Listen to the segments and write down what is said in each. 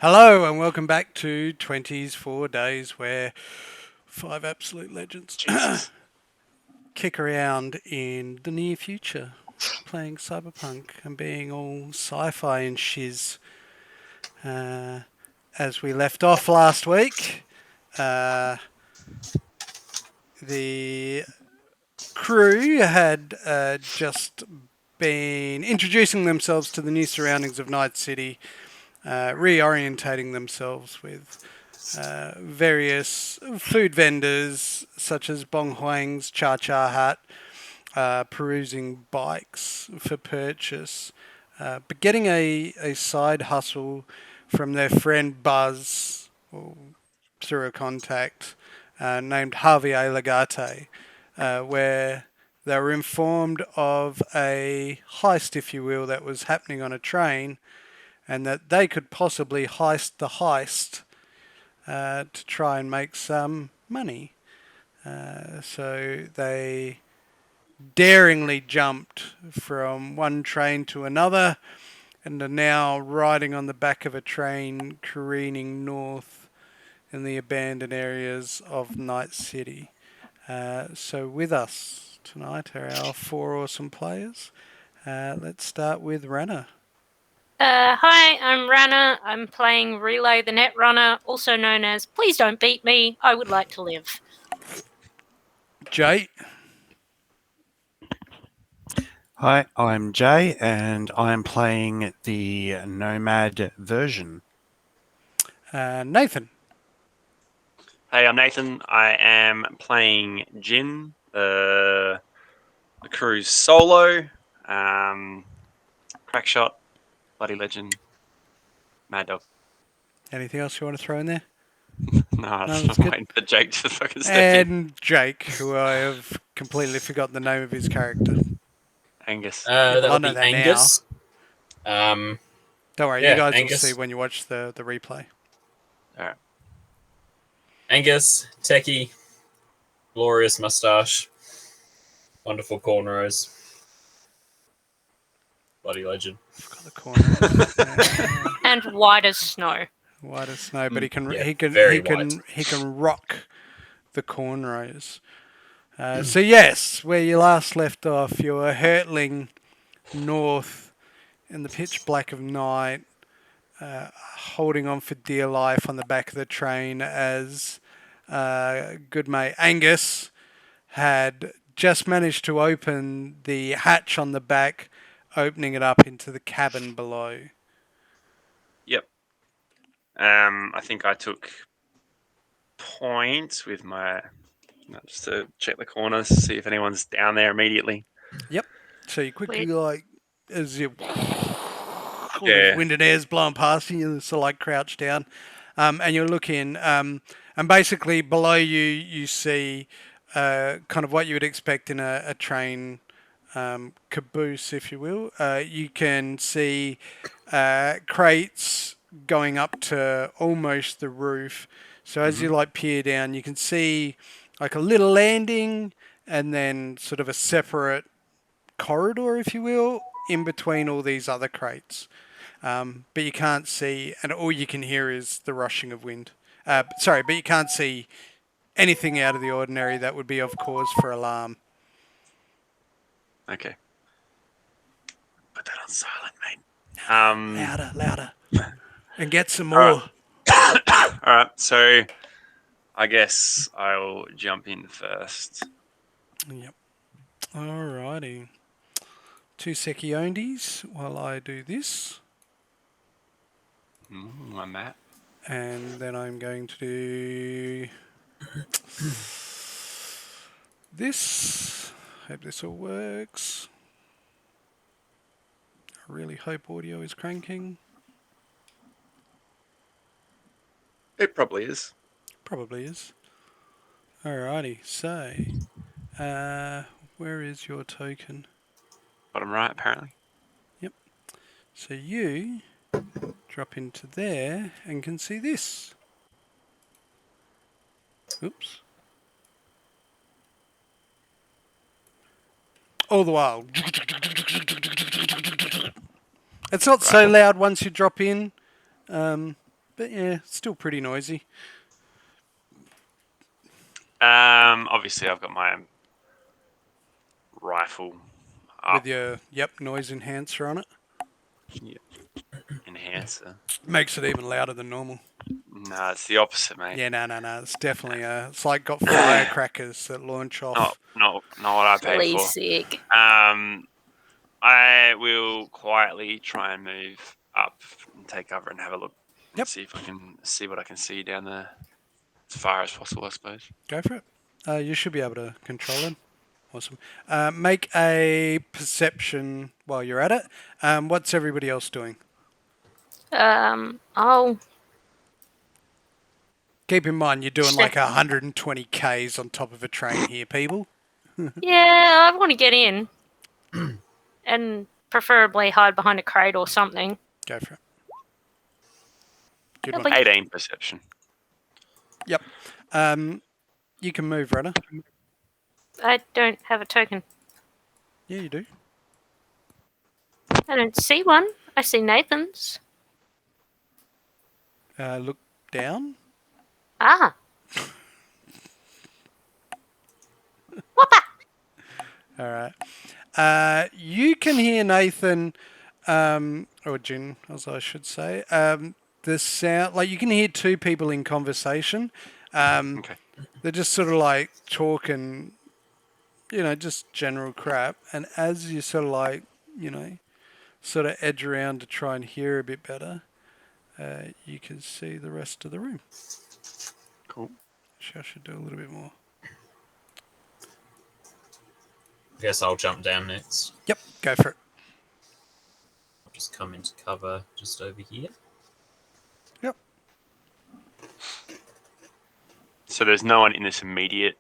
Hello and welcome back to 20s 4 days where five absolute legends Jesus. kick around in the near future playing Cyberpunk and being all sci-fi and shiz. As we left off last week, uh, the crew had just been introducing themselves to the new surroundings of Nightcity, reorientating themselves with various food vendors such as Bong Huang's Cha Cha Hut, perusing bikes for purchase, but getting a side hustle from their friend Buzz or through a contact named Javier Legate, where they were informed of a heist, if you will, that was happening on a train and that they could possibly heist the heist to try and make some money. So they daringly jumped from one train to another and are now riding on the back of a train careening north in the abandoned areas of Nightcity. So with us tonight are our four awesome players. Let's start with Rana. Hi, I'm Rana. I'm playing Relay the Netrunner, also known as Please Don't Beat Me, I Would Like to Live. Jay. Hi, I'm Jay, and I'm playing the Nomad version. Nathan. Hey, I'm Nathan. I am playing Jin, the crew's solo, crackshot, bloody legend, mad dog. Anything else you want to throw in there? No, that's I'm good. waiting for Jake to fucking step in. And Jake, who I have completely forgotten the name of his character. Angus. Well, That I would know be that Angus. Don't worry, you Yeah, guys will Angus. see when you watch the replay. All right. Angus, techie, glorious mustache, wonderful cornrows, bloody legend. Forgot the corner. And white as snow. White as snow, but he can very white. he can rock the cornrows. So yes, where you last left off, you were hurtling north in the pitch black of night, holding on for dear life on the back of the train as good mate Angus had just managed to open the hatch on the back, opening it up into the cabin below. Yep. I think I took points with my just to check the corners, see if anyone's down there immediately. Yep. So you quickly as you Yeah. wind and air's blowing past you, you sort of like crouch down, and you're looking, and basically below you you see kind of what you would expect in a train caboose, if you will. You can see crates going up to almost the roof. So as you like peer down, you can see like a little landing and then sort of a separate corridor, if you will, in between all these other crates. But you can't see, and all you can hear is the rushing of wind. Sorry, but you can't see anything out of the ordinary that would be of cause for alarm. Okay. Put that on silent, mate. Louder. And get some more. All right, so I guess I'll jump in first. Yep. Alrighty. 2 secchiondis while I do this. My map. And then I'm going to do this. Hope this all works. I really hope audio is cranking. It probably is. Probably is. Alrighty, so where is your token? Bottom right, apparently. Yep. So you drop into there and can see this. Oops. All the while. It's not so loud once you drop in, but but yeah, still pretty noisy. Obviously, I've got my rifle up. With your noise enhancer on it. Enhancer. Makes it even louder than normal. No, it's the opposite, mate. Yeah, no. It's definitely it's like got firecrackers that launch off. Not what I paid Please, for. sick. I will quietly try and move up and take cover and have a look. And Yep. see if I can see what I can see down there as far as possible, I suppose. Go for it. You should be able to control it. Awesome. Make a perception while you're at it. What's everybody else doing? I'll Keep in mind you're doing like 120 Ks on top of a train here, people. Yeah, I want to get in. And preferably hide behind a crate or something. Go for it. Good It'll one. be- 18 perception. Yep. You can move, Rudder. I don't have a token. Yeah, you do. I don't see one. I see Nathan's. Look down. Ah. Whopper! All right. You can hear Nathan, or Jin, as I should say. The sound, like you can hear two people in conversation. Okay. They're just sort of like talking, just general crap. And as you sort of like, sort of edge around to try and hear a bit better, you can see the rest of the room. Cool. I should do a little bit more. I guess I'll jump down next. Yep, go for it. I'll just come into cover just over here. Yep. So there's no one in this immediate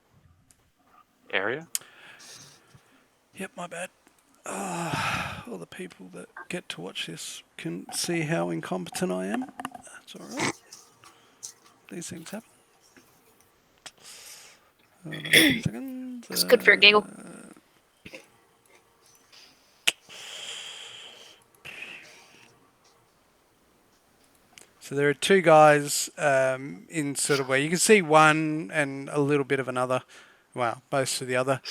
area? Yep, my bad. All the people that get to watch this can see how incompetent I am. That's all right. These things happen. Hold on a second. It's good for a giggle. So there are two guys in sort of where you can see one and a little bit of another. Well, most of the other.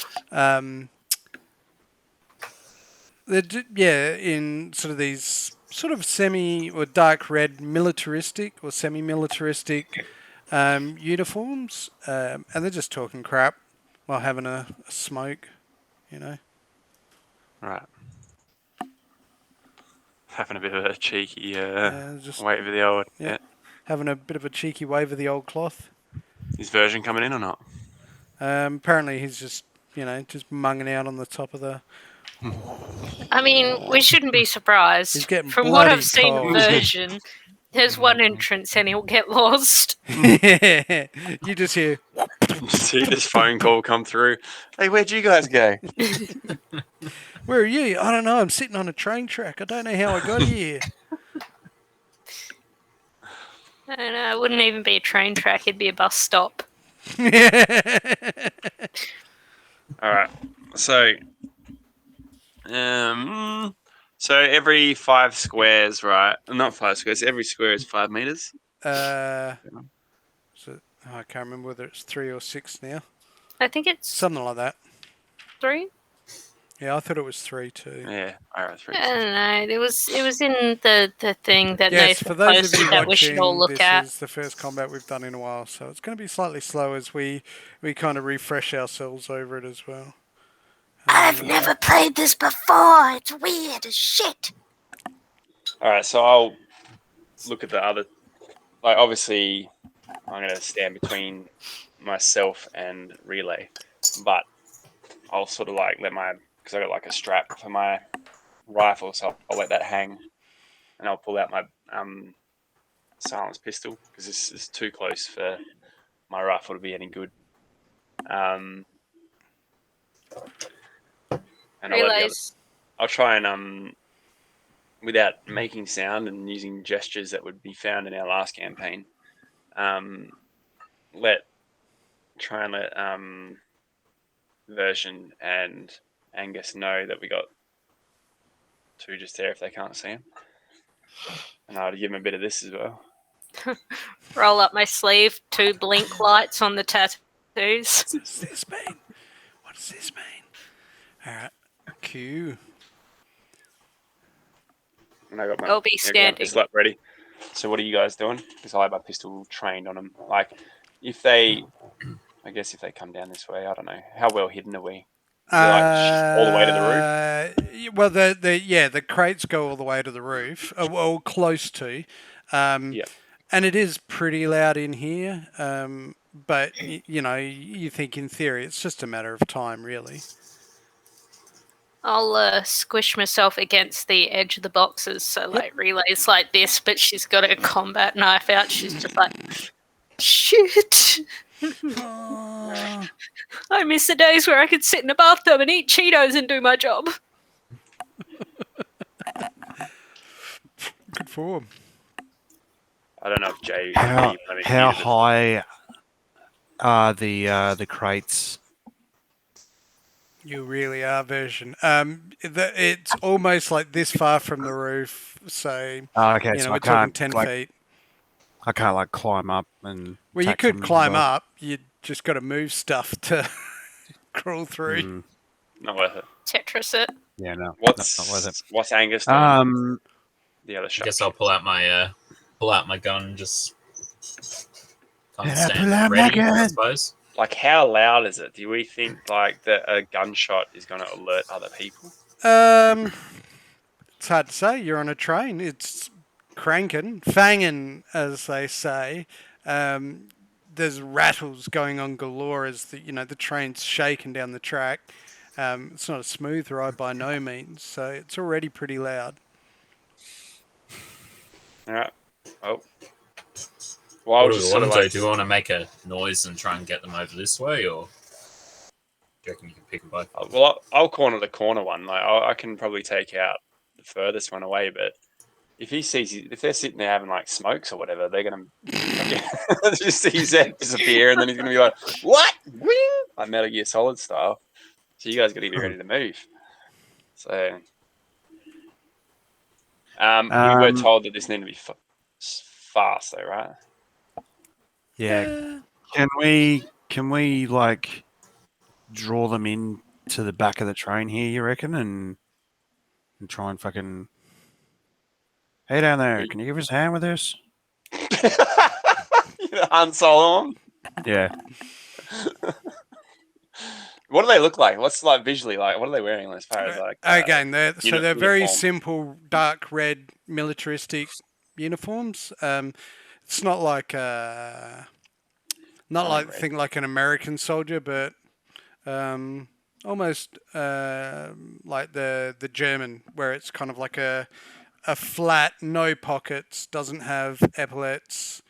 They're in sort of these sort of semi or dark red militaristic or semi-militaristic uniforms, and they're just talking crap while having a smoke, Right. Having a bit of a cheeky just wait for the old. yeah. Yeah. having a bit of a cheeky wave of the old cloth. Is version coming in or not? Apparently he's just just munging out on the top of the. I mean, we shouldn't be He's surprised. getting From what bloody I've seen cold. version, there's one entrance and he'll get lost. You just hear. See this phone call come through. Hey, where'd you guys go? Where are you? I don't know. I'm sitting on a train track. I don't know how I got here. I don't know, it wouldn't even be a train track, it'd be a bus stop. All right. So, every 5 squares, right? Not 5 squares. Every square is 5 meters. So I can't remember whether it's 3 or 6 now. I think it's Something like that. 3. Yeah, I thought it was 3 too. Yeah. All right. 3. I don't know. It was in the thing that Yes, Nathan for those of posted you that we should all watching, look this at. is the first combat we've done in a while, so it's going to be slightly slow as we kind of refresh ourselves over it as well. I've never played this before. It's weird as shit. All right. So I'll look at the other. Like, obviously, I'm going to stand between myself and Relay, but I'll sort of like because I got like a strap for my rifle, so I'll let that hang, and I'll pull out my silenced pistol because this is too close for my rifle to be any good. And Relays. I'll try and without making sound and using gestures that would be found in our last campaign, let Version and Angus know that we got 2 just there if they can't see him, and I'll give them a bit of this as well. Roll up my sleeve, 2 blink lights on the tattoos. What does this mean? What does this mean? All right. Q. And I got I'll be my standing. pistol up ready. So what are you guys doing? Because I have my pistol trained on them. Like, if they, I guess if they come down this way, I don't know. How well hidden are we? Is it like all the way to the roof? Well, the crates go all the way to the roof, well, close to. Yeah. And it is pretty loud in here. But you think in theory it's just a matter of time, really. I'll squish myself against the edge of the boxes, so like Relay's like this, but she's got a combat knife out. She's just like, shit. Oh, I miss the days where I could sit in a bathtub and eat Cheetos and do my job. good form. I don't know if Jay. How high are the crates? You really are version. It's almost like this far from the roof, so Okay, so we're I talking can't 10 like feet. I can't like climb up and. Well, you attack could from climb above. up. You just got to move stuff to crawl through. Mm, Not worth it. Tetris it. yeah, no, What's not worth it. what's Angus doing? The other I shot. guess I'll pull out my gun, and just kind of Yeah, pull stand out my ready, I gun. suppose. Like, how loud is it? Do we think like that a gunshot is going to alert other people? It's hard to say. You're on a train. It's cranking, fanging, as they say. There's rattles going on galore as the train's shaking down the track. It's not a smooth ride by no means, so it's already pretty loud. All right. Oh. Well, I'll What do we just want sort to of do? Do we want to make a noise and try and get them over this way, or do you reckon you can pick them both? Well, I'll corner the corner one. Like, I can probably take out the furthest one away, but if they're sitting there having like smokes or whatever, they're gonna just see his head disappear, and then he's gonna be like, "What? Wing!" Like Metal Gear Solid style. So you guys got to be ready to move. So, we were told that this needed to be fast, though, right? Yeah. Can we like draw them in to the back of the train here? You reckon, and try and fucking. Hey down there, can you give us a hand with this? Han Solo. Yeah. What do they look like? What's like visually like? What are they wearing as far as like? Again, they're very uniform? simple, dark red militaristic uniforms. It's not like think like an American soldier, but almost like the German, where it's kind of like a flat, no pockets, doesn't have epaulets.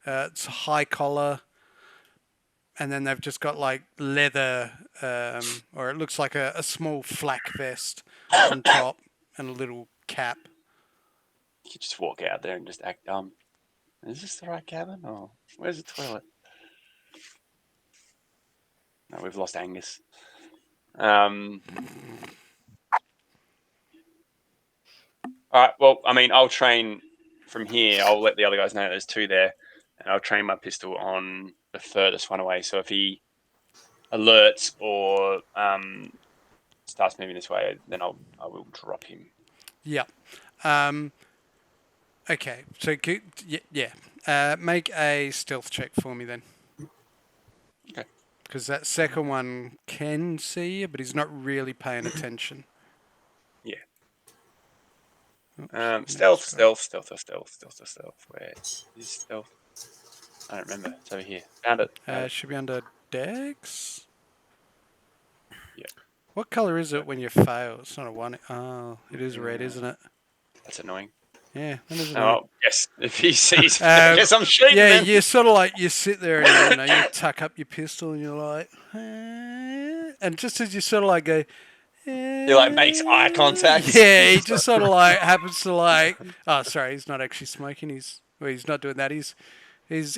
It's high collar, and then they've just got like leather, or it looks like a small flak vest on top and a little cap. You could just walk out there and just act dumb. Is this the right cabin? Or where's the toilet? No, we've lost Angus. All right. Well, I mean, I'll train from here. I'll let the other guys know there's two there, and I'll train my pistol on the furthest one away. So if he alerts or starts moving this way, then I will drop him. Yeah. Okay. So yeah. Make a stealth check for me then. Okay. Because that second one can see you, but he's not really paying attention. Yeah. Oops, Stealth. Where is stealth? I don't remember. It's over here. Found it. Should be under Dex. Yeah. What color is it when you fail? It's not a one. Oh, it is red, isn't it? That's annoying. Yeah, that is annoying. Oh, yes. If he sees, I guess I'm shooting. Yeah, then. you sort of like you sit there and you tuck up your pistol and you're like, and just as you sort of like go, He like makes eye contact. yeah, he just sort of like happens to like. Oh, sorry, he's not actually smoking. He's not doing that. He's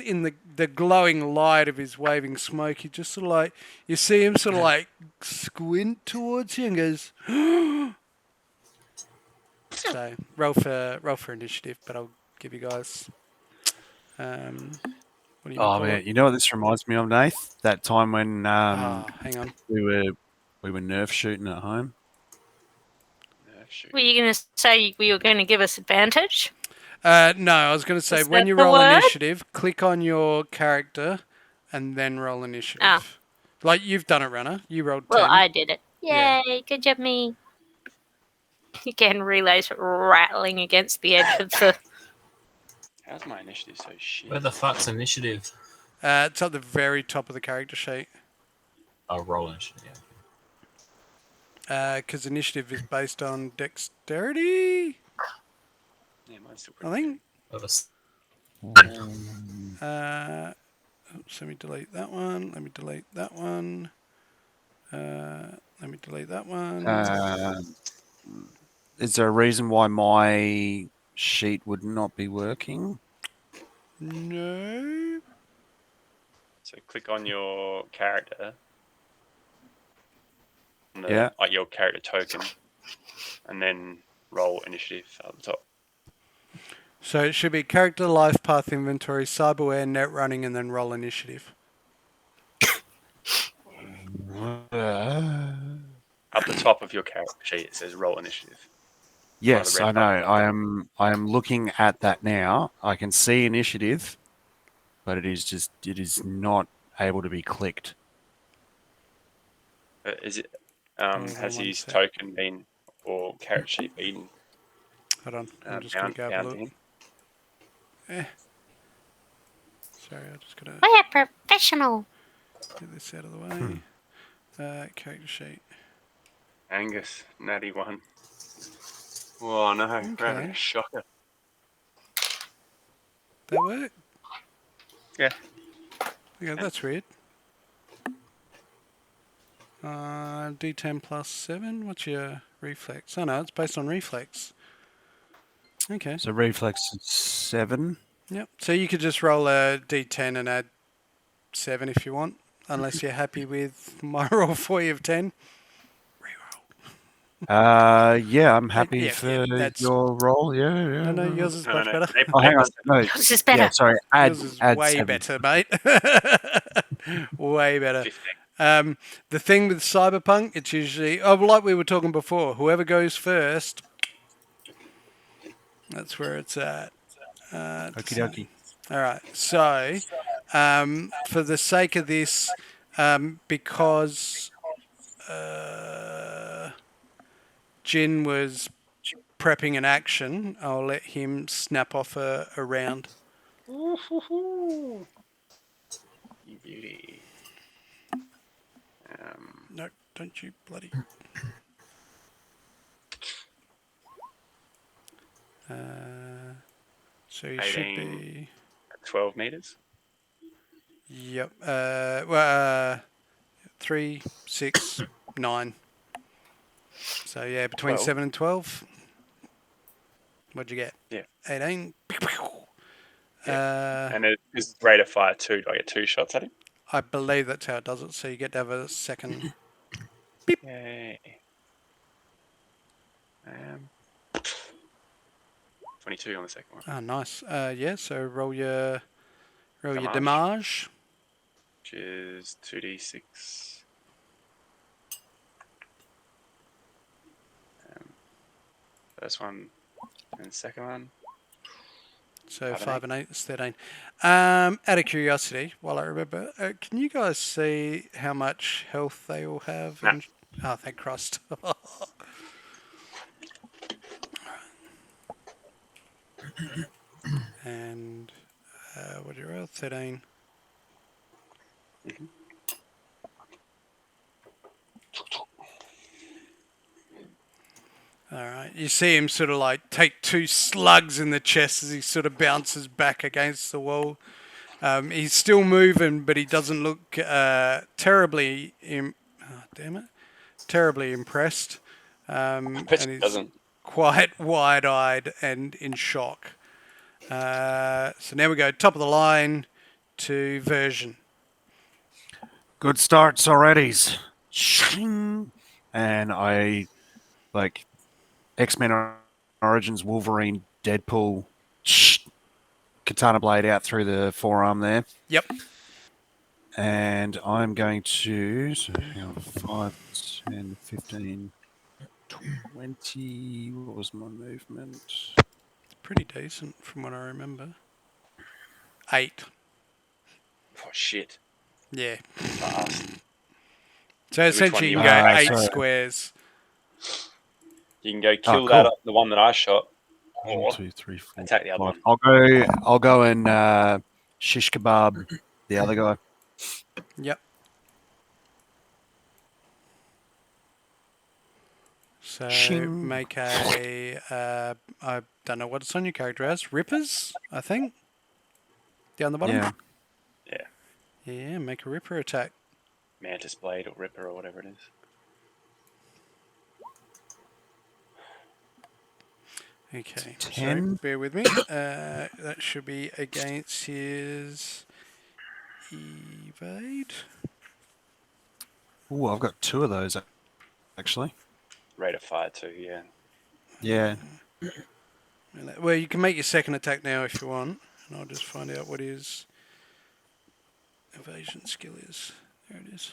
in the glowing light of his waving smoke. He just sort of like you see him sort of like squint towards you and goes. So roll for initiative, but I'll give you guys What do you Oh call man, it? you know what this reminds me of, Nath? That time when Hang on. we were nerf shooting at home. Nerf shoot. Were you going to say you were going to give us advantage? No, I was going to say Is when that you the roll word? initiative, click on your character and then roll initiative. Ah. Like you've done it, Runner. You rolled Well, 10. I did it. Yeah. Yay, good job, me. Again, relays rattling against the edge of the... How's my initiative so shit? Where the fuck's initiative? It's at the very top of the character sheet. Oh, roll initiative. Because initiative is based on dexterity, Yeah, mine's still I pretty think. Well, the Oops, let me delete that one. Let me delete that one. Let me delete that one. Is there a reason why my sheet would not be working? No. So click on your character, on the, Yeah. like your character token, and then roll initiative at the top. So it should be character, life path, inventory, cyberware, net running, and then roll initiative. At the top of your character sheet, it says roll initiative. Yes, red I know. button. I am looking at that now. I can see initiative, but it is not able to be clicked. Is it? Hold on Has one his sec. token been or character sheet been Hold on. I'm just going bound, to go have a bound look. to him? Sorry, I'm just going to We're professional. get this out of the way. Character sheet. Angus, natty one. Oh no, we're having Okay. a shocker. That work? Yeah. Okay, that's weird. D10 plus 7. What's your reflex? Oh no, it's based on reflex. Okay. So reflex is 7. Yep. So you could just roll a D10 and add 7 if you want, unless you're happy with my roll for you of 10. Yeah, I'm happy Yeah, for that's... your roll. Yeah. No, yours is No, much better. Oh, hang on. No. Yours is better. Yeah, sorry. Add Yours is add way 7. better, mate. Way better. 15. The thing with Cyberpunk, it's usually, like we were talking before, whoever goes first, that's where it's at. Okie dokie. All right. So, for the sake of this, because Jin was prepping an action, I'll let him snap off a round. You beauty. No, don't you bloody. So you should 18. be. 12 meters. Yep. 3, 6, 9. So yeah, between 12. 7 and 12. What'd you get? Yeah. 18. And it is rate of fire 2. Do I get 2 shots at him? I believe that's how it does it. So you get to have a second. Yay. 22 on the second one. Oh, nice. Yeah. So roll your Damage. damage. Which is 2d6. First one and second one. So 5 5 and and 8 is 13. Out of curiosity, while I remember, can you guys see how much health they all have? No. Oh, thank Christ. And what do you roll? 13. All right. You see him sort of like take 2 slugs in the chest as he sort of bounces back against the wall. He's still moving, but he doesn't look terribly. Terribly impressed. And Bet he he's doesn't. quite wide-eyed and in shock. So now we go top of the line to version. Good starts already. Shing. And I X-Men Origins Wolverine Deadpool. katana blade out through the forearm there. Yep. And I'm going to, so hang on, 5, 10, 15, 20. What was my movement? Pretty decent from what I remember. 8. Oh shit! Yeah. Fast. So So which one essentially you you can go want? 8 So- squares. You can go kill cool. that the one that I shot, 1, or 2, 3, 4, attack the other 5. one. I'll go and shish kebab the other guy. Yep. So Shing. make a, I don't know what it's on your character as. Rippers, I think. Down the bottom. Yeah. Yeah, make a Ripper attack. Mantis blade or ripper or whatever it is. Okay, 10. so bear with me. That should be against his evade. Oh, I've got 2 of those actually. Rate of fire too. Yeah. Yeah. Well, you can make your second attack now if you want, and I'll just find out what his evasion skill is. There it is.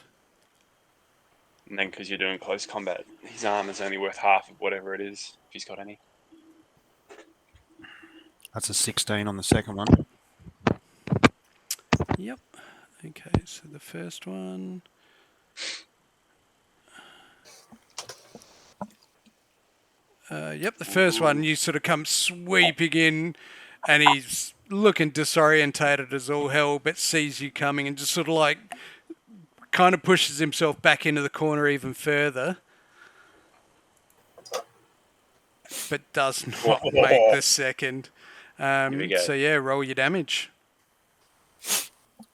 And then because you're doing close combat, his armor's only worth half of whatever it is, if he's got any. That's a 16 on the second one. Yep. Okay, so the first one. Yep, the first one, you sort of come sweeping in, and he's looking disorientated as all hell, but sees you coming and just sort of like kind of pushes himself back into the corner even further, but does not make the second. Here we go. So yeah, roll your damage.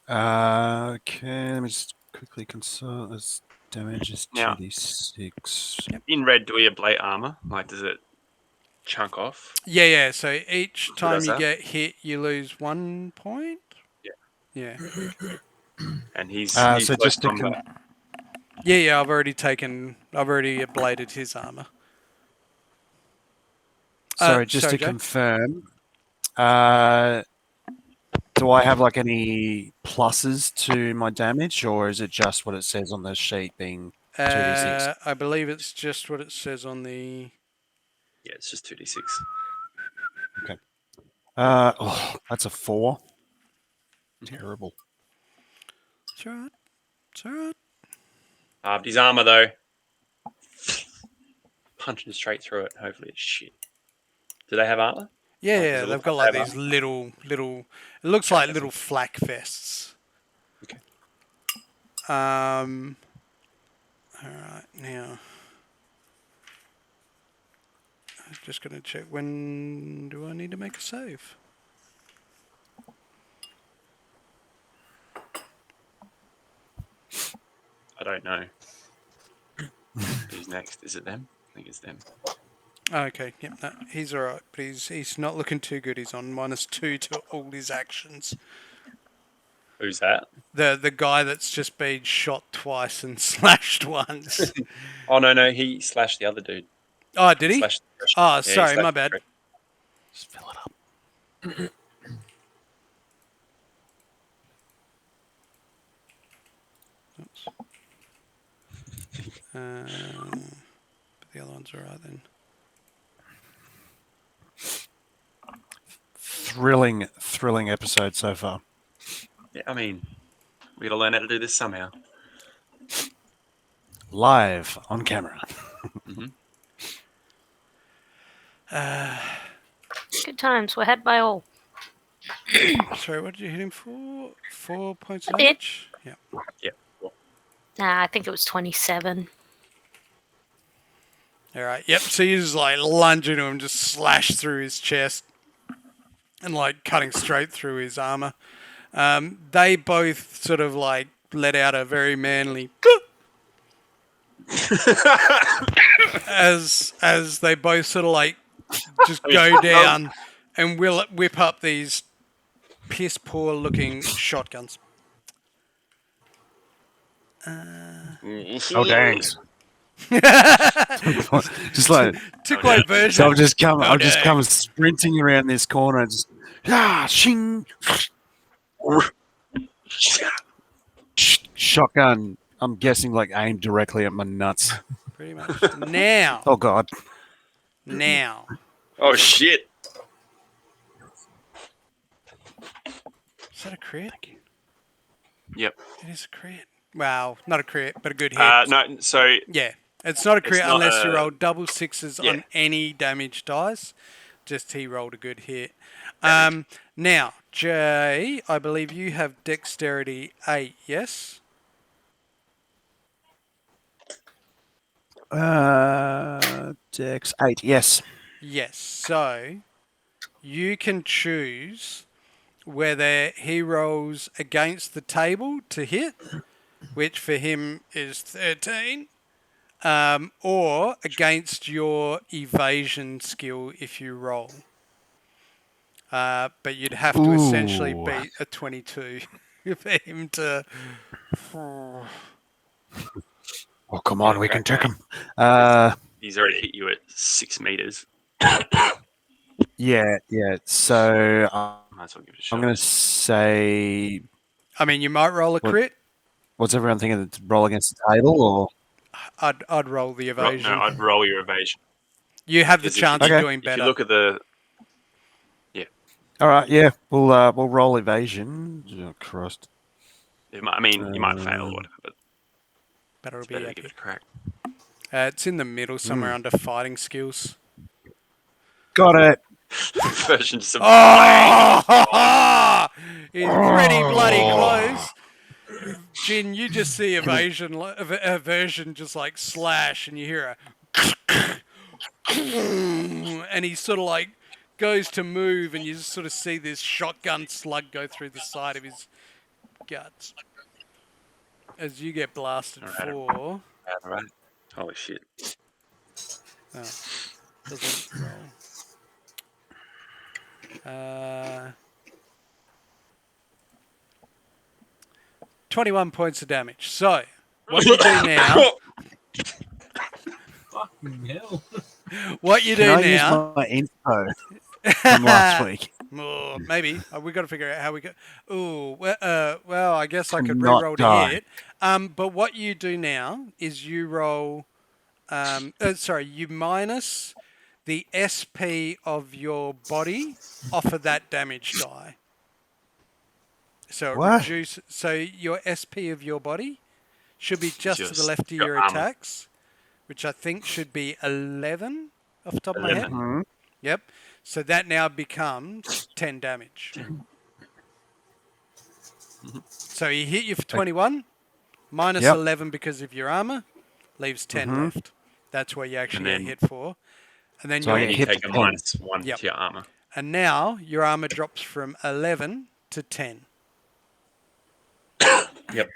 Okay, let me just quickly consult. This damage is Now- 2d6. In red, do we have blade armor? Like, does it chunk off? Yeah. So each time does you that? get hit, you lose 1 point. Yeah. Yeah. And he's So close just to combat. Yeah. I've already ablated his armor. Sorry, just sorry, to Jay? confirm, do I have like any pluses to my damage, or is it just what it says on the sheet being 2d6? I believe it's just what it says on the. Yeah, it's just 2d6. That's a 4. Terrible. It's alright. It's alright. Halved his armor though. Punching straight through it. Hopefully it's shit. Do they have armor? Yeah, Like, does yeah, it they've look got like like they have these little. It looks like that's little flak vests. Okay. All right, now. I'm just going to check when do I need to make a save? I don't know. Who's next? Is it them? I think it's them. Okay, yep, no, he's all right, but he's not looking too good. He's on -2 to all his actions. Who's that? The guy that's just been shot twice and slashed once. Oh no, he slashed the other dude. Oh, did he? Slashed the Oh, he sorry, my slashed bad. the- Just fill it up. Oops. But the other one's all right then. Thrilling episode so far. Yeah, I mean, we gotta learn how to do this somehow. Live on camera. Good times. We're had by all. Sorry, what did you hit him for? 4 points of A bit. damage? Yeah. Yeah. Cool. Nah, I think it was 27. All right. Yep. So you just like lunge into him, just slash through his chest, and like cutting straight through his armor. They both sort of like let out a very manly as they both sort of like just go down and whip up these piss poor looking shotguns. Oh, dang. Just like Took my version. so, I've just come dang. sprinting around this corner, just Ah, shing. Shotgun. I'm guessing like aimed directly at my nuts. Pretty much. Now. Oh god. Now. Oh shit! Is that a crit? Yep. It is a crit. Well, not a crit, but a good hit. No. So Yeah. It's not a crit It's not unless you a- roll double sixes Yeah. on any damage dice. Just he rolled a good hit. Damage. Now, Jay, I believe you have dexterity 8, yes? Dex 8. Yes. Yes. So you can choose whether he rolls against the table to hit, which for him is 13, or against your evasion skill if you roll. But you'd have to essentially Ooh. beat a 22 for him to. Oh, come on, Yeah, we can crack, trick mate. him. He's already hit you at 6 meters. Yeah. So Might as well give it a shot. I'm going to say, I mean, you might roll a What? crit. what's everyone thinking? To roll against the table or? I'd roll the evasion. No, I'd roll your evasion. You have the 'Cause if chance you- of Okay. doing If you better. look at the All right, yeah, we'll roll evasion. Oh, Christ. you might fail or whatever, but But it'll it's be better to okay. give it a crack. It's in the middle somewhere under fighting skills. Got it. Version just Oh! He's pretty bloody close. Jin, you just see aversion just like slash, and you hear a and he sort of like goes to move, and you just sort of see this shotgun slug go through the side of his guts as you get blasted Alright. for. All right. Holy shit! Doesn't roll. 21 points of damage. So, what you do now? Fucking hell. What you Can do I use now? my info from last week? Oh, maybe we got to figure out how we go. Ooh, well, I guess I To could not re-roll to die. hit. But what you do now is you roll. You minus the SP of your body off of that damage die. So it What? reduces. So your SP of your body should be just to the Just left of your your armor. attacks, which I think should be 11 off the top of my 11. head. Mhm. Yep. So that now becomes 10 damage. So he hit you for 21, minus Yep. 11 because of your armor, leaves 10 Mhm. left. That's where you actually And get then- hit for. And then So I And get you hit take to a 10. -1 Yep. to your armor. And now your armor drops from 11 to 10. Yep.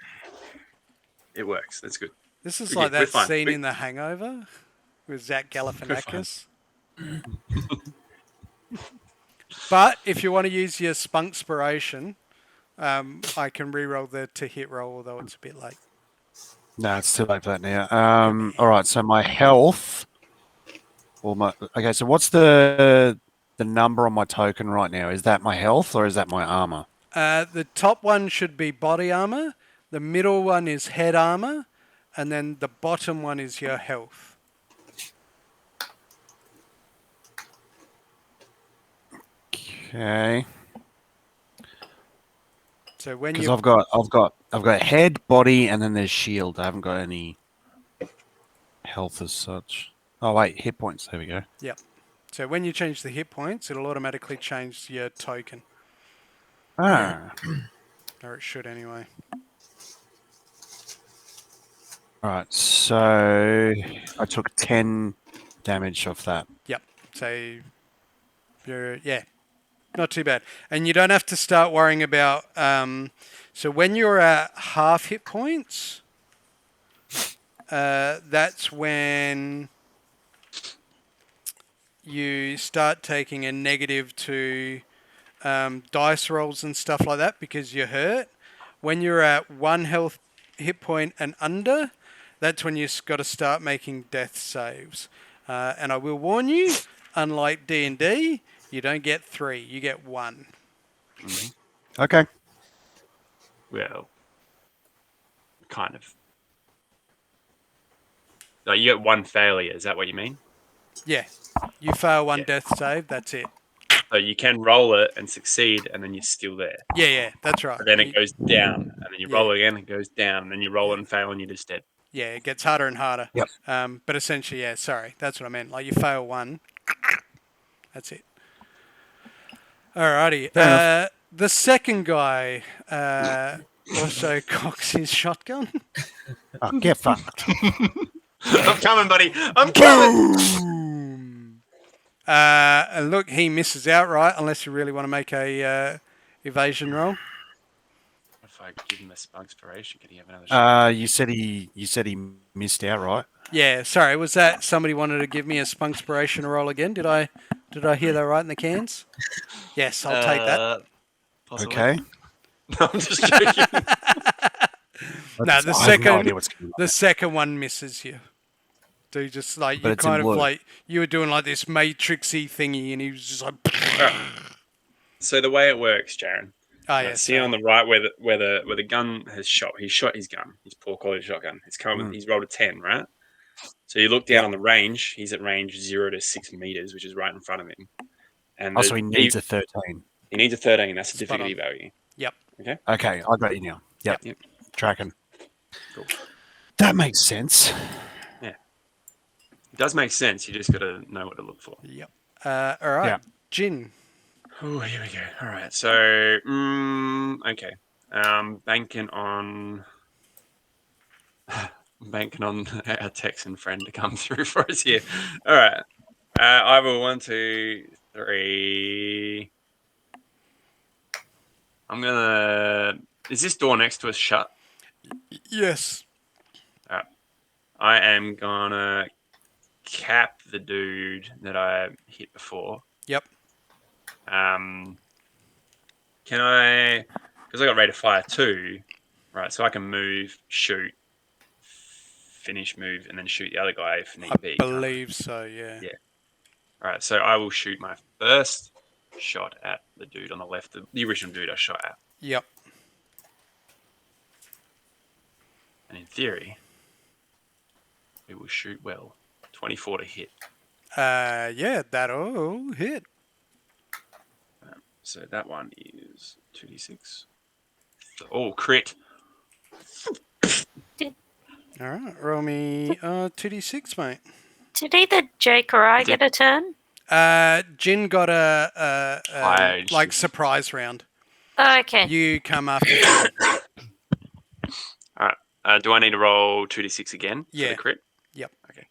It works. That's good. This is Good like hit. We're that fine. scene We- in The Hangover with Zach Galifianakis. But if you want to use your spunkspiration, I can re-roll the to hit roll, although it's a bit late. No, it's too late for that now. All right, so my health. Okay, so what's the number on my token right now? Is that my health or is that my armor? The top one should be body armor, the middle one is head armor, and then the bottom one is your health. Okay, So when because you I've got head, body, and then there's shield. I haven't got any health as such. Oh wait, hit points. There we go. so when you change the hit points, it'll automatically change your token, Ah, or it should anyway. all right. So I took 10 damage off that. Yep. So you're not too bad, and you don't have to start worrying about. So when you're at half hit points, that's when you start taking a negative to dice rolls and stuff like that because you're hurt. When you're at 1 health hit point and under, that's when you've got to start making death saves. And I will warn you, unlike D&D, You don't get 3. You get 1. Okay. Well, kind of. Like you get 1 failure. Is that what you mean? Yeah. You fail 1 Yeah. death save. That's it. So you can roll it and succeed, and then you're still there. Yeah. That's right. But then it goes down, and then you Yeah. roll it again, it goes down, and then you roll it and fail, and you're just dead. Yeah, it gets harder and harder. Yep. But essentially, yeah, sorry. That's what I meant. Like, you fail 1. That's it. Alrighty. Fair enough. The second guy also cocks his shotgun. Oh, get fucked. I'm coming, buddy. I'm coming. Boom! And look, he misses outright unless you really want to make a evasion roll. If I give him a inspiration, can he have another shot? You said he missed out, right? Yeah, sorry. Was that somebody wanted to give me a spunkspiration roll again? Did I hear that right in the cans? Yes, I'll take that. Possibly. Okay. No, I'm just joking. No, the I have no idea second what's going on. the second one misses you. So you just like But you it's in kind of blue. like you were doing like this matrixy thingy, and he was just like, So the way it works, Jaron. oh yeah, See on the right where the gun has shot. He shot his gun. His poor quality shotgun. It's come. He's rolled a 10, right? So you look down on the range. He's at range 0 to 6 meters, which is right in front of him. And So he needs a 13. he needs a 13. That's the Spot difficulty on. value. Yep. Okay. Okay, I got you now. Yep. Tracking. Cool. That makes sense. It does make sense. You just got to know what to look for. Yep. All right, Yeah. Jin. Oh, here we go. All right. So, okay. Banking on our Texan friend to come through for us here. All right. I will 1, 2, 3. I'm gonna. Is this door next to us shut? Yes. I am gonna cap the dude that I hit before. Yep. Can I? Because I got ready to fire 2, right? So I can move, shoot, finish, move, and then shoot the other guy if need be. I believe so. Yeah. Yeah. All right. So I will shoot my first shot at the dude on the left, the original dude I shot at. Yep. And in theory, it will shoot well. 24 to hit. Yeah, that'll hit. So that one is 2d6. Oh, crit. All right, roll me 2d6, mate. Did either Jake or I get a turn? Jin got a like surprise round. Oh, okay. You come after. All right. Do I need to roll 2d6 again for Yeah. the crit? Yep. Okay.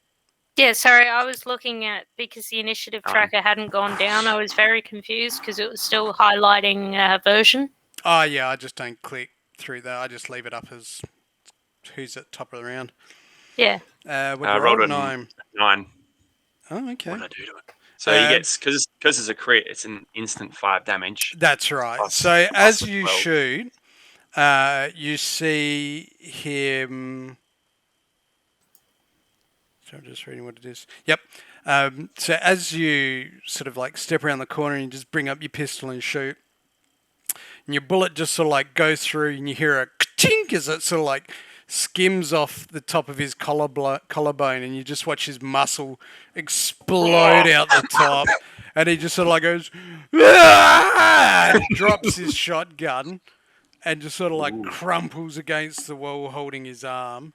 Yeah, sorry, I was looking at, because the initiative tracker hadn't gone down, I was very confused because it was still highlighting version. Oh yeah, I just don't click through that. I just leave it up as who's at top of the round. Yeah. What I you roll? rolled a 9. 9. Oh, okay. What did I do to it? So he gets, because it's a crit, it's an instant 5 damage. That's right. Plus- So plus as the you 12. shoot, you see him. So I'm just reading what it is. Yep. So as you sort of like step around the corner and you just bring up your pistol and shoot, and your bullet just sort of like goes through, and you hear a tink as it sort of like skims off the top of his collarbone, and you just watch his muscle explode out the top, and he just sort of like goes, "Ah!" and drops his shotgun, and just sort of like crumples against the wall, holding his arm,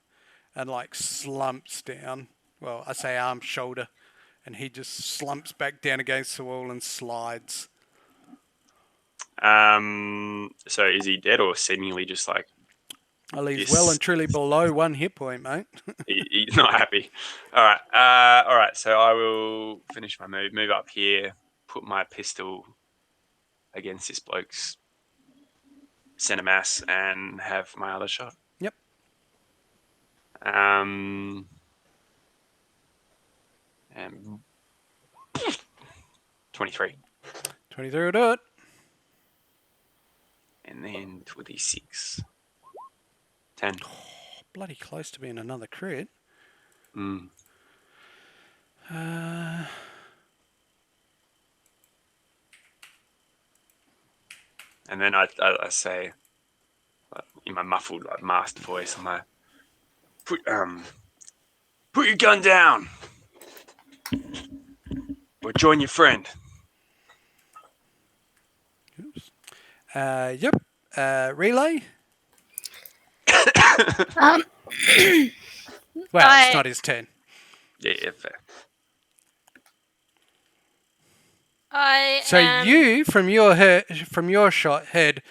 and like slumps down. Well, I say arm, shoulder, and he just slumps back down against the wall and slides. So is he dead or seemingly just like Well, he's Yes. well and truly below 1 hit point, mate. he's not happy? All right. All right. So I will finish my move up here, put my pistol against this bloke's center mass, and have my other shot. Yep. 23. 23 will do it. And then 26. 10. Bloody close to being another crit. And then I say, in my muffled, like, masked voice, I'm like, put your gun down, or join your friend. Oops. Yep. Relay. Um, Well, it's I- not his turn. Yeah, fair. I So am. you, from your shot, heard.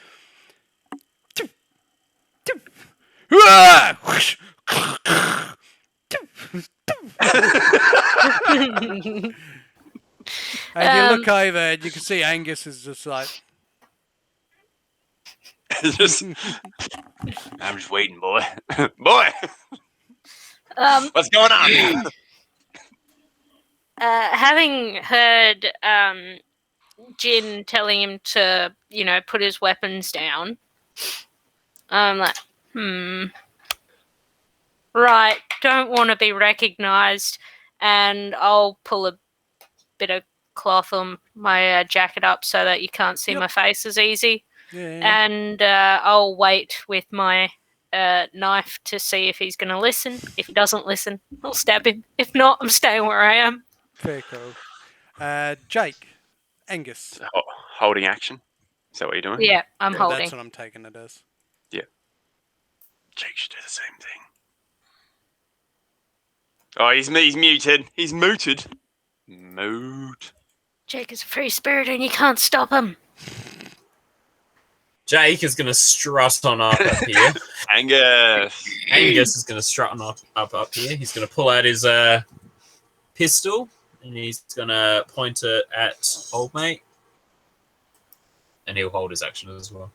And you look over and you can see Angus is just like, Just, I'm just waiting, boy. Boy, what's going on? Having heard Jin telling him to, put his weapons down, I'm like, right, don't want to be recognised, and I'll pull a bit of cloth on my jacket up so that you can't see Yep. my face as easy, yeah. and I'll wait with my knife to see if he's going to listen. If he doesn't listen, I'll stab him. If not, I'm staying where I am. Fair call. Jake. Angus. Holding action. Is that what you're doing? Yeah, I'm Yeah, holding. that's what I'm taking it as. Yeah. Jake should do the same thing. Oh, he's muted. He's mooted. Mood. Jake is a free spirit and you can't stop him. Jake is going to strut on up here. Angus. Angus is going to strut on up here. He's going to pull out his pistol and he's going to point it at old mate. And he'll hold his action as well.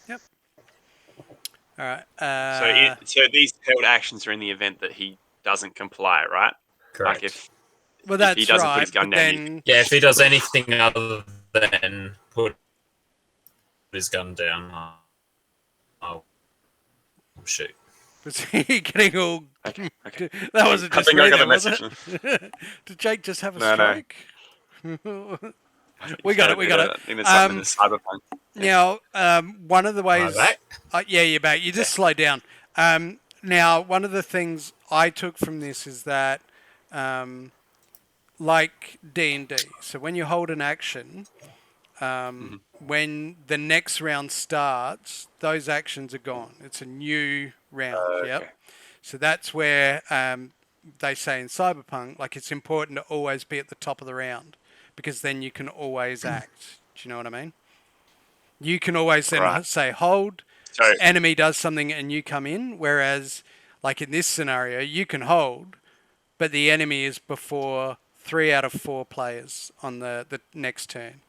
Yep. All right. So these held actions are in the event that he doesn't comply, right? Correct. Like if that's he doesn't right. put his gun but down, then, Yeah, if he does anything other than put his gun down, I'll shoot. was he getting all? Okay. That wasn't I just think I me, got the then, was message. it? Did Jake just have a No. stroke? We got it. I think there's something in the Cyberpunk. Now, one of the ways. back? Yeah, you're back. You just slow down. Now, one of the things I took from this is that, like D&D, so when you hold an action, when the next round starts, those actions are gone. It's a new round. Yep. Okay. So that's where they say in Cyberpunk, like, it's important to always be at the top of the round because then you can always act. Do you know what I mean? You can always then Right. say hold, So enemy does something and you come in, whereas like in this scenario, you can hold, but the enemy is before 3 out of 4 players on the next turn.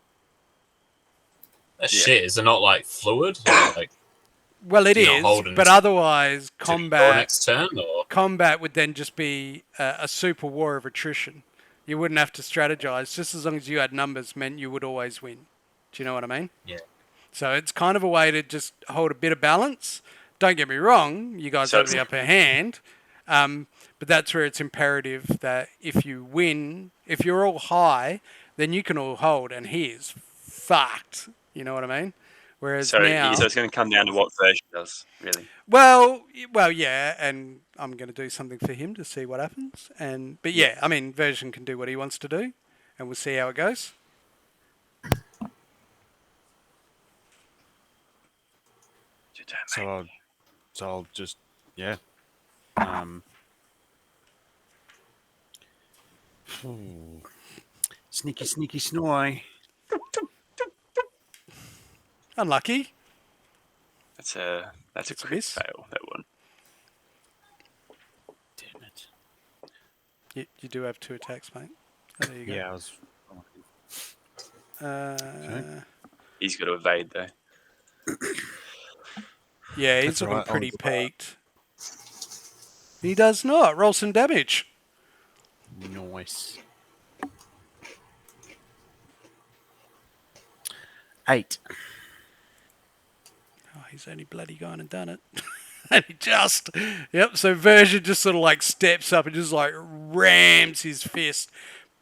That's Yeah. shit. Is it not like fluid? Like, Well, it You're not is, holding but to- otherwise to your combat next turn, or would then just be a super war of attrition. You wouldn't have to strategize. Just as long as you had numbers meant you would always win. Do you know what I mean? yeah. So it's kind of a way to just hold a bit of balance. Don't get me wrong, you guys So have it's- the upper hand, but that's where it's imperative that if you win, if you're all high, then you can all hold, and he is fucked. You know what I mean? Whereas so now, it's going to come down to what version does, really. well, yeah, and I'm going to do something for him to see what happens. But yeah, I mean, version can do what he wants to do, and we'll see how it goes. So I'll just sneaky snoy. Unlucky. That's a It's a crit miss. fail, that one. Damn it. You do have 2 attacks, mate. Oh, there you go. Yeah, I was. He's got to evade though. Yeah, he's That's looking right, I pretty was- peaked. He does not. Roll some damage. Nice. 8. Oh, he's only bloody gone and done it. And he just... Yep, so Version just sort of like steps up and just like rams his fist.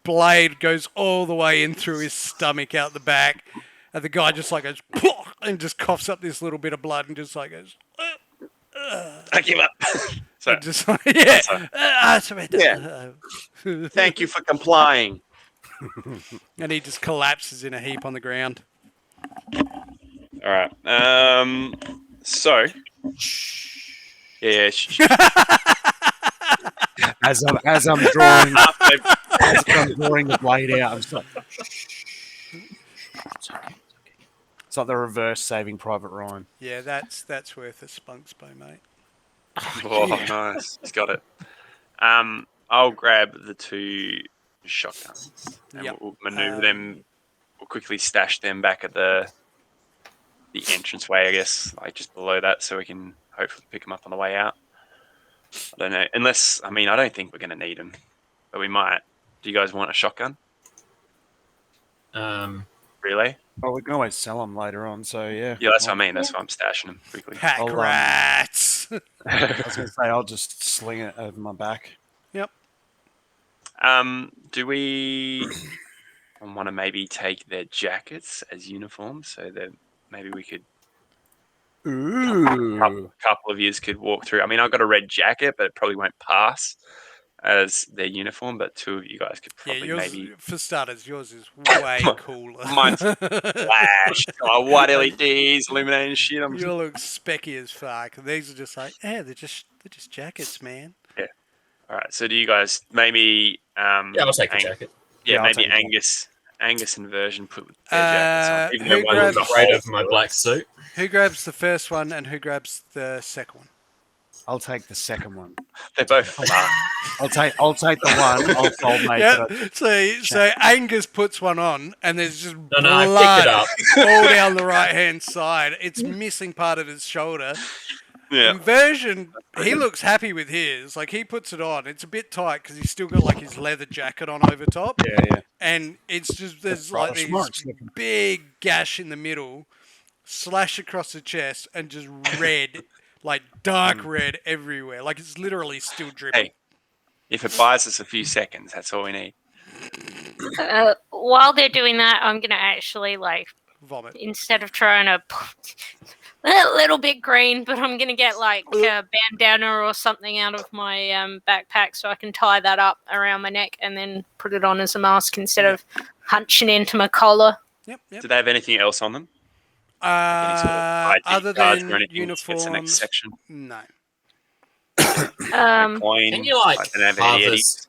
Blade goes all the way in through his stomach out the back. And the guy just like goes... and just coughs up this little bit of blood and just like goes, I give up. So, and just like, yeah, sorry. Thank you for complying. And he just collapses in a heap on the ground. All right. So, yeah. As I'm drawing After the blade out, I'm just like, it's okay. It's like the reverse Saving Private Ryan. Yeah, that's worth a spunk's bow, mate. Oh, nice. He's got it. I'll grab the 2 shotguns and Yep. we'll maneuver them. We'll quickly stash them back at the entranceway, I guess, like just below that, so we can hopefully pick them up on the way out. I don't know. Unless, I don't think we're going to need them, but we might. Do you guys want a shotgun? Really? Well, we can always sell them later on, so yeah. Yeah, that's what I mean. That's why I'm stashing them quickly. Pack I'll, rats. I was going to say, I'll just sling it over my back. Yep. Do we want to maybe take their jackets as uniforms so that maybe we could Ooh. couple of yous could walk through? I've got a red jacket, but it probably won't pass as their uniform. But 2 of you guys could Yeah, probably yours, maybe. for starters, yours is way cooler. Mine's flash, white LEDs, illuminating shit. I'm You look specky as fuck. These are just like, yeah, they're just jackets, man. Yeah. All right. So do you guys maybe? Yeah, I'll take the jacket. Yeah, I'll maybe take it. Angus and Version put their jackets on. Even who though one grabs- was Afraid of my black suit. Who grabs the first one and who grabs the second one? I'll take the second one. They're both flat. I'll take the one. I'll fold mate. Yeah. So Angus puts one on, and there's just No, I blood picked it up. all down the right hand side. It's missing part of his shoulder. Yeah. Inversion, he looks happy with his. Like, he puts it on. It's a bit tight because he's still got like his leather jacket on over top. Yeah. And it's just, there's Rather like these smart looking. big gash in the middle, slash across the chest, and just red, like dark red everywhere. Like, it's literally still dripping. Hey, if it buys us a few seconds, that's all we need. While they're doing that, I'm gonna actually Vomit. instead of trying to a little bit green, but I'm gonna get like a bandana or something out of my backpack so I can tie that up around my neck and then put it on as a mask instead of hunching into my collar. Yep. Do they have anything else on them? Any sort of ID Other cards than or anything to get to the uniforms, next section? no. Coin. Can you like don't have any harvest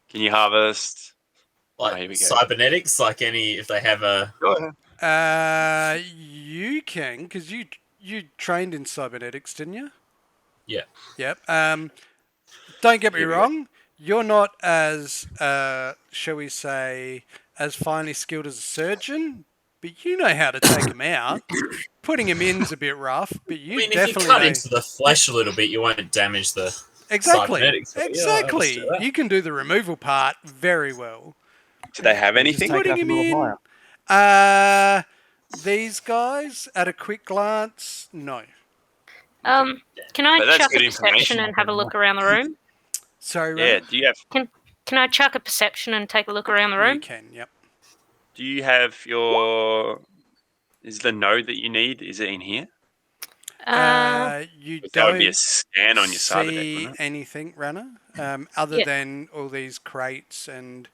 Can you harvest? like here we go. cybernetics? Like any if they have a Go ahead. You can, because you trained in cybernetics, didn't you? yeah. Yep. Don't get me Here we go. wrong. You're not as, shall we say, as finely skilled as a surgeon, but you know how to take them out. Putting them in's a bit rough, but you I mean, if definitely you cut know. into the flesh a little bit, you won't damage the Exactly. cybernetics. But yeah, Exactly. let's do that. You can do the removal part very well. Do they have anything? Just take it up Putting a him little in. higher. These guys, at a quick glance, no. Can I But that's chuck a good information. perception and have a look around the room? Sorry, Yeah. Ren? Do you have? Can I chuck a perception and take a look around the You room? can, yep. Do you have your? Is the node that you need? Is it in here? You That would be a don't scan on your cyber deck, see wouldn't it? anything, Runner, other Yeah. than all these crates and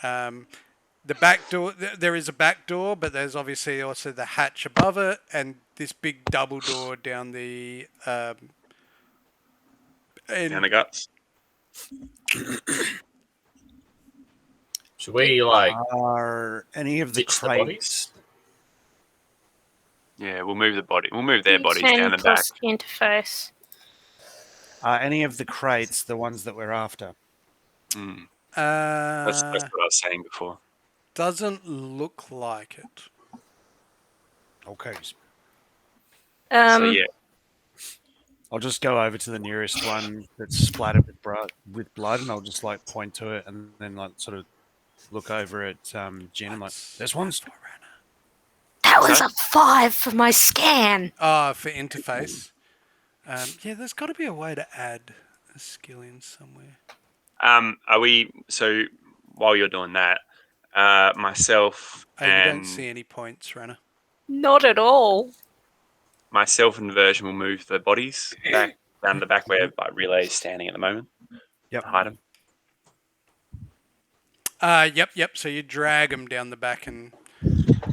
the back door. There is a back door, but there's obviously also the hatch above it and this big double door down the. Down the guts. Should we like Are any of the ditch the crates? bodies? Yeah, we'll move the body. We'll move their bodies 10 down and back. plus interface. Are any of the crates the ones that we're after? That's what I was saying before. Doesn't look like it. Okay. So yeah, I'll just go over to the nearest one that's splattered with blood, and I'll just like point to it, and then like sort of look over at Jen and like, this one's. That was a 5 for my scan. Oh, for interface. Yeah, there's got to be a way to add a skill in somewhere. are we? So while you're doing that, myself Oh, you and don't see any points, Rana. Not at all. My self-inversion will move the bodies back down the back where like Relay is standing at the moment. Yep. To hide them. Yep. So you drag him down the back and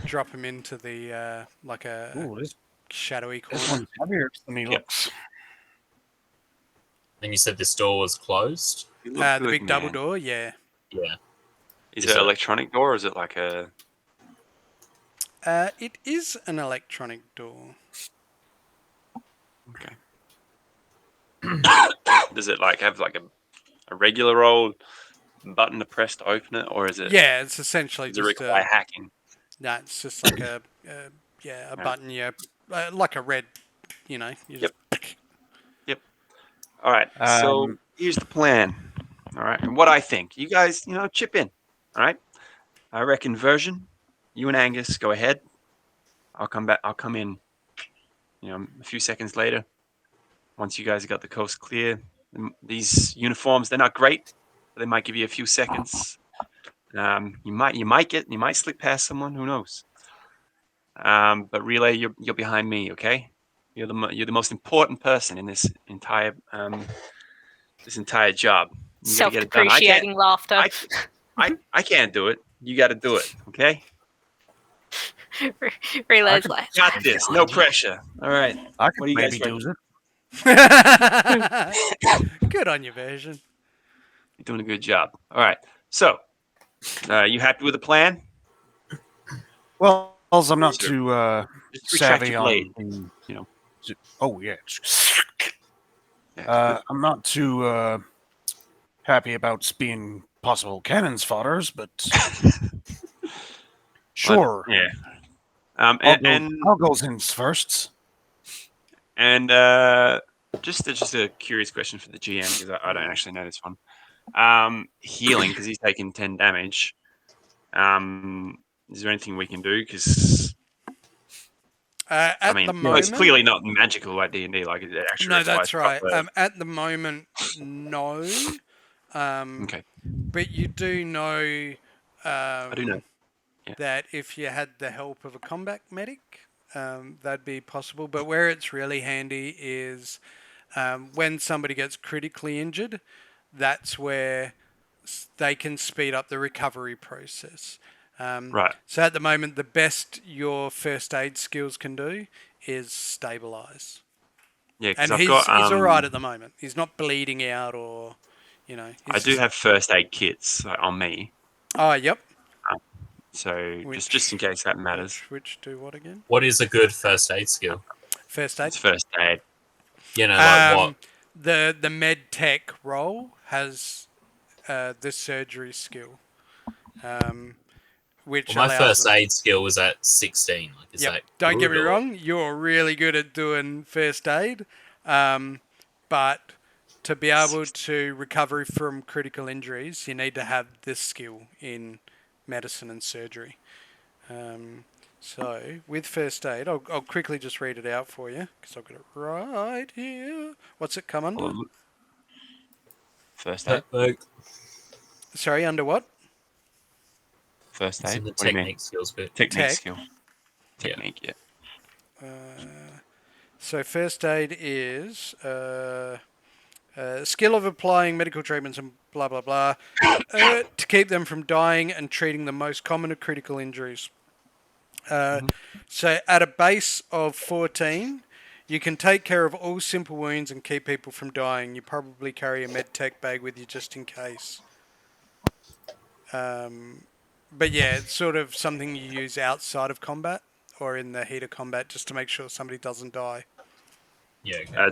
drop him into the like a Ooh, this shadowy corner. one's heavier than he looks. And you said this door was closed? You look The good, big double man. door, yeah. Yeah. Is Is it it- electronic door or is it like a... It is an electronic door. Okay. Does it like have like a regular old button to press to open it, or is it Yeah, it's essentially does it just require hacking? no, it's just like a button. Yeah, like a red. You know. You Yep. Just, All right. So Um, here's the plan. All right, and what I think. You guys, chip in. All right. I reckon version. You and Angus go ahead. I'll come back. I'll come in. A few seconds later. Once you guys have got the coast clear. These uniforms, they're not great, but they might give you a few seconds. You might slip past someone. Who knows? But Relay, you're behind me. Okay. You're the most important person in this entire job. You got to get it done. Self-depreciating laughter. I can't do it. You got to do it. Okay. Relay's like, Got this. No pressure. All right. I What could do you guys maybe reckon? do it. Good on you, version. You're doing a good job. All right. So, you happy with the plan? Well, I'm not Sure. too Just retract savvy your on blade. the, oh yeah. Yeah, I'm not too happy about being possible cannons fodders, but sure. yeah. I'll go in first. And just a curious question for the GM because I don't actually know this one. Healing because he's taken 10 damage. Is there anything we can do? Because At the it's moment, clearly not magical like D&D. Like it actually no, requires that's right. proper- At the moment, no. Okay, But you do know. I do know. Yeah. That if you had the help of a combat medic, that'd be possible. But where it's really handy is when somebody gets critically injured, that's where they can speed up the recovery process. Right. So at the moment, the best your first aid skills can do is stabilize. Yeah, because And I've got. he's all right at the moment. He's not bleeding out or, I do have first aid kits on me, Oh, yep. so Which- just in case that matters. Which do what again? What is a good first aid skill? First aid. It's first aid. You know, like what? The med tech role has the surgery skill, which Well, my allows first them. aid skill was at 16. Like, is Yep. that Don't get me good or- wrong, you're really good at doing first aid, but to be able to recover from critical injuries, you need to have this skill in medicine and surgery. So, with first aid, I'll quickly just read it out for you because I've got it right here. What's it come under? First aid. Like, Sorry, under what? First it's aid. in the What do you mean? technique skills bit. Technique Tech. skill. Yeah. Technique. Yeah. So first aid is skill of applying medical treatments and blah blah blah to keep them from dying and treating the most common of critical injuries. So at a base of 14, you can take care of all simple wounds and keep people from dying. You probably carry a med tech bag with you just in case. But yeah, it's sort of something you use outside of combat or in the heat of combat just to make sure somebody doesn't die. Yeah. Okay.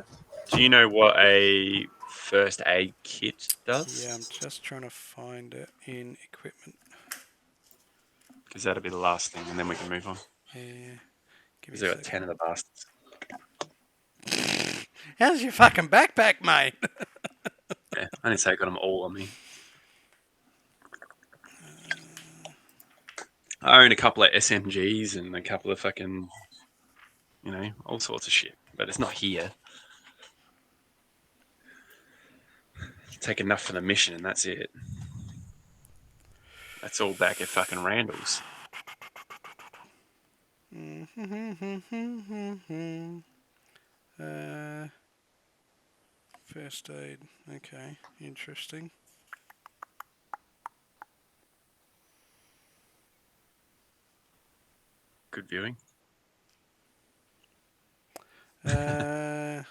Do you know what a first aid kit does? Yeah, I'm just trying to find it in equipment. Because that'll be the last thing, and then we can move on. Yeah. Give Because me I a got second. 10 of the bastards. How's your fucking backpack, mate? Yeah, I didn't say I got them all on me. I own a couple of SMGs and a couple of fucking, all sorts of shit. But it's not here. Take enough for the mission, and that's it. That's all back at fucking Randall's. Uh, first aid. Okay, interesting. Good viewing. Where's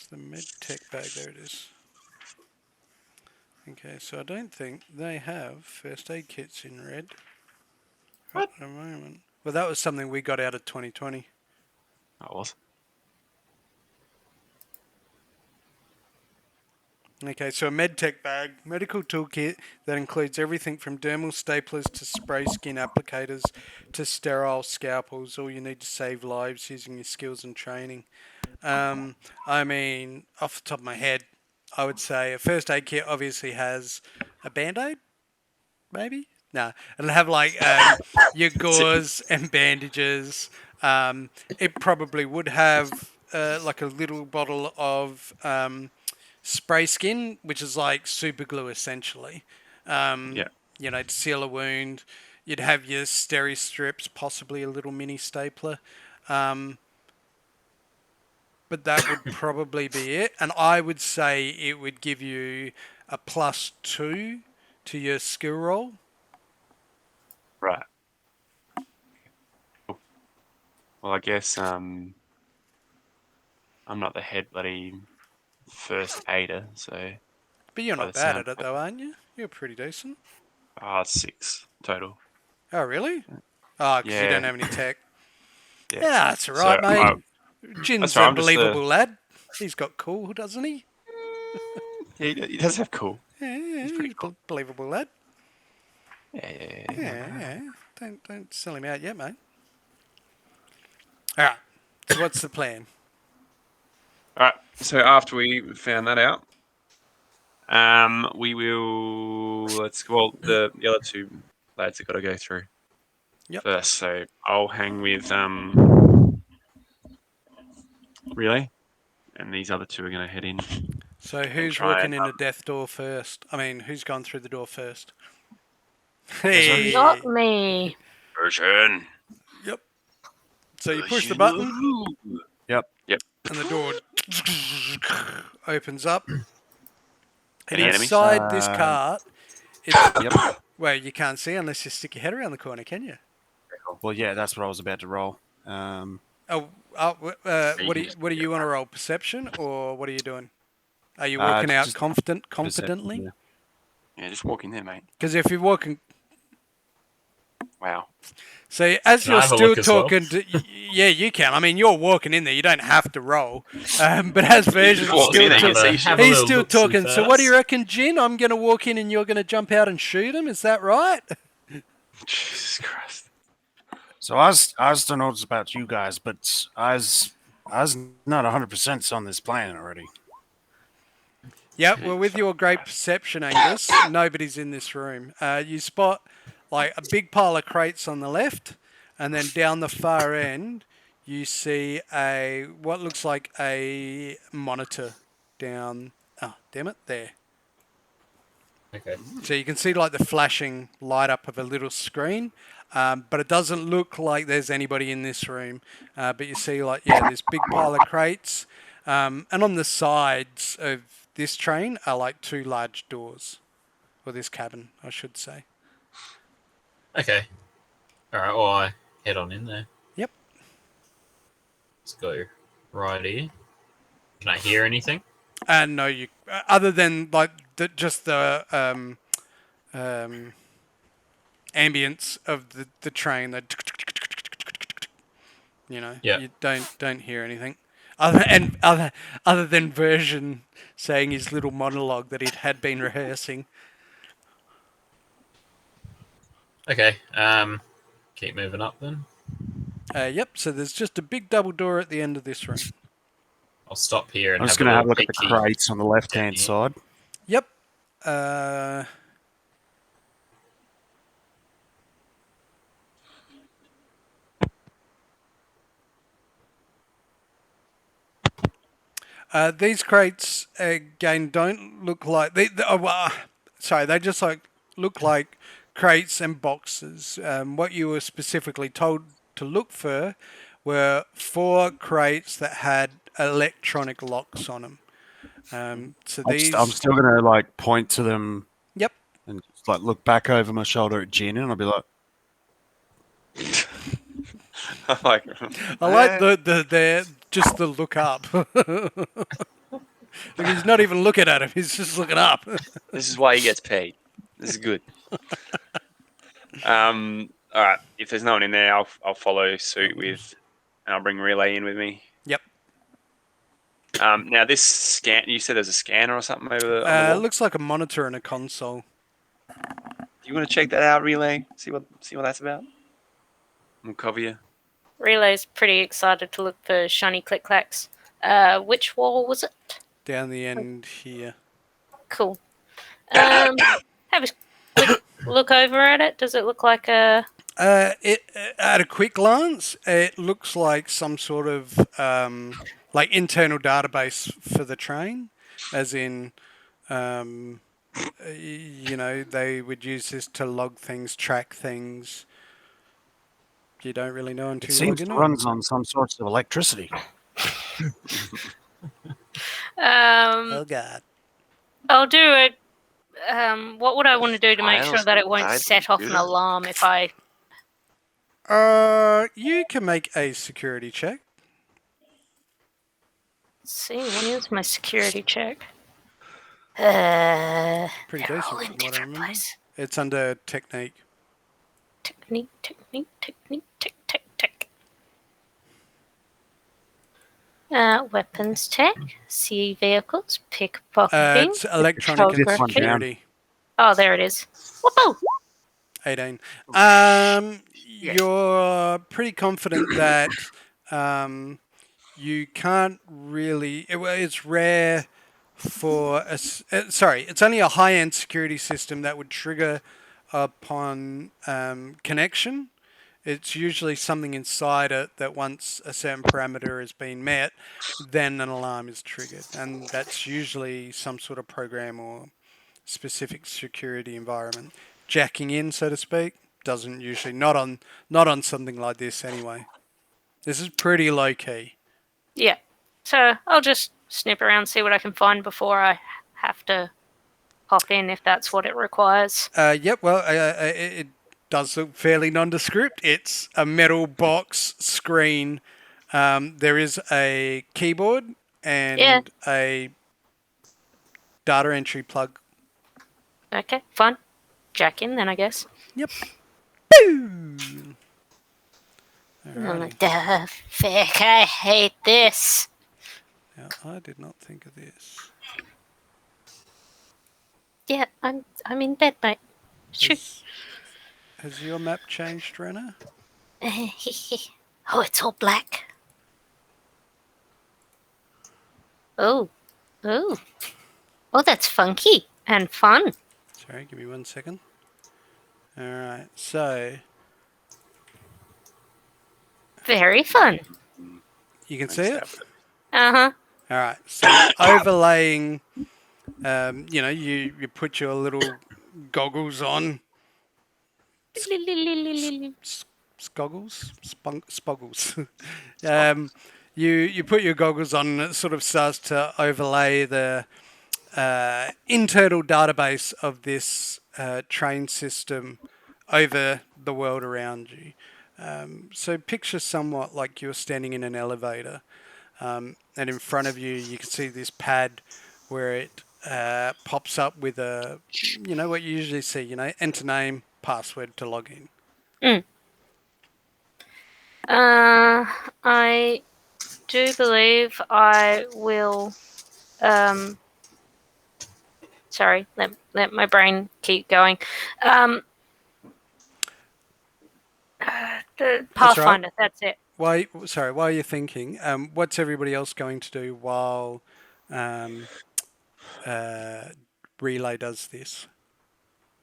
the med tech bag? There it is. Okay, so I don't think they have first aid kits in red at the moment. Well, that was something we got out of 2020. That was. Okay, so a medtech bag, medical toolkit that includes everything from dermal staplers to spray skin applicators to sterile scalpels, all you need to save lives using your skills and training. I mean, off the top of my head, I would say a first aid kit obviously has a band-aid, maybe? No, it'll have like your gauze and bandages. It probably would have like a little bottle of spray skin, which is like super glue essentially. Yeah. You know, to seal a wound. You'd have your steri strips, possibly a little mini stapler. But that would probably be it. And I would say it would give you a +2 to your skill roll. Right. Cool. Well, I guess I'm not the head bloody first aider, so But you're by not the bad sound at it of it, though, aren't you? You're pretty decent. 6 total. Oh, really? Oh, because you don't Yeah. have any tech. Yeah. Yeah, that's all So right, mate. that's Jin's right. a I'm just believable lad. He's got cool, doesn't he? he does have cool. Yeah, He's pretty he's cool. believable lad. Yeah. Yeah. Don't sell him out yet, mate. All right. So what's the plan? All right. So after we found that out, we will well the other two lads have got to go through Yep. first. So I'll hang with Relay, and these other two are going to head in. So who's try walking and, in the death door first? I mean, who's gone through the door first? Yes, sir. Hey. Not me. Version. Yep. So you push the button, Yep. Yep. and the door opens up. And Any enemies? inside this cart, it's Yep. well, you can't see unless you stick your head around the corner, can you? Well, yeah, that's what I was about to roll. Oh, what do you want to roll? Perception, or what are you doing? Are you walking out just confidently? Yeah. Yeah, just walk in there, mate. Because if you're walking, Wow. so as Can I you're have a still look as well? talking, yeah, you can. I mean, you're walking in there. You don't have to roll. But as Version's walk still in there, you talking, can see Have a he's little still look-see talking. So what do you first. reckon, Jin? I'm going to walk in and you're going to jump out and shoot him. Is that right? Jesus Christ. So I don't know what's about you guys, but I was not 100% on this plan already. Yep, well, with your great perception, Angus, nobody's in this room. You spot like a big pile of crates on the left, and then down the far end, you see what looks like a monitor down. Oh, damn it, there. Okay. So you can see like the flashing light up of a little screen, but it doesn't look like there's anybody in this room. But you see like, yeah, this big pile of crates. And on the sides of this train are like 2 large doors, or this cabin, I should say. Okay. All right. Well, I head on in there. Yep. Let's go right here. Can I hear anything? And no, you other than like just the ambience of the train, Yeah. you don't hear anything. Other than Version saying his little monologue that he had been rehearsing. Okay. Keep moving up then. Yep. So there's just a big double door at the end of this room. I'll stop here and I'm just have going to have a little look at the peeky. crates on the left-hand Yeah. side. Yep. These crates again don't look like sorry, they just look like crates and boxes. What you were specifically told to look for were 4 crates that had electronic locks on them. So I'm these, still gonna like point to them yep. and just like look back over my shoulder at Jin, and I'll be like, I'm like, I like the just the look up. Like he's not even looking at him; he's just looking up. this is why he gets paid. This is good. All right. If there's no one in there, I'll follow suit with, and I'll bring Relay in with me. Yep. Now this scan. You said there's a scanner or something over on the wall. Looks like a monitor and a console. Do you want to check that out, Relay? See what that's about. We'll cover you. Relay's pretty excited to look for shiny click clacks. Which wall was it? Down the end here. Cool. Have a quick look over at it. Does it look like a? At a quick glance, it looks like some sort of like internal database for the train, as in, they would use this to log things, track things. You don't really know it until you log seems in it it. runs on some sorts of electricity. Oh God. I'll do a. What would I want to do to make sure Files that it won't inside the set off an computer? alarm if I? You can make a security check. Let's see, what is my security check? Pretty They're decent all from in what I different remember. places. It's under technique. Technique, tech. Weapons tech, see vehicles, pickpocketing, It's electronic and photography. security. Oh, there it is. Whoopoo! 18. You're pretty confident that you can't really. It's rare for a. It's only a high-end security system that would trigger upon connection. It's usually something inside it that once a certain parameter has been met, then an alarm is triggered, and that's usually some sort of program or specific security environment. Jacking in, so to speak, doesn't usually not on something like this anyway. This is pretty low key. Yeah. So I'll just snip around, see what I can find before I have to hop in if that's what it requires. Yep. Well, it does look fairly nondescript. It's a metal box screen. There is a keyboard and Yeah. a data entry plug. Okay, fine. Jack in then, I guess. Yep. I'm like, duh, feck, I hate this. Now, I did not think of this. Yeah, I'm in bed, mate. Shoot. Has your map changed, Renner? Oh, it's all black. Oh, that's funky and fun. Sorry, give me 1 second. All right, so Very fun. you can see it. Uh-huh. All right, so overlaying, you put your little goggles on. Spoggles. You put your goggles on, and it sort of starts to overlay the internal database of this train system over the world around you. So picture somewhat like you're standing in an elevator, and in front of you, you can see this pad where it pops up with what you usually see, enter name, password to log in. I do believe I will. Sorry, let my brain keep going. The Pathfinder, that's it. While you're thinking, what's everybody else going to do while Relay does this?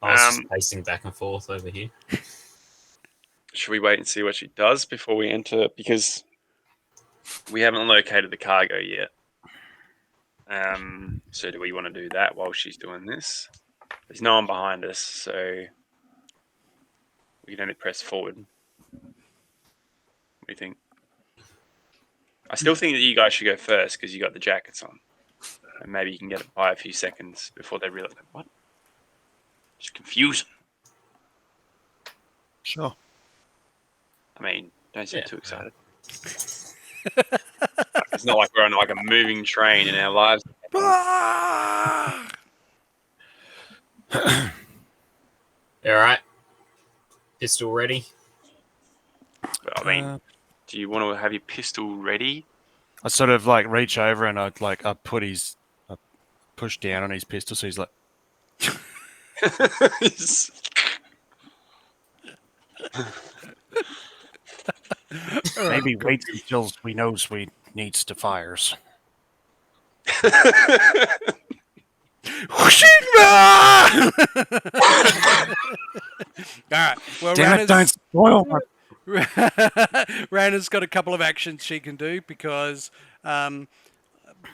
I was just pacing back and forth over here. Should we wait and see what she does before we enter? Because we haven't located the cargo yet. So do we want to do that while she's doing this? There's no one behind us, so We can only press forward. What do you think? I still think that you guys should go first because you got the jackets on, and maybe you can get it by a few seconds before they realize what. It's confusing. Sure. I mean, don't seem Yeah. too excited. It's not like we're on like a moving train in our lives. Ah! All right. Pistol ready. But, I mean, do you want to have your pistol ready? I sort of like reach over and I push down on his pistol, so he's like, maybe wait until we knows we needs to fires. All right. Well, Damn it! Don't spoil my Rana's got a couple of actions she can do because, for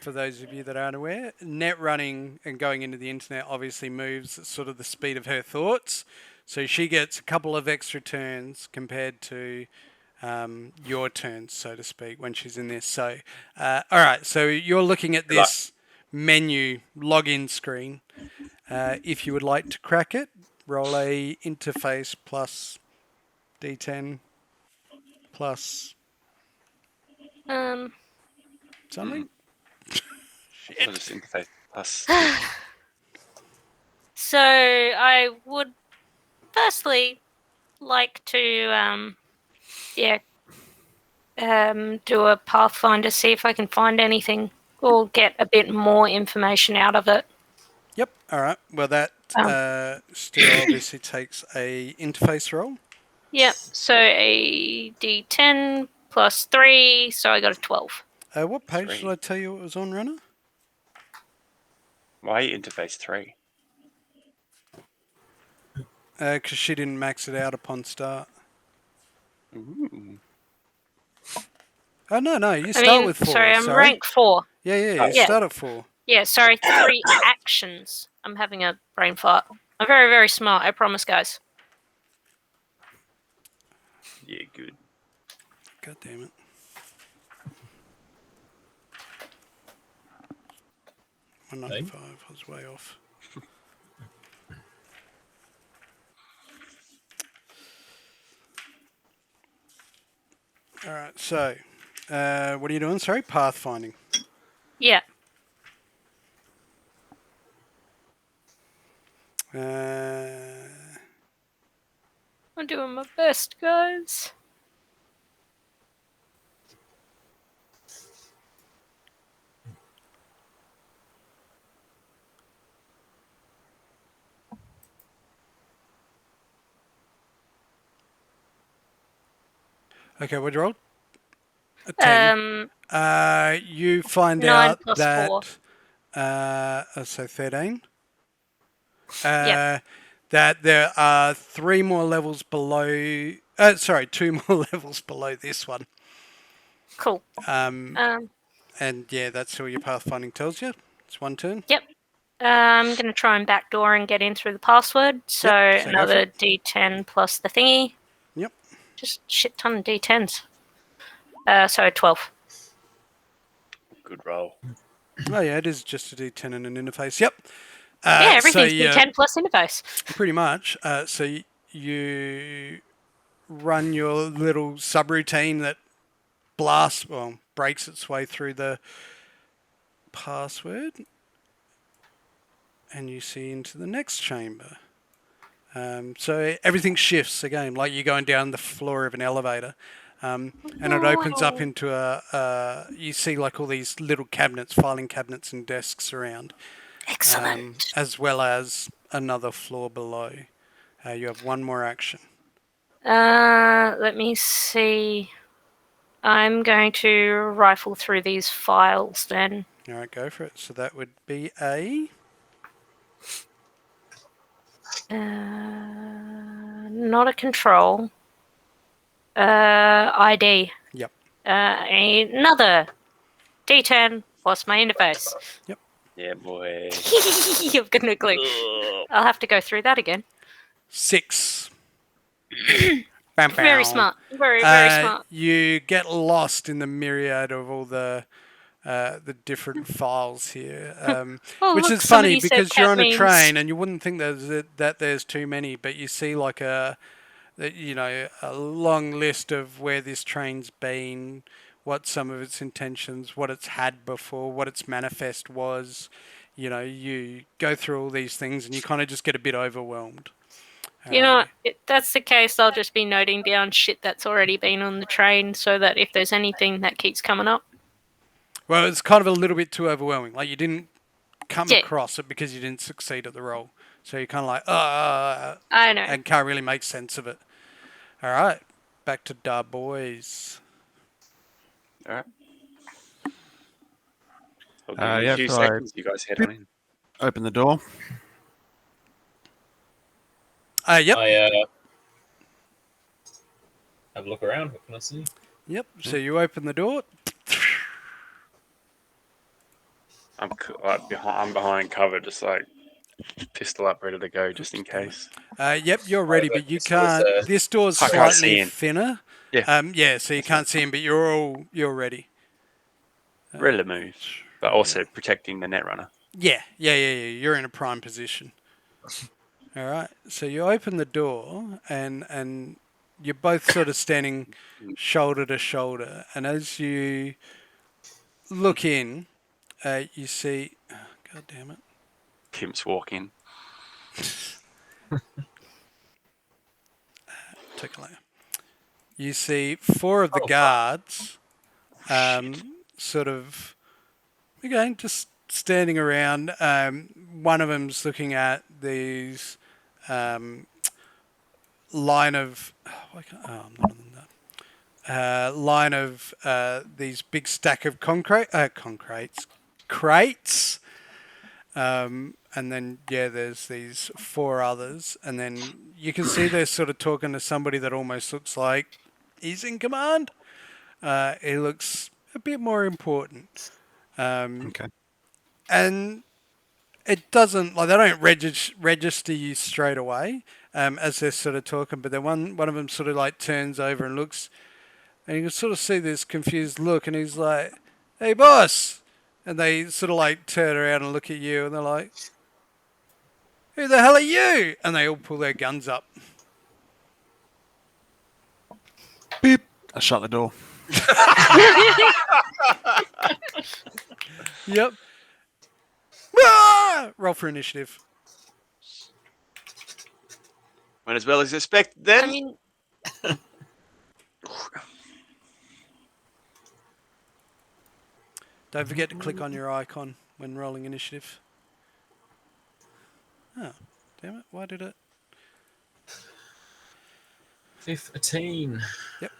those of you that aren't aware, net running and going into the internet obviously moves at sort of the speed of her thoughts. So she gets a couple of extra turns compared to your turns, so to speak, when she's in this. So, all right. So you're looking at this menu login screen. If you would like to crack it, roll a interface plus D10 plus something. I'll just interface plus. So I would firstly like to do a Pathfinder, see if I can find anything or get a bit more information out of it. Yep. All right. Well, that still obviously takes a interface roll. Yep. So a D10 plus 3, so I got a 12. What page 3. did I tell you it was on, Runner? Why interface 3? Because she didn't max it out upon start. Ooh. Oh, no. You start with 4. Sorry, I'm rank 4. Yeah. You start at 4. Yeah, sorry, 3 actions. I'm having a brain fart. I'm very, very smart, I promise, guys. Yeah, good. God damn it. One 95. I was way off. All right. So, what are you doing? Sorry, pathfinding. Yeah. I'm doing my best, guys. Okay, what'd you roll? A 10. You find 9 out plus that 4. So 13. Yep. That there are 3 more levels below. 2 more levels below this one. Cool. And yeah, that's all your pathfinding tells you. It's one turn. Yep. I'm going to try and backdoor and get in through the password. So Yep, so go for another it. D10 plus the thingy. Yep. Just shit ton of D10s. So 12. Good roll. Oh yeah, it is just a D10 and an interface. Yep. Yeah, everything's D10 plus interface. Pretty much. So you run your little subroutine that breaks its way through the password, and you see into the next chamber. So everything shifts again, like you're going down the floor of an elevator. And it opens up into you see like all these little cabinets, filing cabinets and desks around. Excellent. As well as another floor below. You have one more action. Let me see. I'm going to rifle through these files then. All right, go for it. So that would be a... Not a control. ID. Yep. Another D10 plus my interface. Yep. Yeah, boy. You've got no clue. I'll have to go through that again. 6. Bam, Very bam. smart. Very smart. You get lost in the myriad of all the different files here, Oh, which look, is funny somebody said because you're cat on a memes. train and you wouldn't think that there's too many, but you see like a long list of where this train's been, what some of its intentions, what it's had before, what its manifest was. You go through all these things and you kind of just get a bit overwhelmed. You know, if that's the case, I'll just be noting down shit that's already been on the train so that if there's anything that keeps coming up. Well, it's kind of a little bit too overwhelming. Like you didn't come Yeah. across it because you didn't succeed at the role. So you're kind of like, I know. and can't really make sense of it. All right, back to Da Boys. All right. I'll give you a few so seconds. You guys head on in. Open the door. Yep. I have a look around. What can I see? Yep. So you open the door. I'm behind cover, just like pistol up, ready to go, just in case. Yep, you're ready, but you can't. This door's I can't slightly see in. thinner. Yeah. Yeah. So you can't see him, but you're ready. Ready to move, but also protecting the netrunner. Yeah. You're in a prime position. All right. So you open the door, and you're both sort of standing shoulder to shoulder, and as you look in, you see. Oh, God damn it. Pimps walk in. Take a later. You see four of the guards, sort of, again, just standing around. One of them's looking at these line of. I'm not on that. Line of these big stack of crates. And then, there's these four others. And then you can see they're sort of talking to somebody that almost looks like he's in command. He looks a bit more important. Okay. And it doesn't, like, they don't register you straight away as they're sort of talking. But then one of them sort of like turns over and looks, and you can sort of see this confused look. And he's like, "Hey, boss." And they sort of like turn around and look at you, and they're like, "Who the hell are you?" And they all pull their guns up. Beep. I shut the door. Yep. Ah! Roll for initiative. Went as well as expected then. I mean, Don't forget to click on your icon when rolling initiative. Oh, damn it. Why did it? 15. Yep.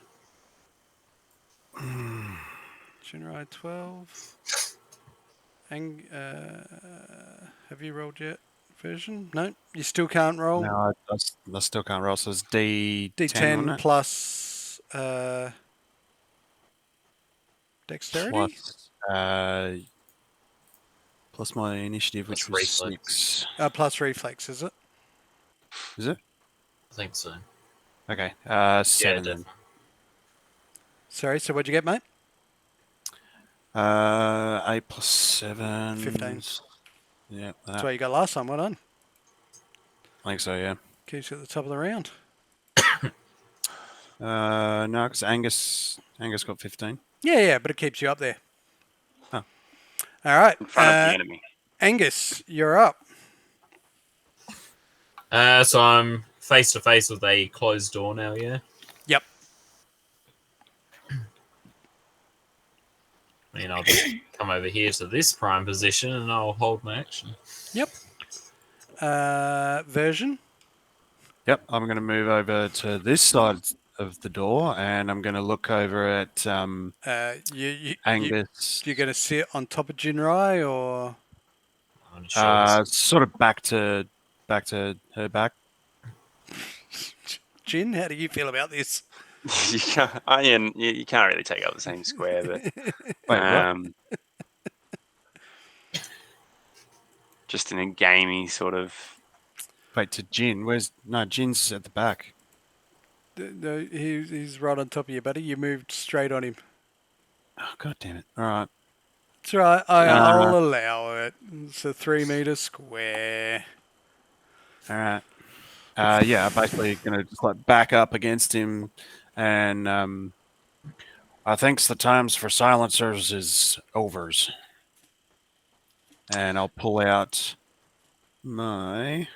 Generate 12. And have you rolled yet? Version? No, you still can't roll. No, I still can't roll. So it's D10. D10 plus dexterity? Plus my initiative, which Plus was reflex. 6. Plus reflex, is it? Is it? I think so. Okay. 7 Yeah, then. definitely. Sorry, so what'd you get, mate? 8 plus 7. 15. Yeah. That's what you got last time. Well done. I think so, yeah. Keeps you at the top of the round. No, because Angus got 15. Yeah, but it keeps you up there. Oh. All right. In front of the enemy. Angus, you're up. So I'm face to face with a closed door now, yeah? Yep. I mean, I'll just come over here to this prime position and I'll hold my action. Yep. Version? Yep, I'm going to move over to this side of the door and I'm going to look over at Angus. You're going to sit on top of Jinrai, or? On his shoulders. Sort of back to her back. Jin, how do you feel about this? You can't really take up the same square, but Wait, what? just in a gamey sort of. Wait, to Jin. Jin's at the back. He's right on top of you, buddy. You moved straight on him. Oh, God damn it. All right. It's all right. I'll allow it. It's a 3 meter square. All right. Yeah, basically going to just like back up against him, and I think the times for silencers is overs, and I'll pull out my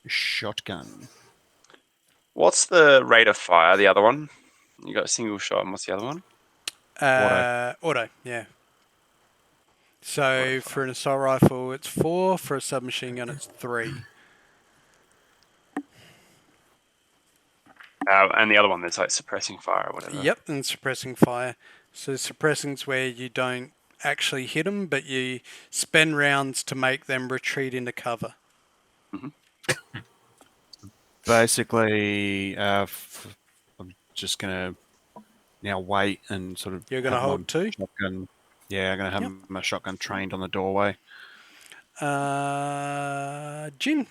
shotgun. What's the rate of fire? The other one? You got a single shot, and what's the other one? Auto, yeah. So Auto for fire. an assault rifle, it's 4. For a submachine gun, it's 3. And the other one that's like suppressing fire or whatever. Yep, and suppressing fire. So suppressing's where you don't actually hit them, but you spend rounds to make them retreat into cover. Basically, I'm just going to now wait and sort of. You're going to have my hold 2? shotgun. Yeah, I'm going to have Yep. my shotgun trained on the doorway. Jin.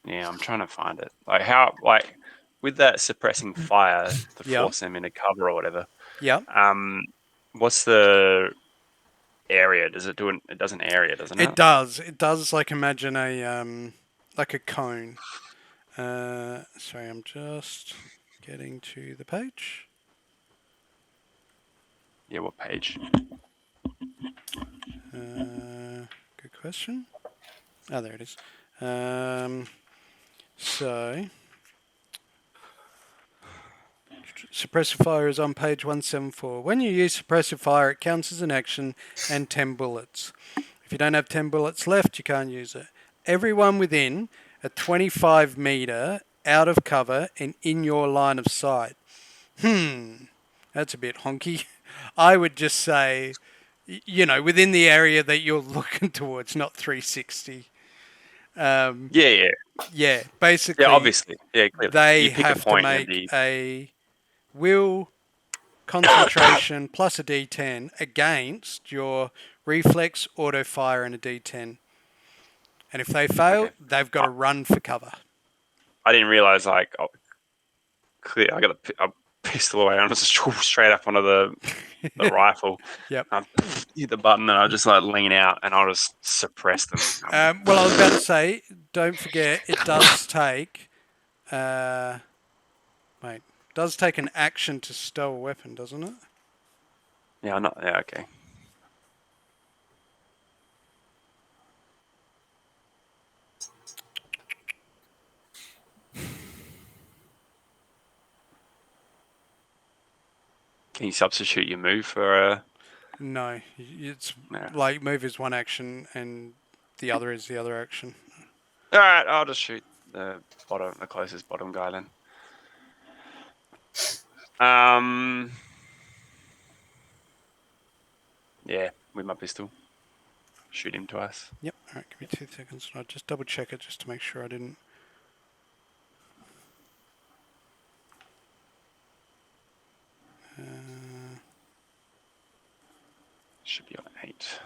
Yeah, I'm trying to find it. Like how, like with that suppressing fire to Yep. force them into cover or whatever. Yep. What's the area? Does it do it? It does an area, doesn't it? It does. It does. Like imagine a like a cone. Sorry, I'm just getting to the page. Yeah, what page? Good question. Oh, there it is. So suppressive fire is on page 174. When you use suppressive fire, it counts as an action and 10 bullets. If you don't have 10 bullets left, you can't use it. Everyone within a 25 meter out of cover and in your line of sight. That's a bit honky. I would just say, within the area that you're looking towards, not 360. Yeah. Yeah, basically, Yeah, obviously. Yeah, clearly. they You pick a have to point and make a will concentration plus a D10 against your reflex, auto fire, and a D10. And if they fail, Okay. they've got to run for cover. I didn't realize like I got a pistol away and I was just straight up onto the rifle. Yep. I hit the button and I just like lean out and I'll just suppress them. Well, I was about to say, don't forget, it does take. Does take an action to stow a weapon, doesn't it? Yeah, I'm not. Yeah, okay. Can you substitute your move for a? No, it's No. like move is one action and the other is the other action. All right, I'll just shoot the closest bottom guy then. Yeah, with my pistol, shoot him twice. Yep. All right, give me 2 seconds. I'll just double check it just to make sure I didn't. Should be on 8.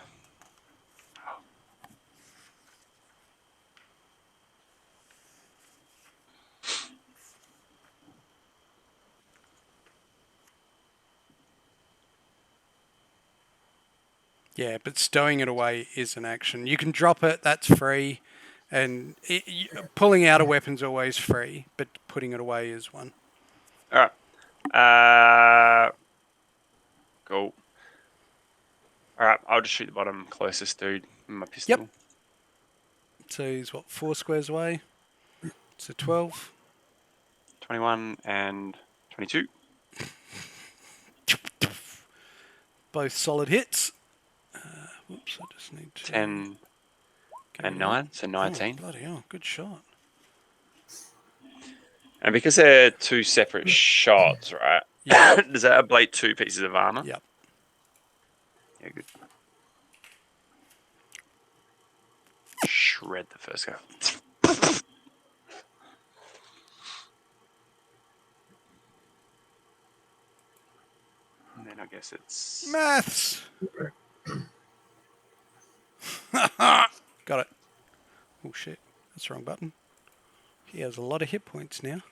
Yeah, but stowing it away is an action. You can drop it, that's free. And pulling out a weapon's always free, but putting it away is one. All right. Cool. All right, I'll just shoot the bottom closest dude with my pistol. Yep. So he's 4 squares away? So 12. 21 and 22. Both solid hits. Whoops, I just need to... 10 and 9, so 19. Oh, bloody hell, good shot. And because they're 2 separate shots, right? Yeah. Does that ablate 2 pieces of armor? Yep. Yeah, good. Shred the first guy. And then I guess it's... Maths! Got it. Oh shit, that's the wrong button. He has a lot of hit points now.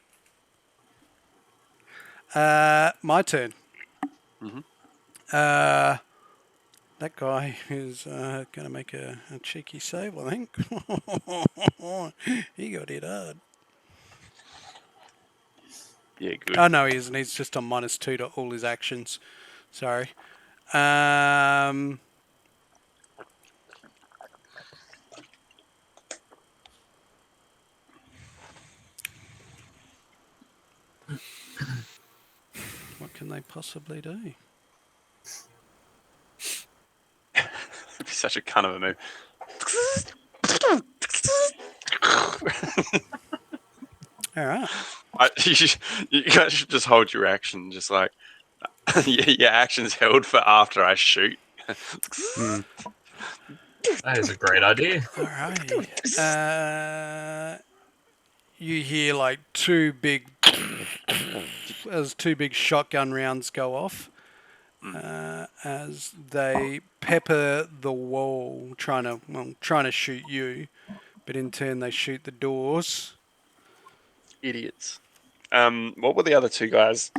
My turn. Mhm. That guy is going to make a cheeky save, I think. He got hit hard. Yeah, good. Oh, no, he isn't. He's just on -2 to all his actions. Sorry. What can they possibly do? It'd be such a cunt of a move. All right. You guys should just hold your action, just like your action's held for after I shoot. That is a great idea. All righty. You hear like two big shotgun rounds go off as they pepper the wall, trying to shoot you, but in turn they shoot the doors. Idiots. What were the other two guys?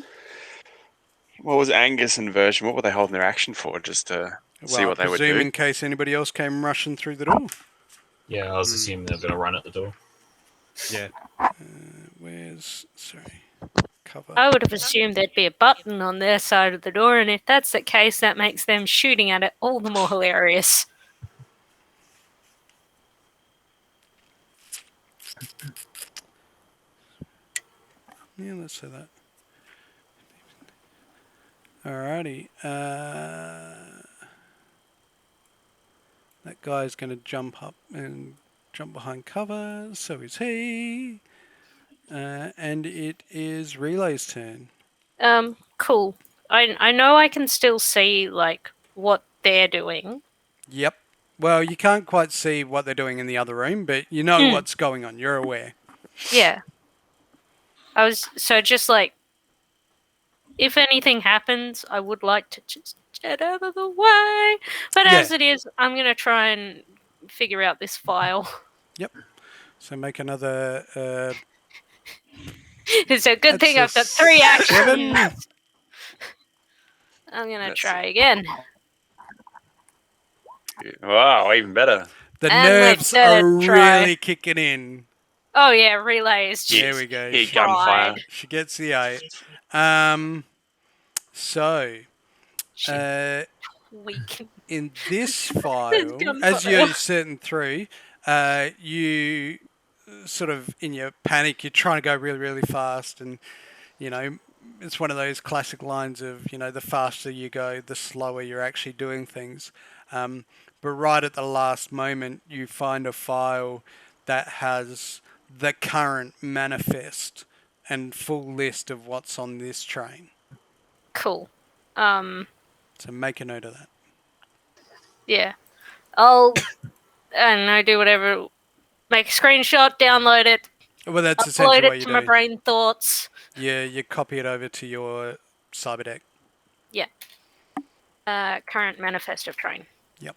What was Angus and Virgin? What were they holding their action for? Just to see Well, I what they would presume do? in case anybody else came rushing through the door. Yeah, I was assuming they're going to run at the door. Yeah. Sorry, cover. I would have assumed there'd be a button on their side of the door, and if that's the case, that makes them shooting at it all the more hilarious. Yeah, let's say that. Alrighty. That guy's going to jump up and jump behind cover. So is he. And it is Relay's turn. Cool. I know I can still see like what they're doing. Yep. Well, you can't quite see what they're doing in the other room, but you know what's going on. You're aware. Yeah. I was so just like, if anything happens, I would like to just get out of the way. But as Yeah. it is, I'm gonna try and figure out this file. Yep. So make another. It's a good That's thing a I've got 3 7. actions. I'm gonna That's try again. Wow, even better. The And my nerves third are try. really kicking in. Oh yeah, relay is just There we go. Here, She, gunfire. she gets the 8. So, shit, weak. in this file, as gunfire. you're certain through, you sort of in your panic, you're trying to go really, really fast, and you know it's one of those classic lines of the faster you go, the slower you're actually doing things. But right at the last moment, you find a file that has the current manifest and full list of what's on this train. Cool. So make a note of that. Yeah. I don't know, do whatever. Make a screenshot, download it, Well, that's upload essentially what it you to my do. brain thoughts. Yeah, you copy it over to your cyber deck. Yeah. Current manifest of train. Yep.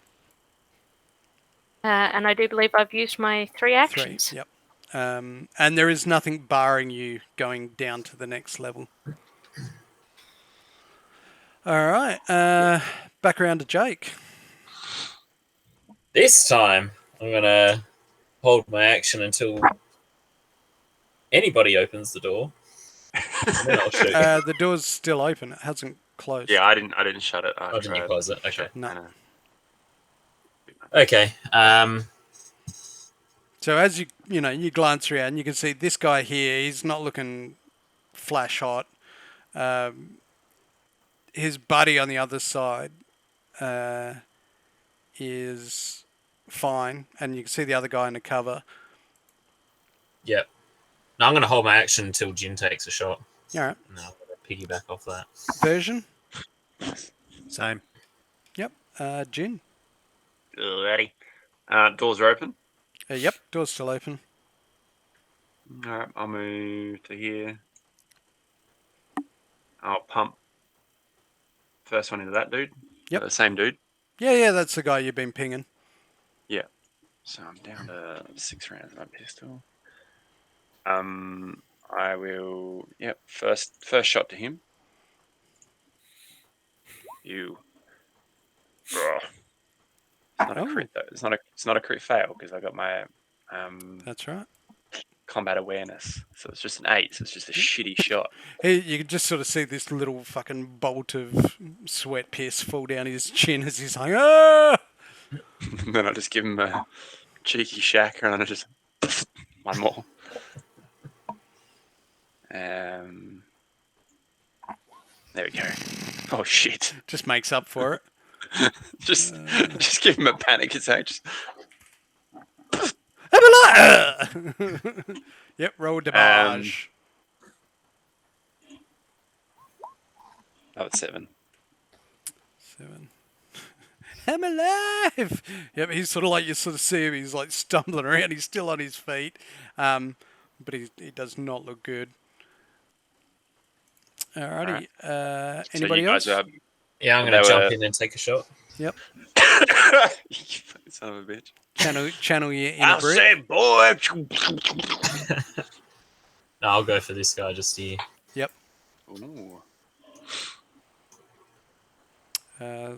And I do believe I've used my 3 actions. 3. Yep. And there is nothing barring you going down to the next level. All right. Back around to Jake. This time, I'm going to hold my action until anybody opens the door. And then I'll shoot. The door's still open. It hasn't closed. Yeah, I didn't shut it. Oh, didn't you close it? Okay. No. Okay. So as you glance around, you can see this guy here. He's not looking flash hot. His buddy on the other side is fine, and you can see the other guy in the cover. Yep. Now I'm going to hold my action until Jin takes a shot. All right. And then I'll piggyback off that. Version. Same. Yep. Jin. Alrighty. Doors are open. Yep. Door's still open. Alright, I'll move to here. I'll pump first one into that dude. Yep. The same dude. Yeah, that's the guy you've been pinging. Yeah. So I'm down to 6 rounds of my pistol. I will. Yep. First shot to him. You. It's not a crit though. It's not a crit fail because I got my That's right. combat awareness. So it's just an 8. So it's just a shitty shot. You can just sort of see this little fucking bolt of sweat piss fall down his chin as he's like, ah! And then I just give him a cheeky shacker and then I just one more. There we go. Oh shit! Just makes up for it. just give him a panic attack. Just, Yep, roll damage. that was 7. 7. I'm alive! Yep, he's sort of like, you sort of see him, he's like stumbling around, he's still on his feet. But he does not look good. Alrighty. Anybody you else? guys are, Yeah, I'm going to jump in and take a shot. Yep. you fucking son of a bitch. Channel your inner I'll Brit. say, boy. No, I'll go for this guy just here. Yep. Ooh.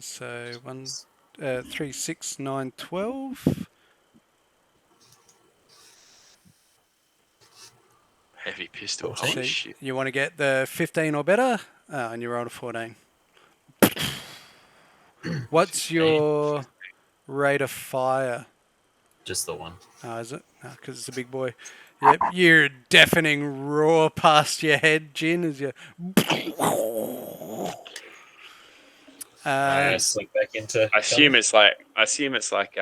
So 3, 6, 9, 12. Heavy pistol. So Holy shit. You want to get the 15 or better, and you rolled a 14. What's your rate of fire? Just the one. Oh, is it? No, because it's a big boy. Yep, you're deafening roar past your head, Jin, as you... I'm going to slip back into. I assume it's like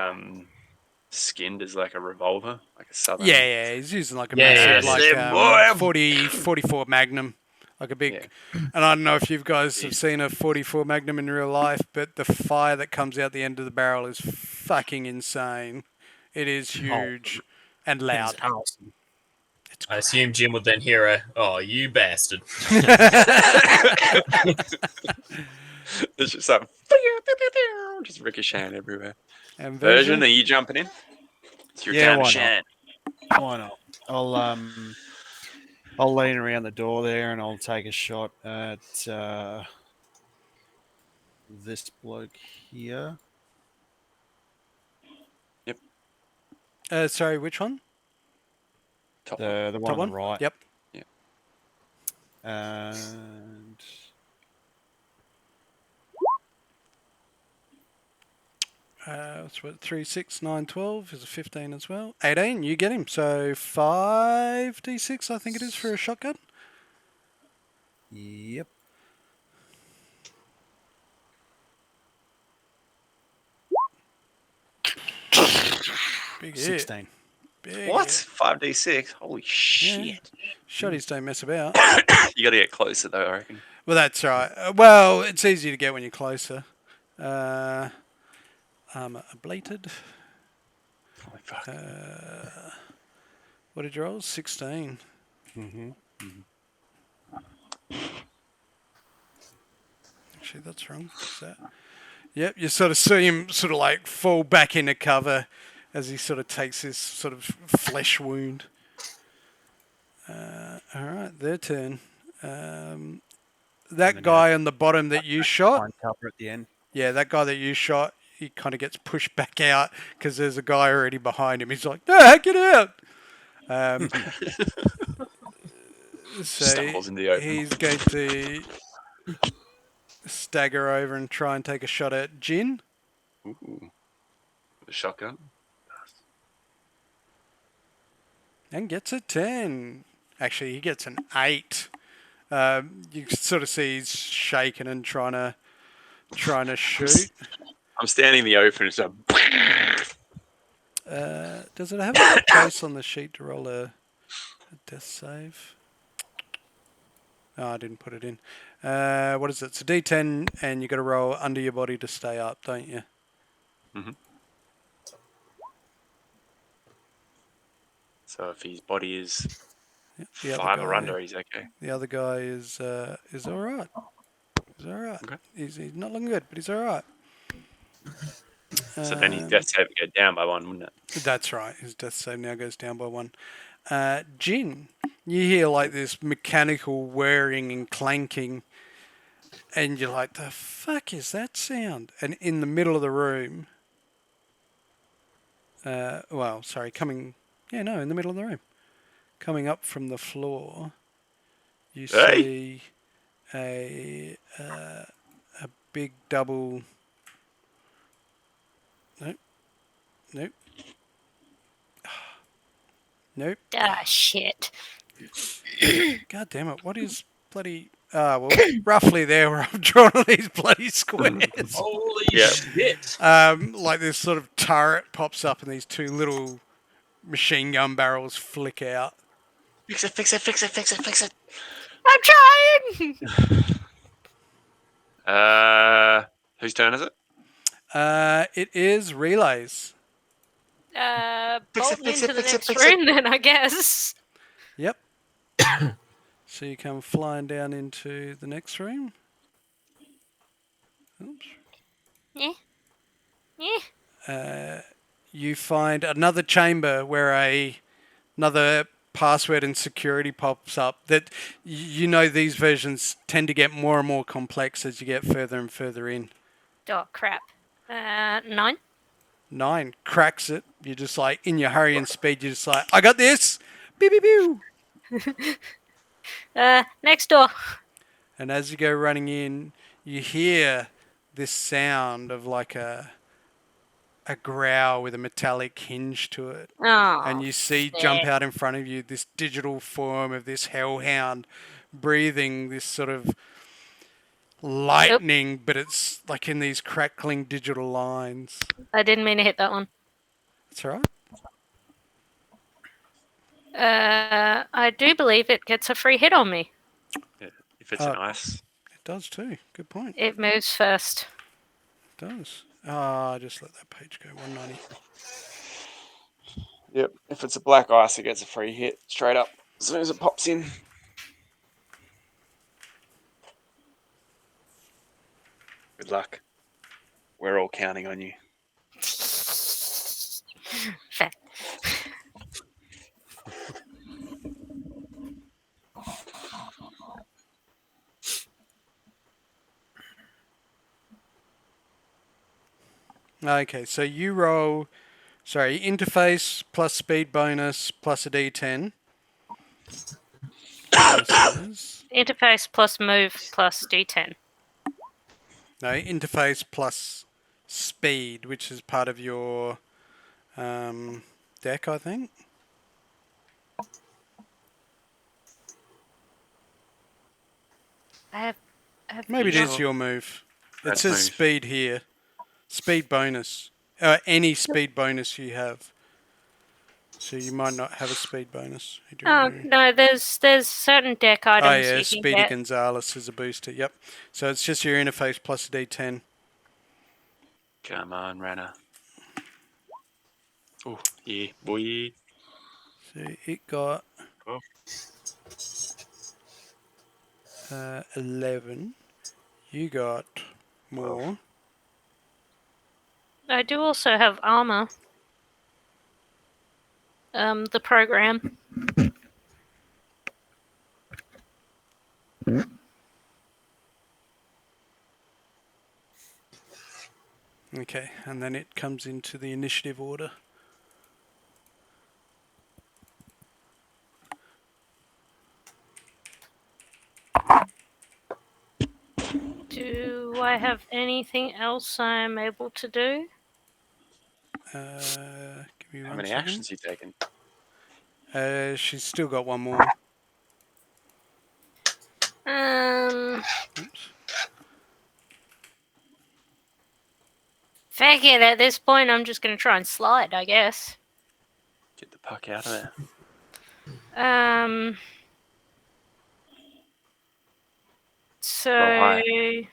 skinned as like a revolver, like a southern. Yeah, he's using like a Yeah, massive, yeah, like 44 Magnum, like a big. Yeah. And I don't know if you guys have seen a 44 Magnum in real life, but the fire that comes out the end of the barrel is fucking insane. It is huge and loud. It's awesome. It's I assume Jim would then hear a, "Oh, you bastard!" It's just like just ricocheting everywhere. And Version, are you jumping in? It's your Yeah, time why to shine. Why not? I'll lean around the door there and I'll take a shot at this bloke here. Sorry, which one? Top The one Top on one? the right. Yep. And That's what 3, 6, 9, 12 is a 15 as well. 18, you get him. So 5d6, I think it is, for a shotgun. yep. Big hit. 16. Big What? hit. 5d6? Holy shit. Shotties don't mess about. You got to get closer though, I reckon. Well, that's right. Well, it's easy to get when you're closer. Armor ablated. Holy fuck. What did you roll? 16. Mm-hmm. Actually, that's wrong. What's that? Yep, you sort of see him sort of like fall back into cover as he sort of takes this sort of flesh wound. All right, their turn. That guy on the bottom that you shot, Find cover at the end. yeah, that guy that you shot, he kind of gets pushed back out because there's a guy already behind him. He's like, "Ah, get out!" So Stumbles in the open. he's going to stagger over and try and take a shot at Jin. Ooh. The shotgun. And gets a 10. Actually, he gets an 8. You can sort of see he's shaking and trying to shoot. I'm standing in the open. It's like, Does it have a place on the sheet to roll a death save? Oh, I didn't put it in. What is it? It's a D10, and you got to roll under your body to stay up, don't you? Mhm. So if his body is The other 5 or guy- under, he's okay. The other guy is all right. He's all right. Okay. He's not looking good, but he's all right. So then his death save would go down by 1, wouldn't it? That's right. His death save now goes down by 1. Jin, you hear like this mechanical whirring and clanking And you're like, the fuck is that sound? And in the middle of the room, in the middle of the room, coming up from the floor, you Hey! see a big double. Nope. Nope. Nope. Ah, shit. God damn it! What is bloody? Roughly there where I've drawn all these bloody squares. Holy Yeah. shit! Like this sort of turret pops up, and these two little machine gun barrels flick out. Fix it, fix it, fix it, fix it, fix it. I'm trying! Whose turn is it? It is relays. Fix it, Bolting fix into it, the fix it, next fix it. room then, I guess. Yep. So you come flying down into the next room. Oops. Yeah. Yeah. You find another chamber where another password and security pops up. That these versions tend to get more and more complex as you get further and further in. Oh, crap. 9. 9 cracks it. You're just like in your hurry and speed. You're just like, I got this. Pew pew pew. Next door. And as you go running in, you hear this sound of like a growl with a metallic hinge to it. Oh, And you see jump out in front of you this digital form of this hellhound breathing this sort of lightning, but it's like in these crackling digital lines. I didn't mean to hit that one. That's all right. I do believe it gets a free hit on me. Yeah, if it's an ice. It does too. Good point. It moves first. It does. I just let that page go. 190. Yep. If it's a black ice, it gets a free hit straight up as soon as it pops in. Good luck. We're all counting on you. Fact. Okay, so you roll, interface plus speed bonus plus a d10. Bonuses. Interface plus move plus d10. No, interface plus speed, which is part of your deck, I think. I have Maybe it You is sure? your move. It That's says move. speed here. Speed bonus. Any speed bonus you have. So you might not have a speed bonus. Oh no, there's certain deck items you can Speedy get. Gonzalez is a booster. Yep. So it's just your interface plus a d10. Come on, Rana. Oh, yeah, boy. So it got Oh. 11. You got more. I do also have armor. The program. Okay, and then it comes into the initiative order. Do I have anything else I'm able to do? Give me How one many second. actions you taken? She's still got one more. Oops. Fuck it, at this point I'm just gonna try and slide, I guess. Get the puck out of there. So high.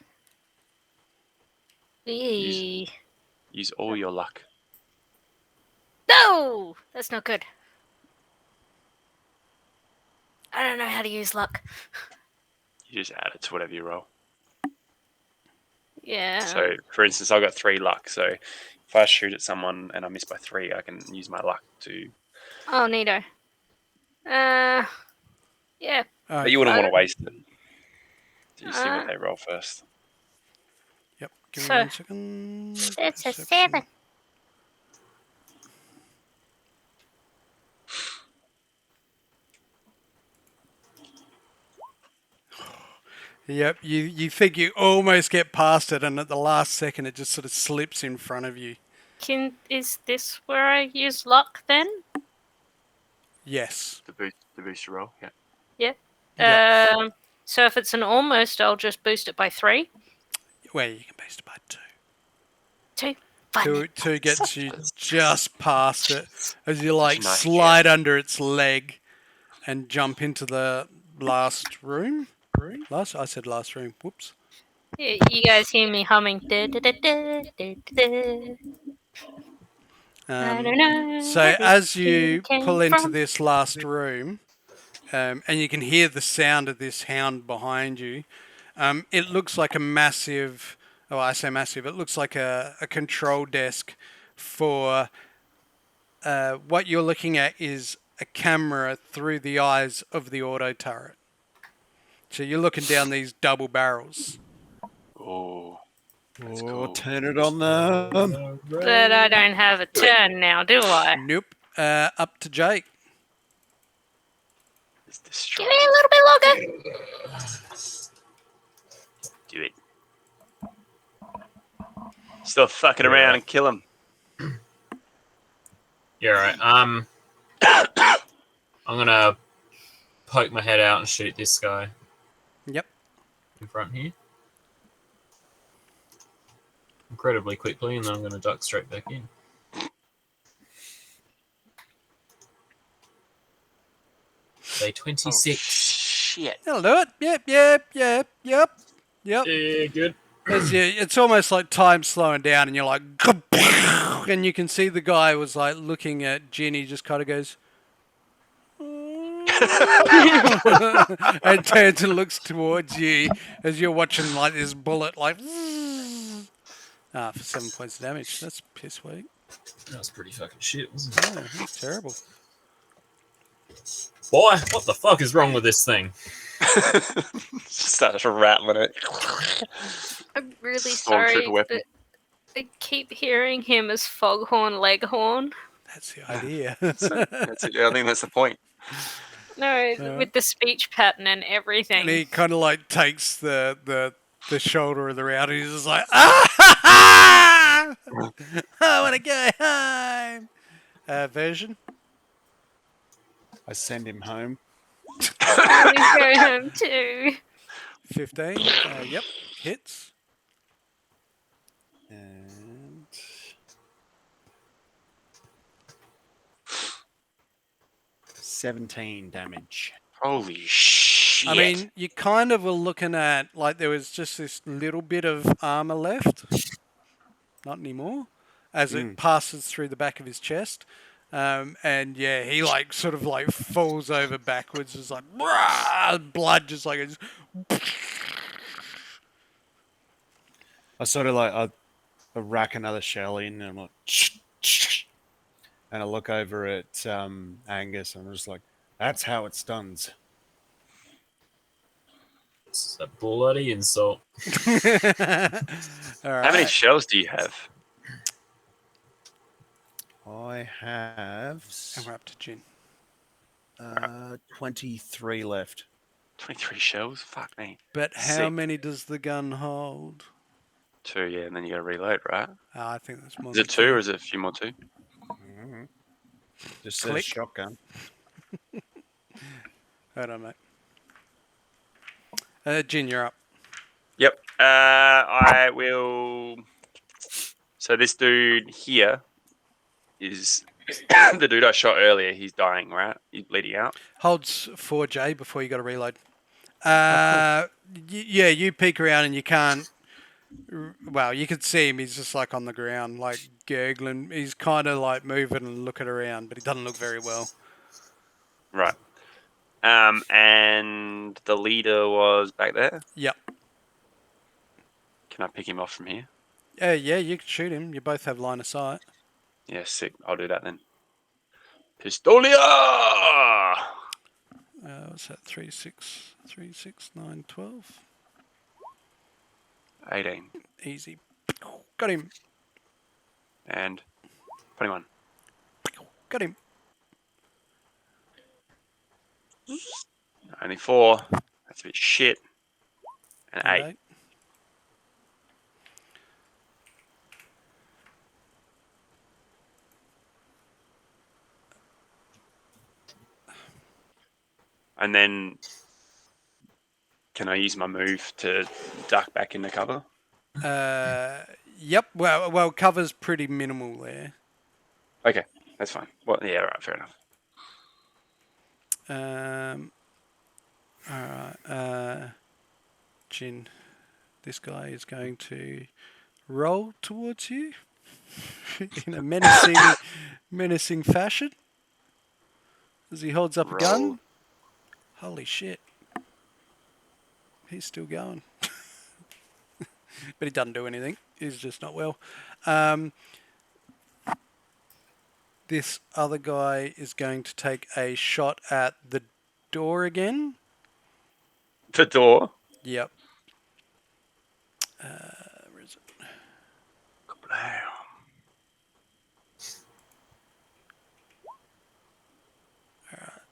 Eee. Use all your luck. No! That's not good. I don't know how to use luck. You just add it to whatever you roll. Yeah. So, for instance, I've got 3 luck. So, if I shoot at someone and I miss by 3, I can use my luck to. Oh, neato. Yeah. But you wouldn't want to waste it. You see what they roll first. Yep. Give me So, 1 second. It's a Perception. 7. Yep. You think you almost get past it, and at the last second, it just sort of slips in front of you. Is this where I use luck then? Yes. The booster roll. Yeah. Yep. Yep. So if it's an almost, I'll just boost it by 3. Well, you can boost it by 2. 2. Fun. Two gets you just past it as you Such a nice slide under its leg and jump into the last room. I said last room. Whoops. You guys hear me humming? Da, da, da, da, da, da. I don't know. So where as this you came pull into from. this last room, and you can hear the sound of this hound behind you, it looks like a massive. Oh, I say massive. It looks like a control desk for. What you're looking at is a camera through the eyes of the auto turret. So you're looking down these double barrels. Oh, that's Oh, cool. turn it on them. But I don't have a turn now, do I? Nope. Up to Jake. It's Give destroyed. me a little bit longer. Do it. Still fucking around right. and kill him. Yeah, right. I'm gonna poke my head out and shoot this guy Yep. in front here. Incredibly quickly, and then I'm gonna duck straight back in. Day 26. Shit. That'll do it. Yep. Yeah, good. It's almost like time slowing down, and you're like, and you can see the guy was like looking at Ginny, just kind of goes, and turns and looks towards you as you're watching like this bullet, like, for 7 points of damage. That's piss weak. That was pretty fucking shit, wasn't it? Yeah, that's terrible. Boy, what the fuck is wrong with this thing? Starts rattling it. I'm really Stormtrooper sorry, weapon. but I keep hearing him as Foghorn Leghorn. That's the idea. That's it. I think that's the point. No, with the speech pattern and everything. And he kind of like takes the shoulder of the round, and he's just like, I want to go home. Version. I send him home. I want to go home too. 15. Yep. Hits. And 17 damage. Holy shit. I mean, you kind of were looking at, like, there was just this little bit of armor left. Not anymore. As it passes through the back of his chest. And yeah, he like sort of like falls over backwards, just like, blood just like it's. I sort of like, I rack another shell in, and I'm like, and I look over at Angus, and I'm just like, that's how it stuns. It's a bloody insult. All right. How many shells do you have? I have And we're up to Jin. 23 left. 23 shells? Fuck me. But how Sick. many does the gun hold? 2, yeah, and then you gotta reload, right? I think that's more. Is it 2 or is it a few more 2? Mm-hmm. Just Click. says shotgun. Hold on, mate. Jin, you're up. Yep. I will. So this dude here is the dude I shot earlier. He's dying, right? He's bleeding out. Holds 4J before you got to reload. Yeah, you peek around and you can't. Well, you could see him. He's just like on the ground, like gurgling. He's kind of like moving and looking around, but he doesn't look very well. Right. And the leader was back there. Yep. Can I pick him off from here? Yeah, you can shoot him. You both have line of sight. Yeah, sick. I'll do that then. Pistolia! What's that? 3, 6, 9, 12. 18. Easy. Got him. And 21. Got him. Only 4. That's a bit shit. And 8. Eight. And then can I use my move to duck back into cover? Yep. Well, cover's pretty minimal there. Okay, that's fine. Well, yeah, right, fair enough. All right. Jin, this guy is going to roll towards you in a menacing fashion as he holds up a gun. Roll. Holy shit. He's still going. But he doesn't do anything. He's just not well. This other guy is going to take a shot at the door again. The door. Yep. Where is it?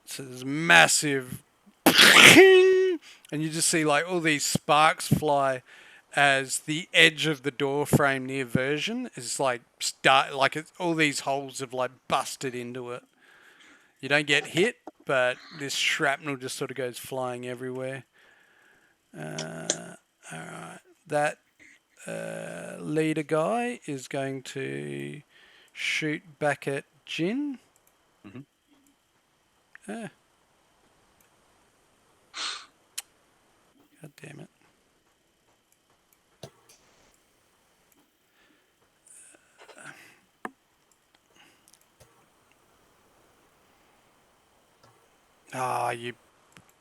So there's massive, and you just see like all these sparks fly as the edge of the door frame near version is like all these holes have like busted into it. You don't get hit, but this shrapnel just sort of goes flying everywhere. All right, that leader guy is going to shoot back at Jin. Mm-hmm. God damn it.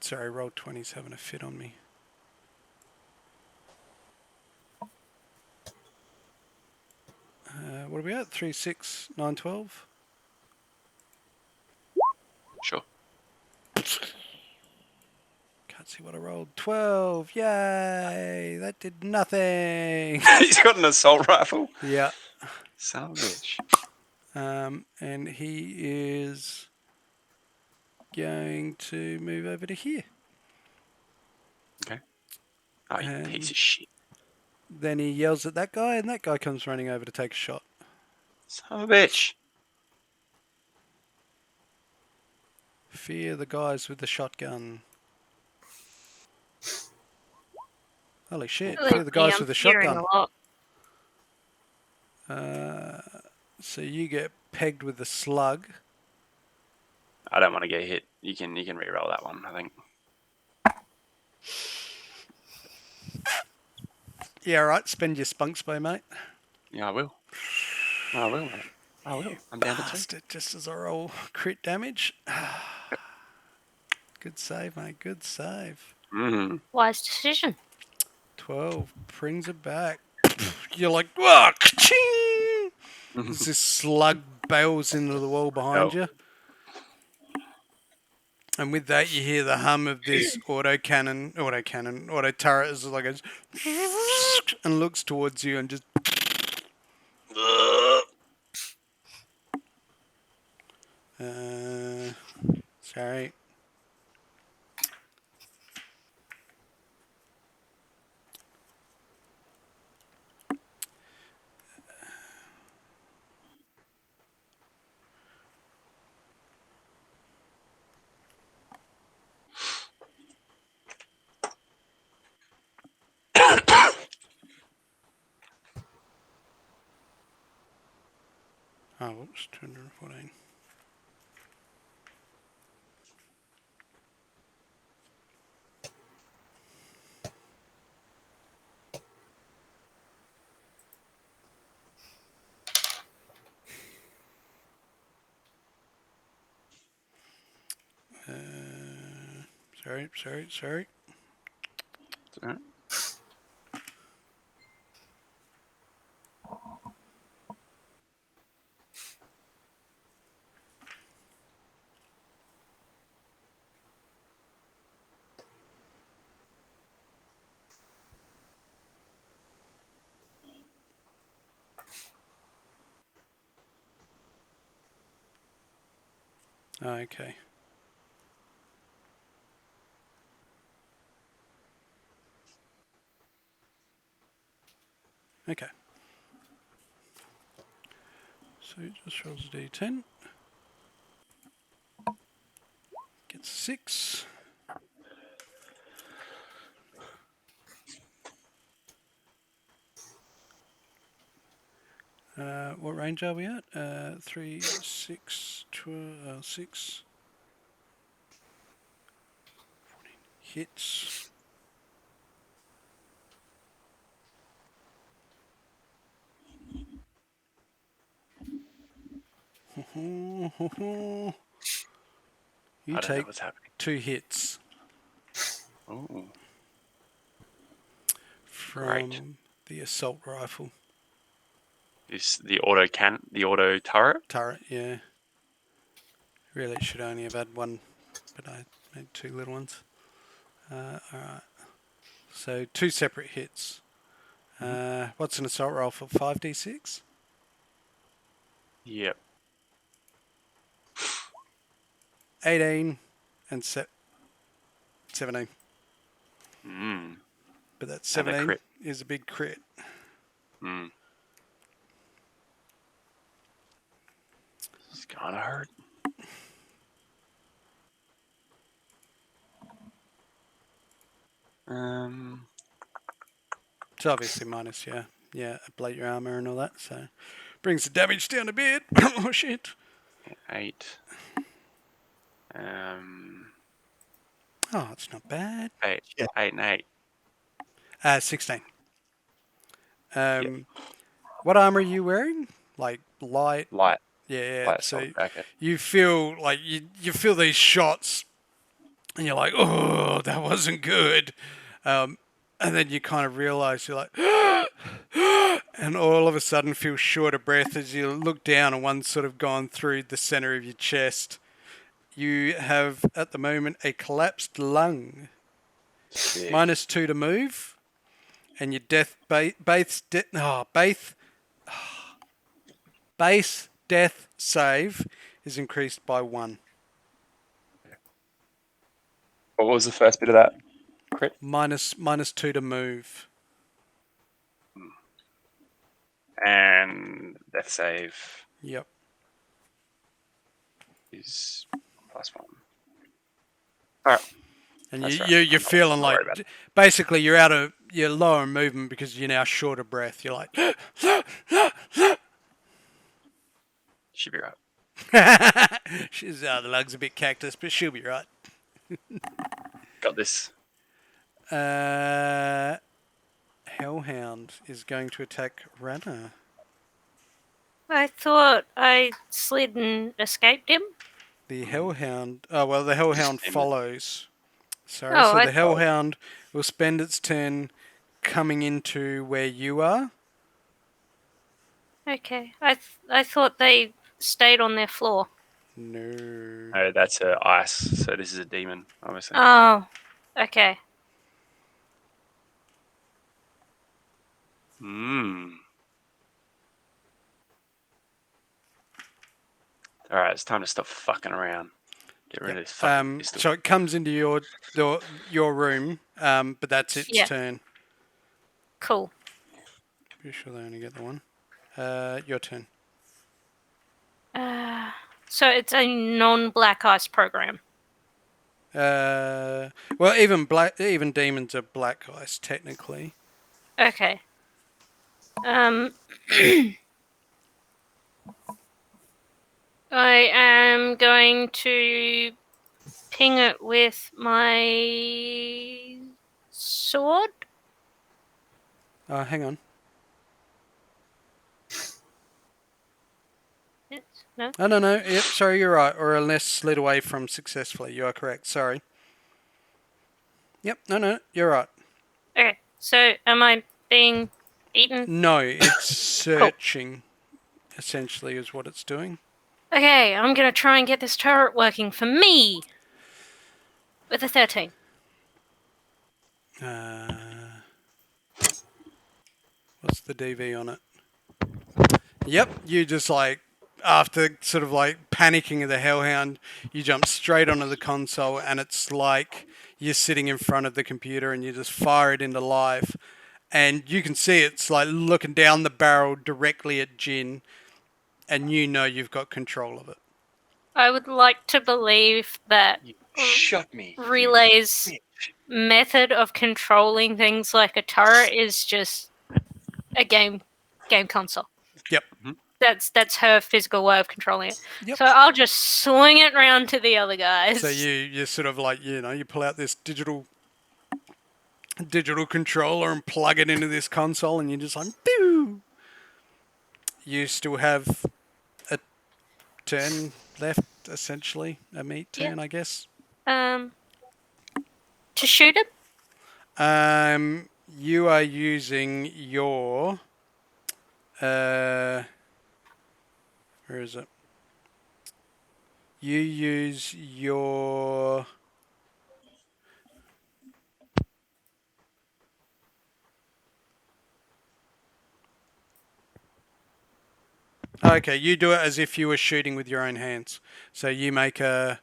Sorry, rolled 20's having a fit on me. What are we at? 3, 6, 9, 12? Sure. Can't see what I rolled. 12. Yay! That did nothing. He's got an assault rifle. Yeah. Son of a bitch. And he is going to move over to here. Okay. Oh, you And piece of shit. then he yells at that guy, and that guy comes running over to take a shot. Son of a bitch. Fear the guys with the shotgun. Holy shit, fear the guys with the shotgun. So you get pegged with the slug. I don't want to get hit. You can re-roll that one, I think. Yeah, right. Spend your spunk spray, mate. Yeah, I will. I will, mate. I will. I'm down to 2. Bastard, just as I roll crit damage. Good save, mate. Good save. Mm-hmm. Wise decision. 12 brings it back. You're like, whoa, ka-ching! As this slug bails into the wall behind you. And with that, you hear the hum of this auto turret as it like goes and looks towards you and just. Sorry. Oh, whoops, 214. Sorry. All right. Okay. Okay. So it just rolls a d10. Gets 6. What range are we at? 3, 6, 12, 6. 14. Hits. You I don't know take what's happening. 2 hits Ooh, from great. the assault rifle Is the auto turret? turret. Yeah. Really, it should only have had one, but I made 2 little ones. Alright. So 2 separate hits. What's an assault rifle? 5d6? Yep. 18 and 17. Mm. But that And a 17 crit. is a big crit. Mm. It's gonna hurt. It's obviously minus ablate your armor and all that, so brings the damage down a bit. Oh shit. 8. Um, Oh, it's not bad. 8. Yeah. 8 and 8. 16. Yep. What armor are you wearing? Like light? Light. Yeah. Light So assault jacket. you feel like you feel these shots, and you're like, oh, that wasn't good. And then you kind of realize you're like, and all of a sudden feel short of breath as you look down, and one's sort of gone through the center of your chest. You have at the moment a collapsed lung, Sick. -2 to move, and your base death save is increased by 1. What was the first bit of that? Crit? -2 to move. And death save Yep. is +1. Alright. And That's right. you're I'm feeling not like worried about it. basically you're lower in movement because you're now short of breath. You're like, Should be right. the lung's a bit cactus, but she'll be right. Got this. Hellhound is going to attack Rana. I thought I slid and escaped him. The Hellhound. Oh well, the Hellhound Just name it. follows. Sorry, Oh, so I- the Hellhound will spend its turn coming into where you are. Okay. I thought they stayed on their floor. No. Oh, that's ice. So this is a demon, obviously. Oh. Okay. Alright, it's time to stop fucking around. Get rid of this fucking pistol. So it comes into your room, but that's its Yeah. turn. Cool. Pretty sure they only get the one. Your turn. So it's a non-black ice program. Well, even demons are black ice technically. Okay. I am going to ping it with my sword. Hang on. No. Oh no. Yep, sorry, you're right. Or unless slid away from successfully. You are correct. Sorry. Yep. No. You're right. Okay. So am I being eaten? No, it's searching. Essentially, is what it's doing. Okay, I'm gonna try and get this turret working for me. With a 13. What's the DV on it? Yep, you just like after sort of like panicking of the hellhound, you jump straight onto the console, and it's like you're sitting in front of the computer and you just fire it into life. And you can see it's like looking down the barrel directly at Jin, and you know you've got control of it. I would like to believe that You shot me. you Relay's bitch. method of controlling things like a turret is just a game console. Yep. That's her physical way of controlling it. Yep. So I'll just swing it round to the other guys. So you sort of like, you pull out this digital controller and plug it into this console, and you just like, pew! You still have a turn left, essentially, a meat turn, I guess. To shoot him? You are using your where is it? You use your okay, you do it as if you were shooting with your own hands. So you make a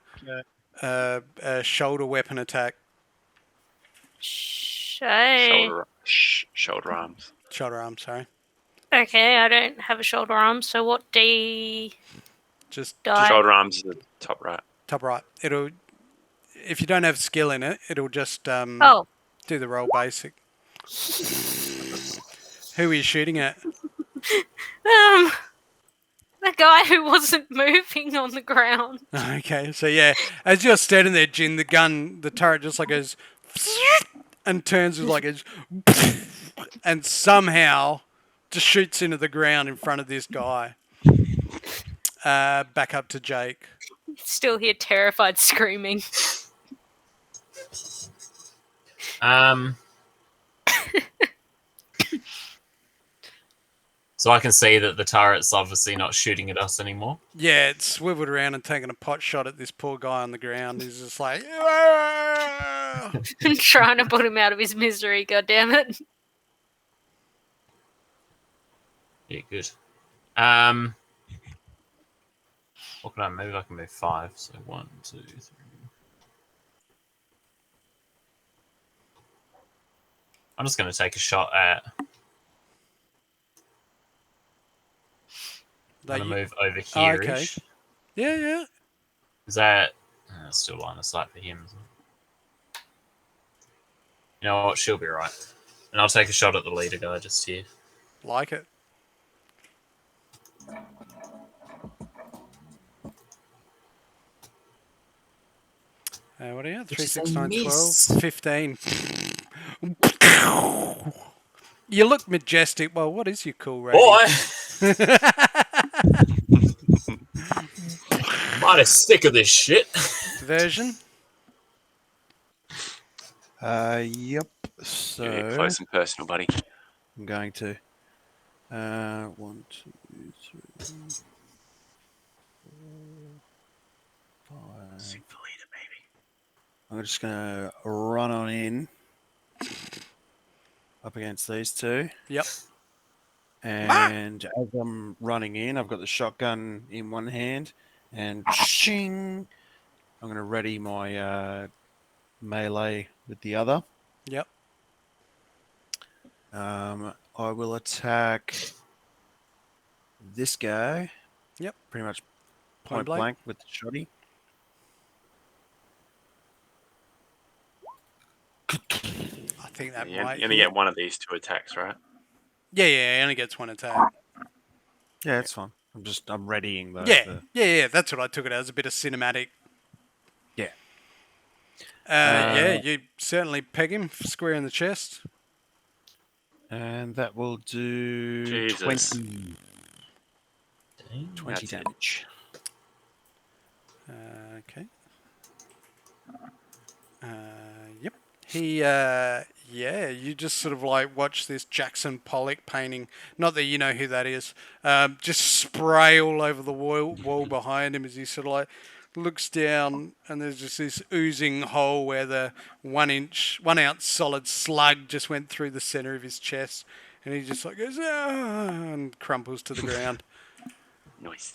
shoulder weapon attack. Shoulder arms. Shoulder arm, sorry. Okay, I don't have a shoulder arm, so what D Just die? Shoulder arms is the top right. top right. It'll, if you don't have skill in it, it'll just do the roll basic. Who are you shooting at? The guy who wasn't moving on the ground. Okay, so yeah, as you're standing there, Jin, the turret just like goes and turns like a and somehow just shoots into the ground in front of this guy. Back up to Jake. Still hear terrified screaming. So I can see that the turret's obviously not shooting at us anymore. Yeah, it's swiveled around and taking a pot shot at this poor guy on the ground. He's just like, "Ah!" Trying to put him out of his misery, goddammit. Yeah, good. What can I move? I can move 5. So 1, 2, 3. I'm just going to take a shot at. I'm going to move over here. okay. Yeah. Is that still line of sight for him? Isn't it? You know what? She'll be right. And I'll take a shot at the leader guy just here. Like it. What are you? 3, 6, 9, 12, 15. You look majestic. Well, what is your cool rating? Boy! Mighty sick of this shit. Version? Yep. So Yeah, close and personal, buddy. I'm going to 1, 2, 3, 4, 5. Sing the leader, baby. I'm just gonna run on in up against these two. Yep. And as I'm running in, I've got the shotgun in one hand, and shing, I'm going to ready my melee with the other. Yep. I will attack this guy. Yep. Pretty much Point point blank with the shotty. I think that You might. only get one of these 2 attacks, right? Yeah, he only gets one attack. Yeah, it's fine. I'm readying the. Yeah. That's what I took it as, a bit of cinematic. Yeah. Yeah, you certainly peg him square in the chest. And that will do Jesus. 20 That's it. damage. Okay. Yep. He, you just sort of like watch this Jackson Pollock painting. Not that you know who that is. Just spray all over the wall behind him as he sort of like looks down, and there's just this oozing hole where the 1 ounce solid slug just went through the center of his chest, and he just like goes and crumples to the ground. Nice.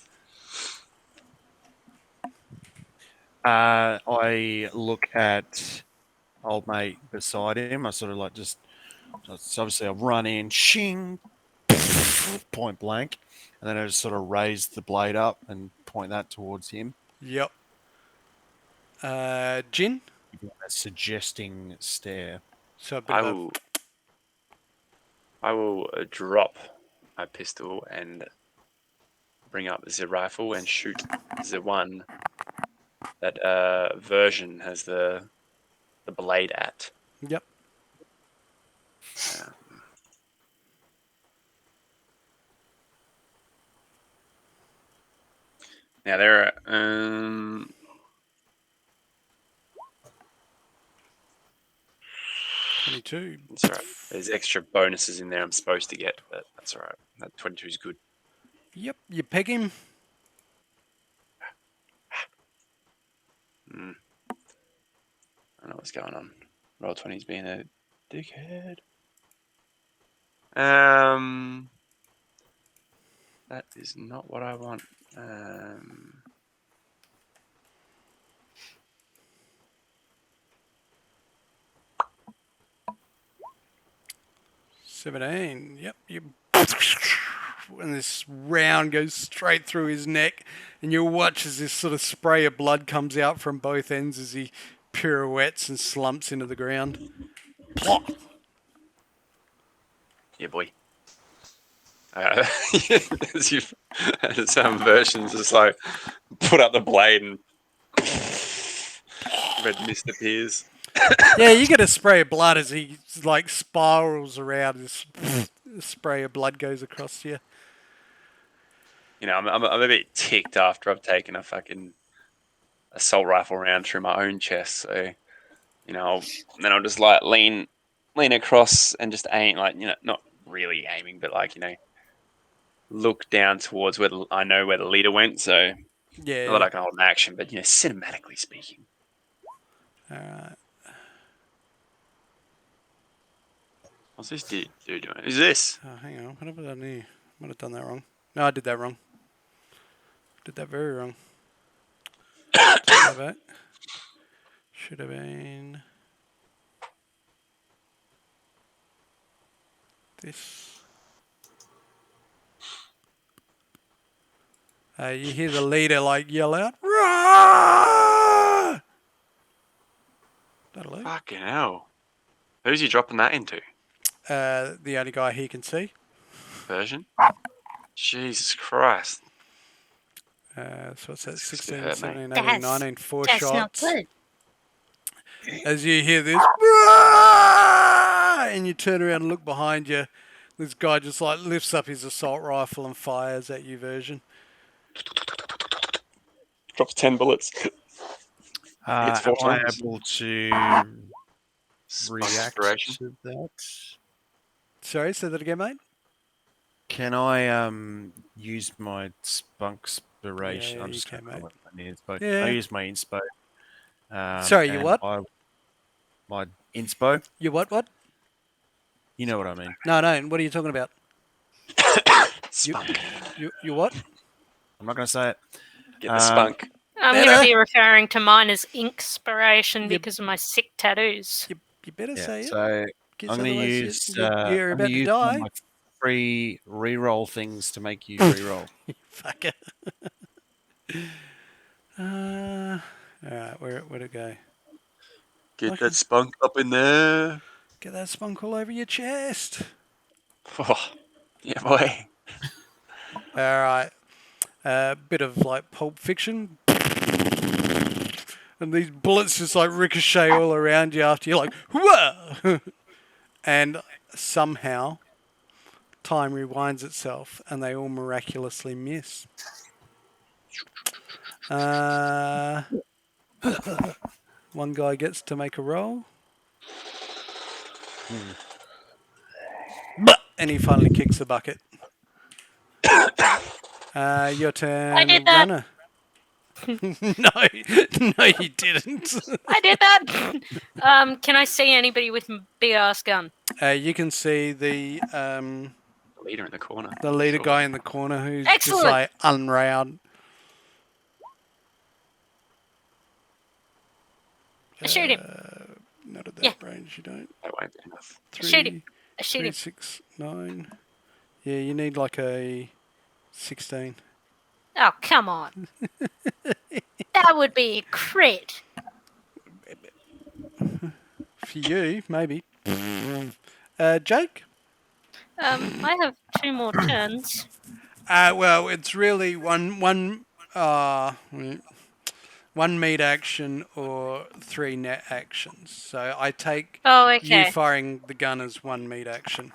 I look at old mate beside him. I sort of like just, so obviously I run in, shing, point blank, and then I just sort of raise the blade up and point that towards him. Yep. Jin. A suggesting stare. So a bit of a I will drop my pistol and bring up the rifle and shoot the one that version has the blade at. yep. Now there are 22. it's alright. There's extra bonuses in there I'm supposed to get, but that's alright. That 22 is good. Yep. You peg him. I don't know what's going on. Roll 20's being a dickhead. That is not what I want. 17. Yep. You. And this round goes straight through his neck, and you'll watch as this sort of spray of blood comes out from both ends as he pirouettes and slumps into the ground. Plop. Yeah, boy. Some versions just like put up the blade and red mist appears. Yeah, you get a spray of blood as he like spirals around. This spray of blood goes across you. You know, I'm a bit ticked after I've taken a fucking assault rifle round through my own chest. So, you know, then I'll just like lean across and just aim, like, you know, not really aiming, but like, you know, look down towards where I know where the leader went. So, Yeah. not that I can hold an action, but you know, cinematically speaking. All right. What's this dude doing? Who's this? Oh, hang on. What have I done here? Might have done that wrong. No, I did that wrong. Did that very wrong. Take that back. Should have been this. You hear the leader like yell out, "Rah!" That'll do. Fucking hell. Who's he dropping that into? The only guy he can see. Version? Jesus Christ. So what's that? This 16, hurt, 17, mate. 18, 19, 4 That's shots. not good. As you hear this, "Rah!" and you turn around and look behind you, this guy just like lifts up his assault rifle and fires at you, version. Drops 10 bullets. Am four I times. able to react Inspiration. to that? Sorry, say that again, mate. Can I use my spunk inspiration? Yeah, I'm you just can, going to mate. my inspo. Yeah. I use my inspo. Sorry, you and what? My inspo. You what? You know what I mean. No, what are you talking about? Spunk. You what? I'm not going to say it. Get the spunk. I'm going to Better. be referring to mine as Inkspiration Yep. because of my sick tattoos. You better Yeah, say it. so 'Cause I'm going to otherwise use. you're I'm about going to use one die. of my free reroll things to make you reroll. Fucker. All right, where'd it go? Get Okay. that spunk up in there. Get that spunk all over your chest. Oh, yeah, boy. All right. Bit of like Pulp Fiction. And these bullets just like ricochet all around you after you're like, whoa! And somehow time rewinds itself and they all miraculously miss. One guy gets to make a roll. And he finally kicks the bucket. Your turn, I did that. Runner. No, you didn't. I did that. Can I see anybody with a big ass gun? You can see the Leader in the corner. leader Sure. guy in the corner who's just Excellent. like unround. Shoot him. Not at that Yeah. range, you don't. That won't be enough. Shoot him. 3, Shoot 3, him. 6, 9. Yeah, you need like a 16. Oh, come on. That would be a crit. For you, maybe. Jake? I have 2 more turns. Well, it's really one meat action or 3 net actions. So I take Oh, you okay. firing the gun as 1 meat action.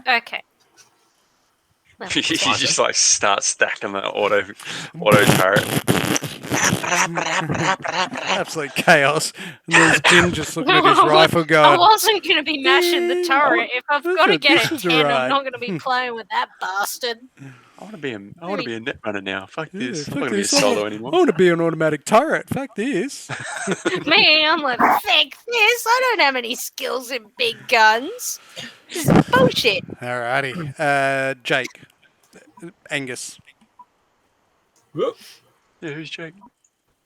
Okay. You That's just like start stacking the auto turret. Absolute chaos. And there's Jin just looking at his rifle I going, wasn't going to be mashing the "Ding, turret. If I've got to this get a is 10, I'm right." not going to be playing with that bastard. I want to be a net runner now. Fuck Yeah, this. I'm fuck not gonna be a this. solo I anymore. want to be an automatic turret. Fuck this. Me, I'm like, fuck this. I don't have any skills in big guns. This is bullshit. Alrighty. Jake. Angus. Whoop. Yeah, who's Jake?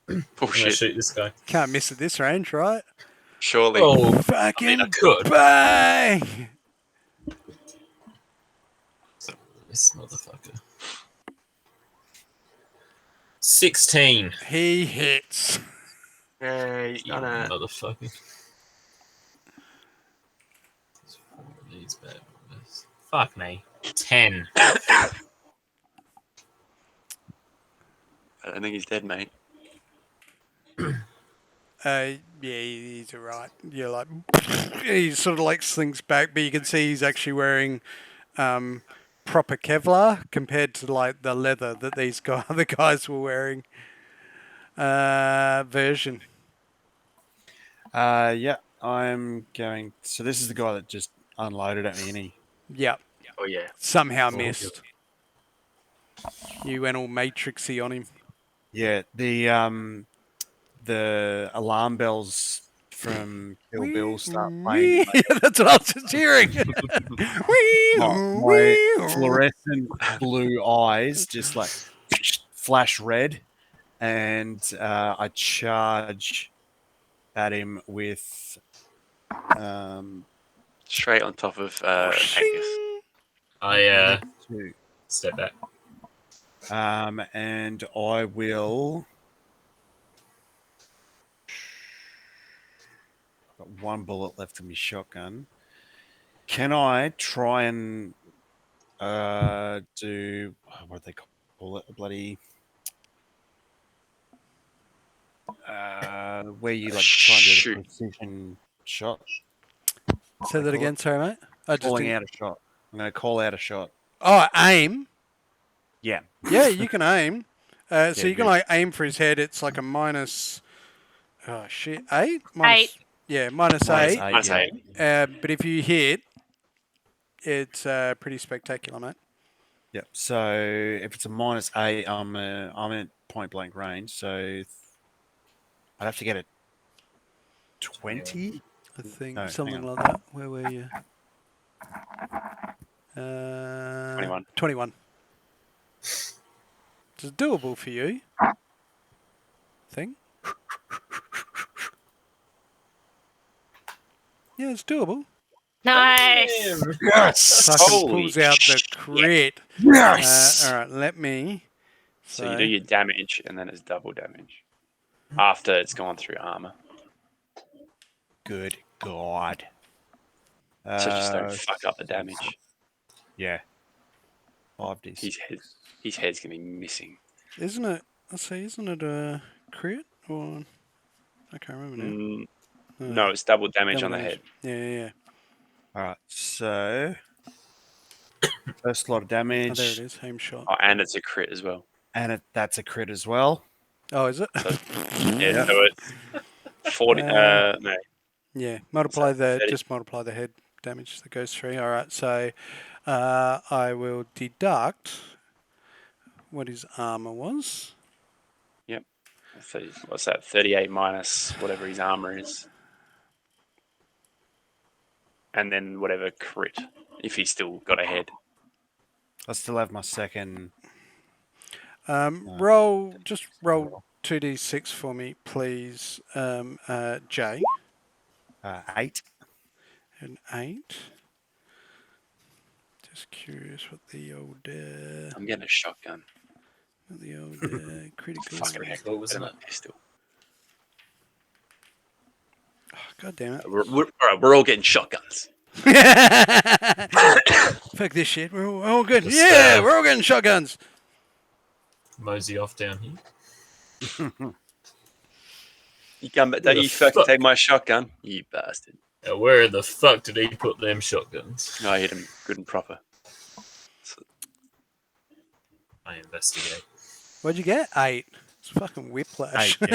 I'm gonna Bullshit. shoot this guy. Can't miss at this range, right? Surely. Oh, Fucking I could. bang! This motherfucker. 16. He hits. Yeah, You motherfucker. These bad boys. Fuck me. 10. I don't think he's dead, mate. Yeah, he's alright. You're like, he sort of like slings back, but you can see he's actually wearing proper Kevlar compared to like the leather that these other guys were wearing. Version. Yeah, I'm going. So this is the guy that just unloaded at me, and he. Yep. Oh yeah. Somehow missed. You went all matrixy on him. Yeah, the alarm bells from Kill Bill start playing. Yeah, that's what I was just hearing. My fluorescent blue eyes just like flash red, and I charge at him with Straight on top of Angus. I two. step back. And I will. I've got 1 bullet left in my shotgun. Can I try and do what do they call it? A bloody where you like try and do Shoot. a precision shot. Say that again, sorry, mate. I just Calling didn't... out a shot. I'm going to call out a shot. Oh, aim. Yeah. Yeah, you can aim. So Yeah, you can good. like aim for his head. It's like a minus. Oh shit, 8. 8. Yeah, minus Minus 8. Minus yeah. 8. But if you hit, it's pretty spectacular, mate. Yep. So if it's a -8, I'm at point blank range. So I'd have to get a 20. I think No, hang something on. like that. Where were you? 21. 21. It's doable for you. Thing. Yeah, it's doable. Nice. Yes. Fucking Holy pulls out the shit. crit. Yes. All right, let me. So you do your damage, and then it's double damage after it's gone through armor. Good God. So just don't fuck up the damage. Yeah. 5d6. His head's gonna be missing. Isn't it? Let's see. Isn't it a crit or? I can't remember now. No, it's double damage Double on the damage. head. Yeah. All right. So first lot of Oh, damage, there it is. Aim shot. Oh, and it's a crit as well. and that's a crit as well. Oh, is it? So yeah, so it's 40. No, Yeah. Multiply So, 30. just multiply the head damage that goes through. All right. So I will deduct what his armor was. so what's that? 38 minus whatever his armor is, and then whatever crit if he's still got a head. I still have my second. Roll 2d6 for me, please, Jay. 8. An 8. Just curious what the old I'm getting a shotgun. critical. Fucking heck, What was better that? my pistol. Oh, God damn it. All right, we're all getting shotguns. Fuck this shit. We're all good. Just, Yeah, we're all getting shotguns. Mosey off down here. You come back, Who don't the you fucking fuck? take my shotgun, you bastard. Now, where the fuck did he put them shotguns? No, I hit him good and proper. I investigate. What'd you get? 8. It's fucking whiplash. 8,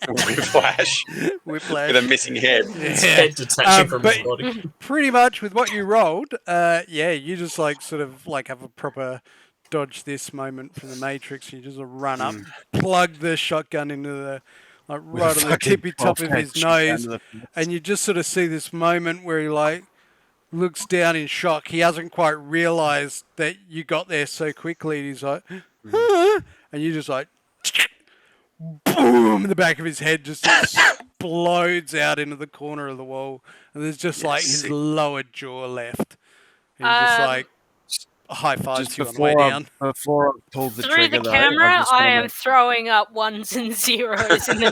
Whiplash Whiplash. with a missing head. His Yeah. head detaching from his but- body. Pretty much with what you rolled, yeah, you just like sort of like have a proper dodge this moment from the Matrix. You just run up, plug the shotgun into the like right on the tippy top of his nose, and you just sort of see this moment where he like looks down in shock. He hasn't quite realised that you got there so quickly. And he's like, huh? And you just like, boom! The back of his head just explodes out into the corner of the wall, and there's just like his sick. lower jaw left. And he just like high fives Just you on the way down. before I pulled the Through trigger, the though, camera, just I wanna am throwing up ones and zeros in the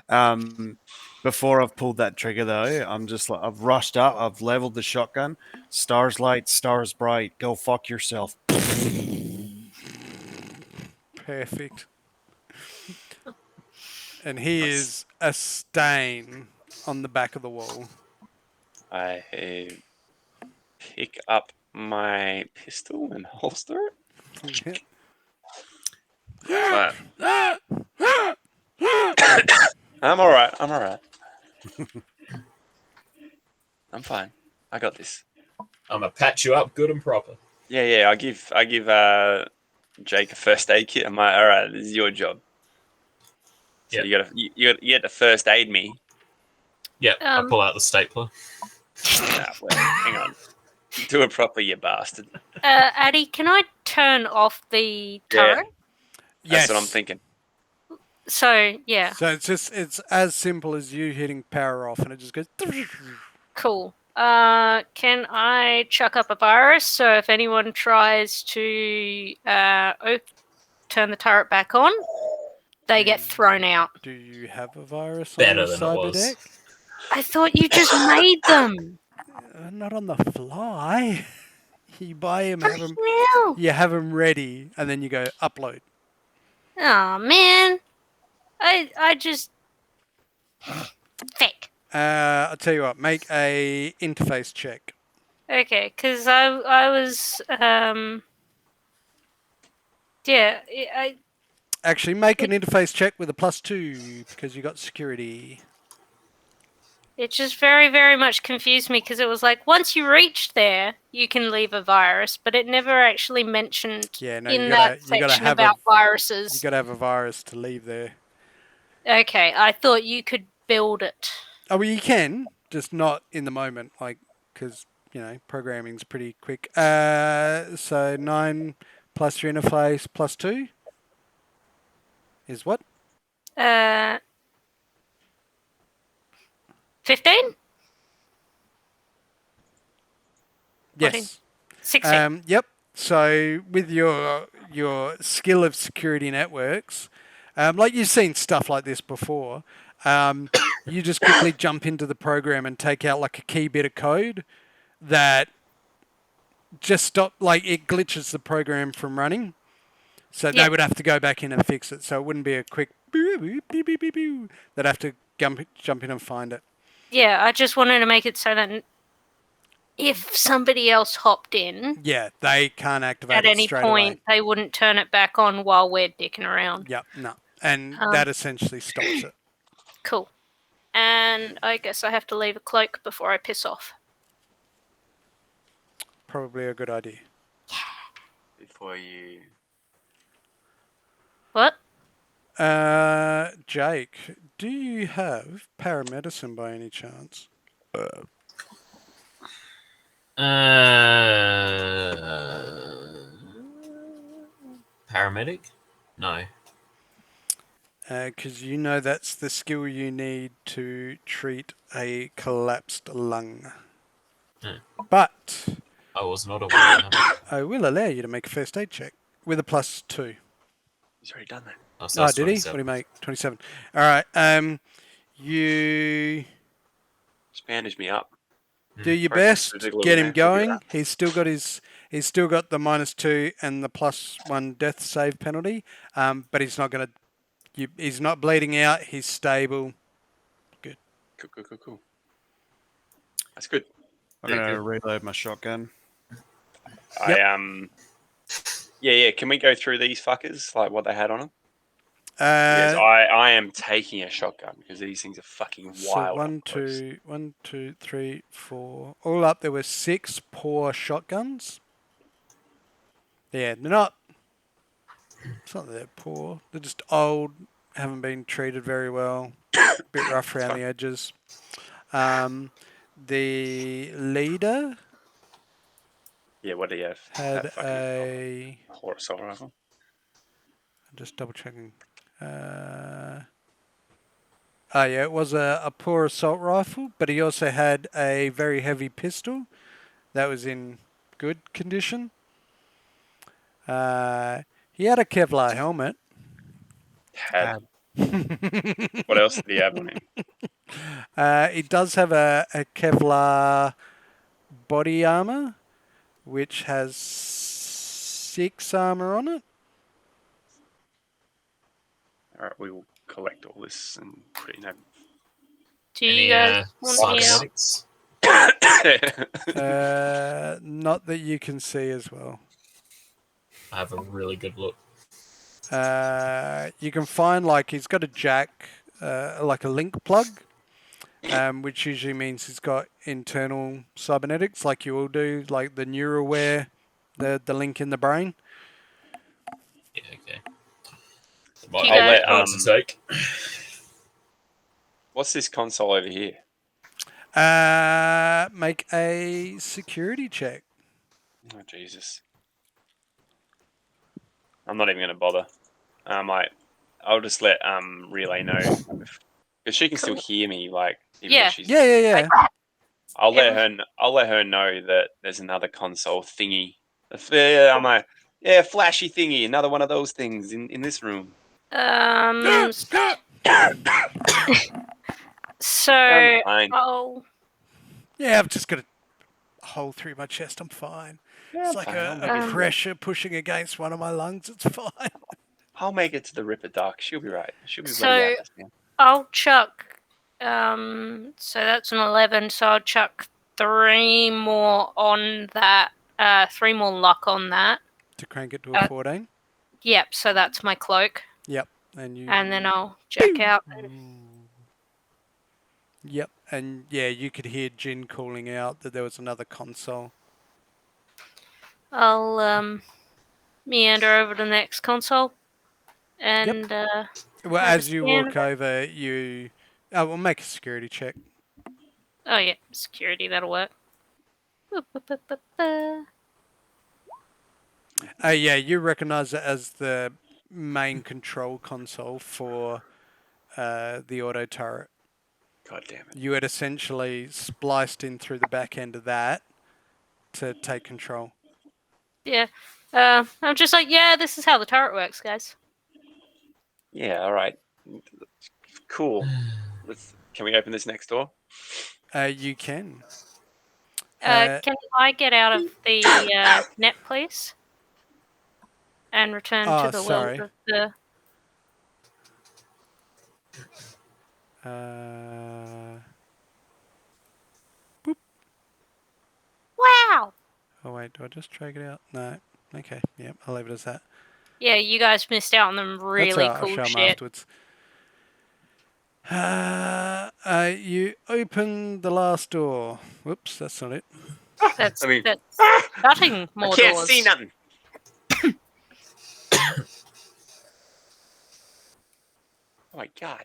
net. Before I've pulled that trigger, though, I'm just like, I've rushed up, I've leveled the shotgun. Stars light, stars bright. Go fuck yourself. Perfect. And he is a stain on the back of the wall. I pick up my pistol and holster it. But I'm all right. I'm all right. I'm fine. I got this. I'm gonna patch you up good and proper. Yeah. I give Jake a first aid kit. I'm like, all right, this is your job. So you get to first aid me. Yeah, I pull out the stapler. Nah, wait, hang on. Do it proper, you bastard. Addy, can I turn off the turret? That's what I'm thinking. So, yeah, So it's as simple as you hitting power off, and it just goes. cool. Can I chuck up a virus so if anyone tries to turn the turret back on, they get thrown out? Do you have a virus on Better your than it cyber was. deck? I thought you just made them. Not on the fly. You buy him, have him. No. You have them ready, and then you go upload. Oh man, I just fake. I'll tell you what. Make a interface check. Okay, because I was yeah I Actually, make an interface check with a +2 because you got security. it just very very much confused me because it was like once you reach there you can leave a virus, but it never actually mentioned Yeah, no, in you that gotta section have about You viruses. got to have a virus to leave there. Okay, I thought you could build it. Oh, well, you can, just not in the moment, like because programming's pretty quick. So 9 plus your interface +2 is what? 15? Yes. 16. Yep. So with your skill of security networks, like you've seen stuff like this before, you just quickly jump into the program and take out like a key bit of code that just it glitches the program from running. So they would have to go back in and fix it. So it wouldn't be a quick boo, boo, boo, boo, boo, boo. They'd have to jump in and find it. Yeah, I just wanted to make it so that if somebody else hopped in Yeah, they can't activate at it any straight point, away. they wouldn't turn it back on while we're dicking around. Yep, no. And that essentially stops it. Cool. And I guess I have to leave a cloak before I piss off. Probably a good idea. Before you. What? Jake, do you have paramedicine by any chance? Paramedic? No. Because you know that's the skill you need to treat a collapsed lung. Hmm. But I was not aware of that. I will allow you to make a first aid check with a +2. He's already done that. Oh, so Oh, that's did he? What 27. do you make? 27. All right. You Just bandage me up. do your Throw some best. physical Get in him there. We'll be going. right. He's still got the -2 and the +1 death save penalty. But he's not gonna. He's not bleeding out. He's stable. Cool. That's good. I'm Yeah, gonna good. reload my shotgun. Yep. Yeah. Can we go through these fuckers, like what they had on them? Because Uh, I am taking a shotgun because these things are fucking so wild. one, up close. two, three, 4. All up, there were 6 poor shotguns. Yeah, they're not. It's not that they're poor. They're just old, haven't been treated very well, a bit rough around the edges. The leader Yeah, what do you have? had That fucking a. poor assault rifle. I'm just double checking. Yeah, it was a poor assault rifle, but he also had a very heavy pistol that was in good condition. He had a Kevlar helmet. Had. What else did he have on him? He does have a Kevlar body armor, which has 6 armor on it. All right, we will collect all this and put it in Do you Any guys want to hear? cybernetics? Not that you can see as well. I have a really good look. You can find he's got a jack, like a link plug, which usually means he's got internal cybernetics, like you all do, like the NeuroWare, the link in the brain. Yeah, okay. Do you I'll guys let want- to take. What's this console over here? Make a security check. Oh Jesus! I'm not even going to bother. I'll just let Relay know because she can still hear me. Like, even Yeah. though she's, Yeah. I'll let her know that there's another console thingy. Yeah, I'm like, yeah, flashy thingy, another one of those things in this room. So, I'm fine. Yeah, I've just got a hole through my chest. I'm fine. Yeah, It's I'm like fine. a pressure pushing against one of my lungs. It's fine. I'll make it to the Ripper Duck. She'll be right. She'll be So- bloody Atlas, man. I'll chuck. So that's an 11. So I'll chuck 3 more on that. 3 more luck on that. To crank it to a 14. Yep. So that's my cloak, Yep. And you. and then I'll jack out. Yep. And yeah, you could hear Jin calling out that there was another console. I'll meander over to the next console, and Well, Have a as you scan walk of it. over, you. Oh, we'll make a security check. oh yeah, security, that'll work. Yeah, you recognize it as the main control console for the auto turret. God damn it. You had essentially spliced in through the back end of that to take control. Yeah. I'm just like, yeah, this is how the turret works, guys. Yeah, all right. Cool. Can we open this next door? You can. Can I get out of the net, please? And return to the sorry. world of the... Wow! Oh wait, do I just drag it out? No. Okay. Yep. I'll leave it as that. Yeah, you guys missed out on some That's really all right. I'll cool show 'em shit. afterwards. You open the last door. Whoops, that's not it. That's I mean- shutting more I can't doors. see nothing. Oh my god.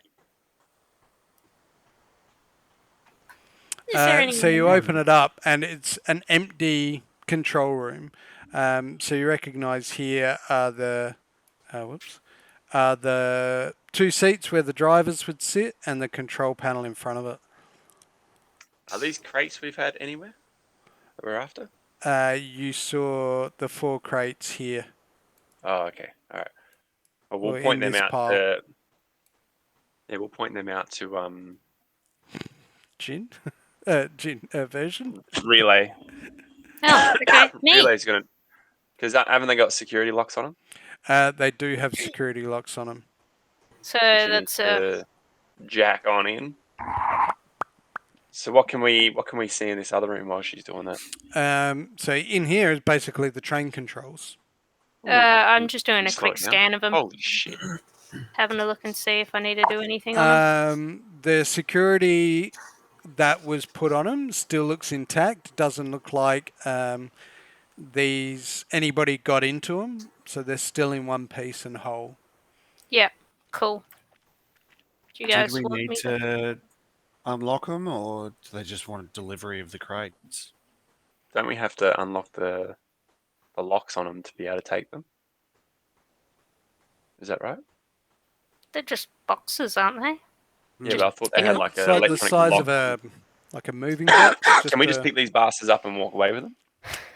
Is there any So you open it up, and it's an empty control room. So you recognise here are the, are the 2 seats where the drivers would sit and the control panel in front of it. Are these crates we've had anywhere that we're after? You saw the 4 crates here, Oh, okay. All right. Well, we'll or in point them this out pile. to. Yeah, we'll point them out to Gin? Gin version? Relay. Oh, okay. Neat. Relay's gonna, because haven't they got security locks on them? They do have security locks on them. So Which you need that's to jack on in. So what can we see in this other room while she's doing that? So in here is basically the train controls. I'm just doing a Slow quick it down. scan of them, Holy shit! having a look and see if I need to do anything on them. The security that was put on them still looks intact. Doesn't look like anybody got into them, so they're still in one piece and whole. Yeah, cool. Do you guys Did we want need me to unlock them, or do they just want a delivery of the crates? Don't we have to unlock the locks on them to be able to take them? Is that right? They're just boxes, aren't they? Yeah, but I thought they had like an so the electronic size lock. of a moving box. Can we just pick these bastards up and walk away with them?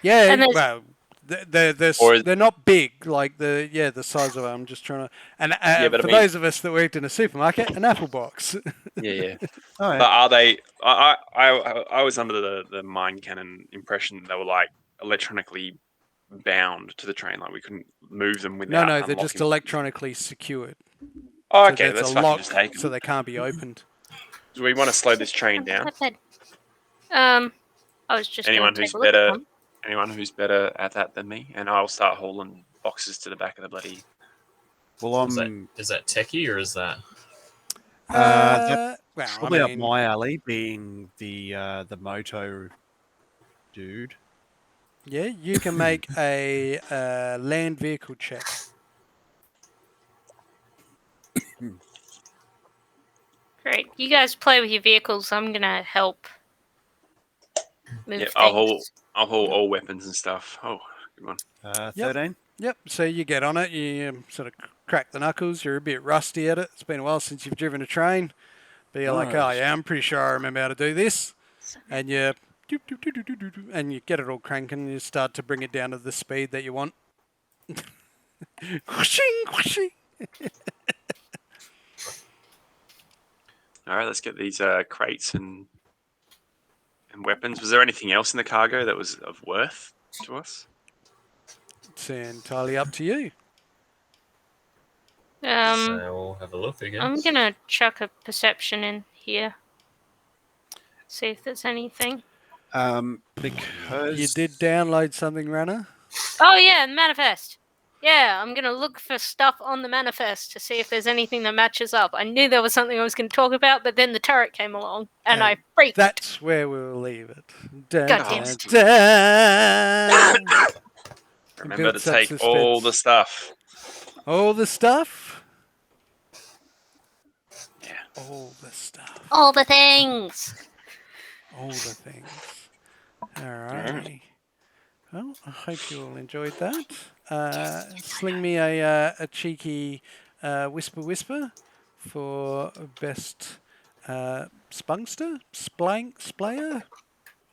Yeah, And there's- well, they're not big, like the size of it. I'm just trying to. And but for I mean- those of us that worked in a supermarket, an apple box. Yeah. Oh, yeah. But are they? I was under the mind cannon impression that they were like electronically bound to the train, like we couldn't move them without. No, they're just unlocking. electronically secured. Oh, So okay, there's let's a fucking lock, just take them. so they can't be opened. Do we want to slow this train down? I was just Anyone gonna take who's a look at better, them. anyone who's better at that than me, and I'll start hauling boxes to the back of the bloody. Well, Is that techie or is that? That's Well, probably I mean, up my alley, being the moto dude. yeah, you can make a land vehicle check. Great. You guys play with your vehicles. I'm gonna help move Yeah, things. I'll haul all weapons and stuff. Oh, good one. 13. Yep. So you get on it. You sort of crack the knuckles. You're a bit rusty at it. It's been a while since you've driven a train, but you're like, oh Nice. yeah, I'm pretty sure I remember how to do this. And you and you get it all cranking. And you start to bring it down to the speed that you want. Whooshing, whooshing. All right, let's get these crates and weapons. Was there anything else in the cargo that was of worth to us? It's entirely up to you. So we'll have a look again. I'm gonna chuck a perception in here. See if there's anything. Because You did download something, Runner. Oh yeah, manifest. Yeah, I'm gonna look for stuff on the manifest to see if there's anything that matches up. I knew there was something I was gonna talk about, but then the turret came along and I freaked. That's where we'll leave it. Dun, Goddamn dun, it. dun. Remember to Built some take suspense. all the stuff. All the stuff? Yeah. All the stuff. All the things. All the things. Alrighty. Well, I hope you all enjoyed that. Sling me a cheeky whisper for best spunkster? Splayer?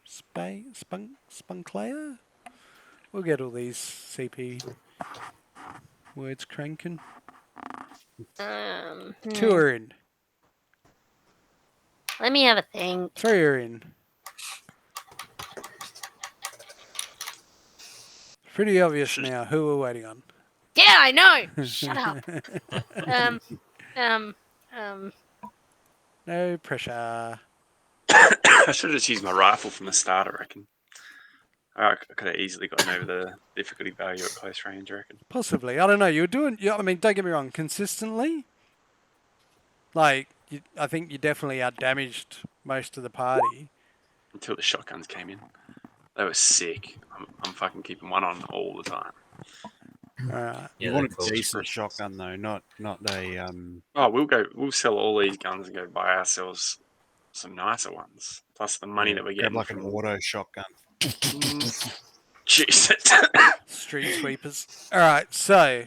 Spunklayer? We'll get all these CP words cranking. Two are in. Let me have a think. 3 are in. Pretty obvious now who we're waiting on. Yeah, I know. Shut up. No pressure. I should have just used my rifle from the start, I reckon. I could have easily gotten over the difficulty value at close range, I reckon. Possibly. I don't know. You were doing, I mean, don't get me wrong, consistently. Like, I think you definitely outdamaged most of the party. Until the shotguns came in. They were sick. I'm fucking keeping one on all the time. Alright. Yeah, you want they're a cool. decent shotgun though, not a Oh, we'll sell all these guns and go buy ourselves some nicer ones. Plus the money that we're grab getting like an from auto shotgun. Jesus. Street sweepers. Alright, so,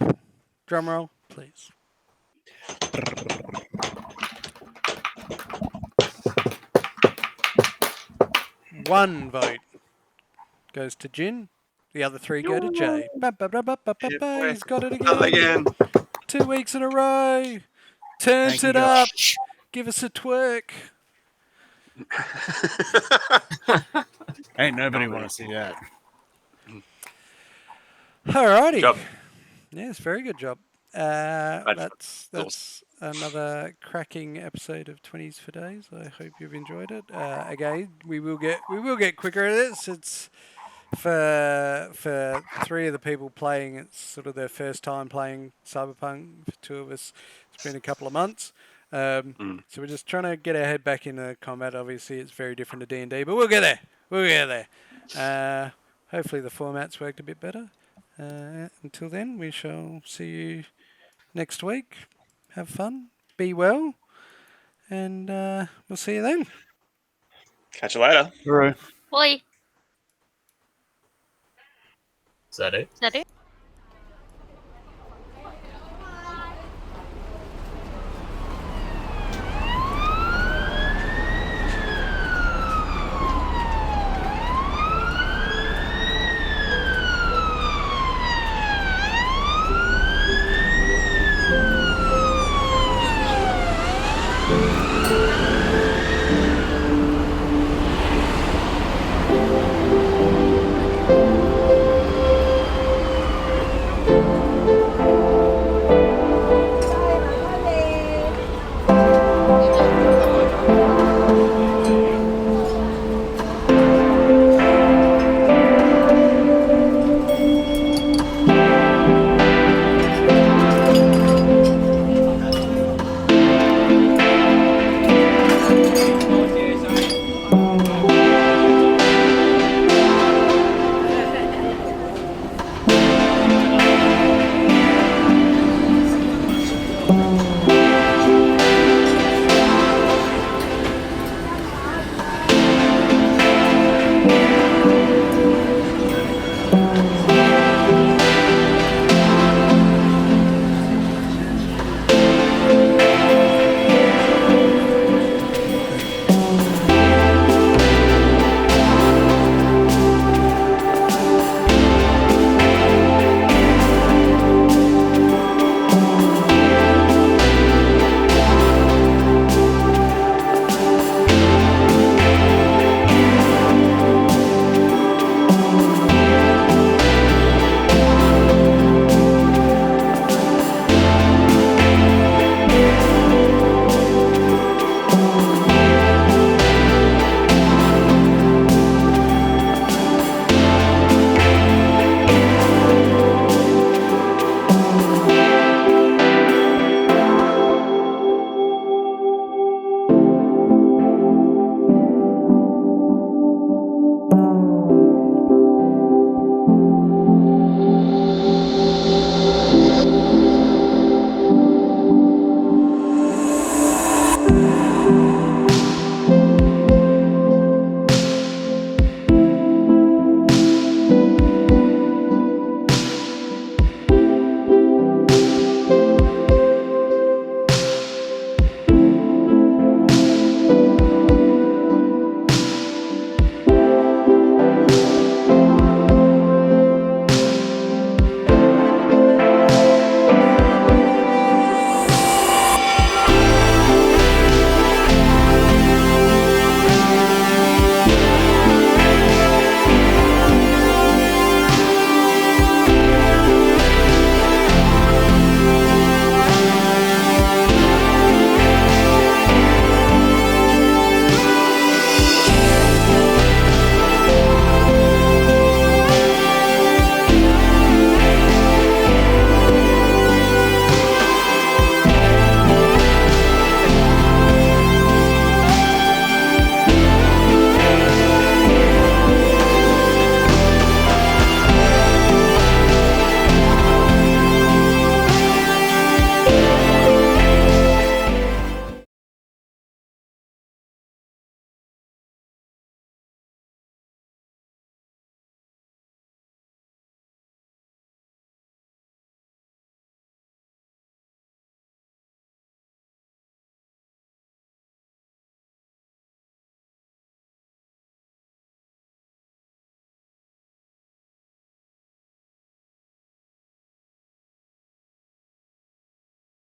drum roll, please. One vote goes to Jin. The other three go to Jay. He's got it again. 2 weeks in a row. Turns Thank you, it up. Give us a twerk. Ain't nobody want to see that. Alrighty. Job. Yes, very good job. That's another cracking episode of 20s for Days. I hope you've enjoyed it. Again, we will get quicker at this. It's for three of the people playing. It's sort of their first time playing Cyberpunk. For two of us, it's been a couple of months. So we're just trying to get our head back into combat. Obviously, it's very different to D&D, but we'll get there. Hopefully, the formats worked a bit better. Until then, we shall see you next week. Have fun, be well, and we'll see you then. Catch you later. Right. Boy, Is that it? is that it?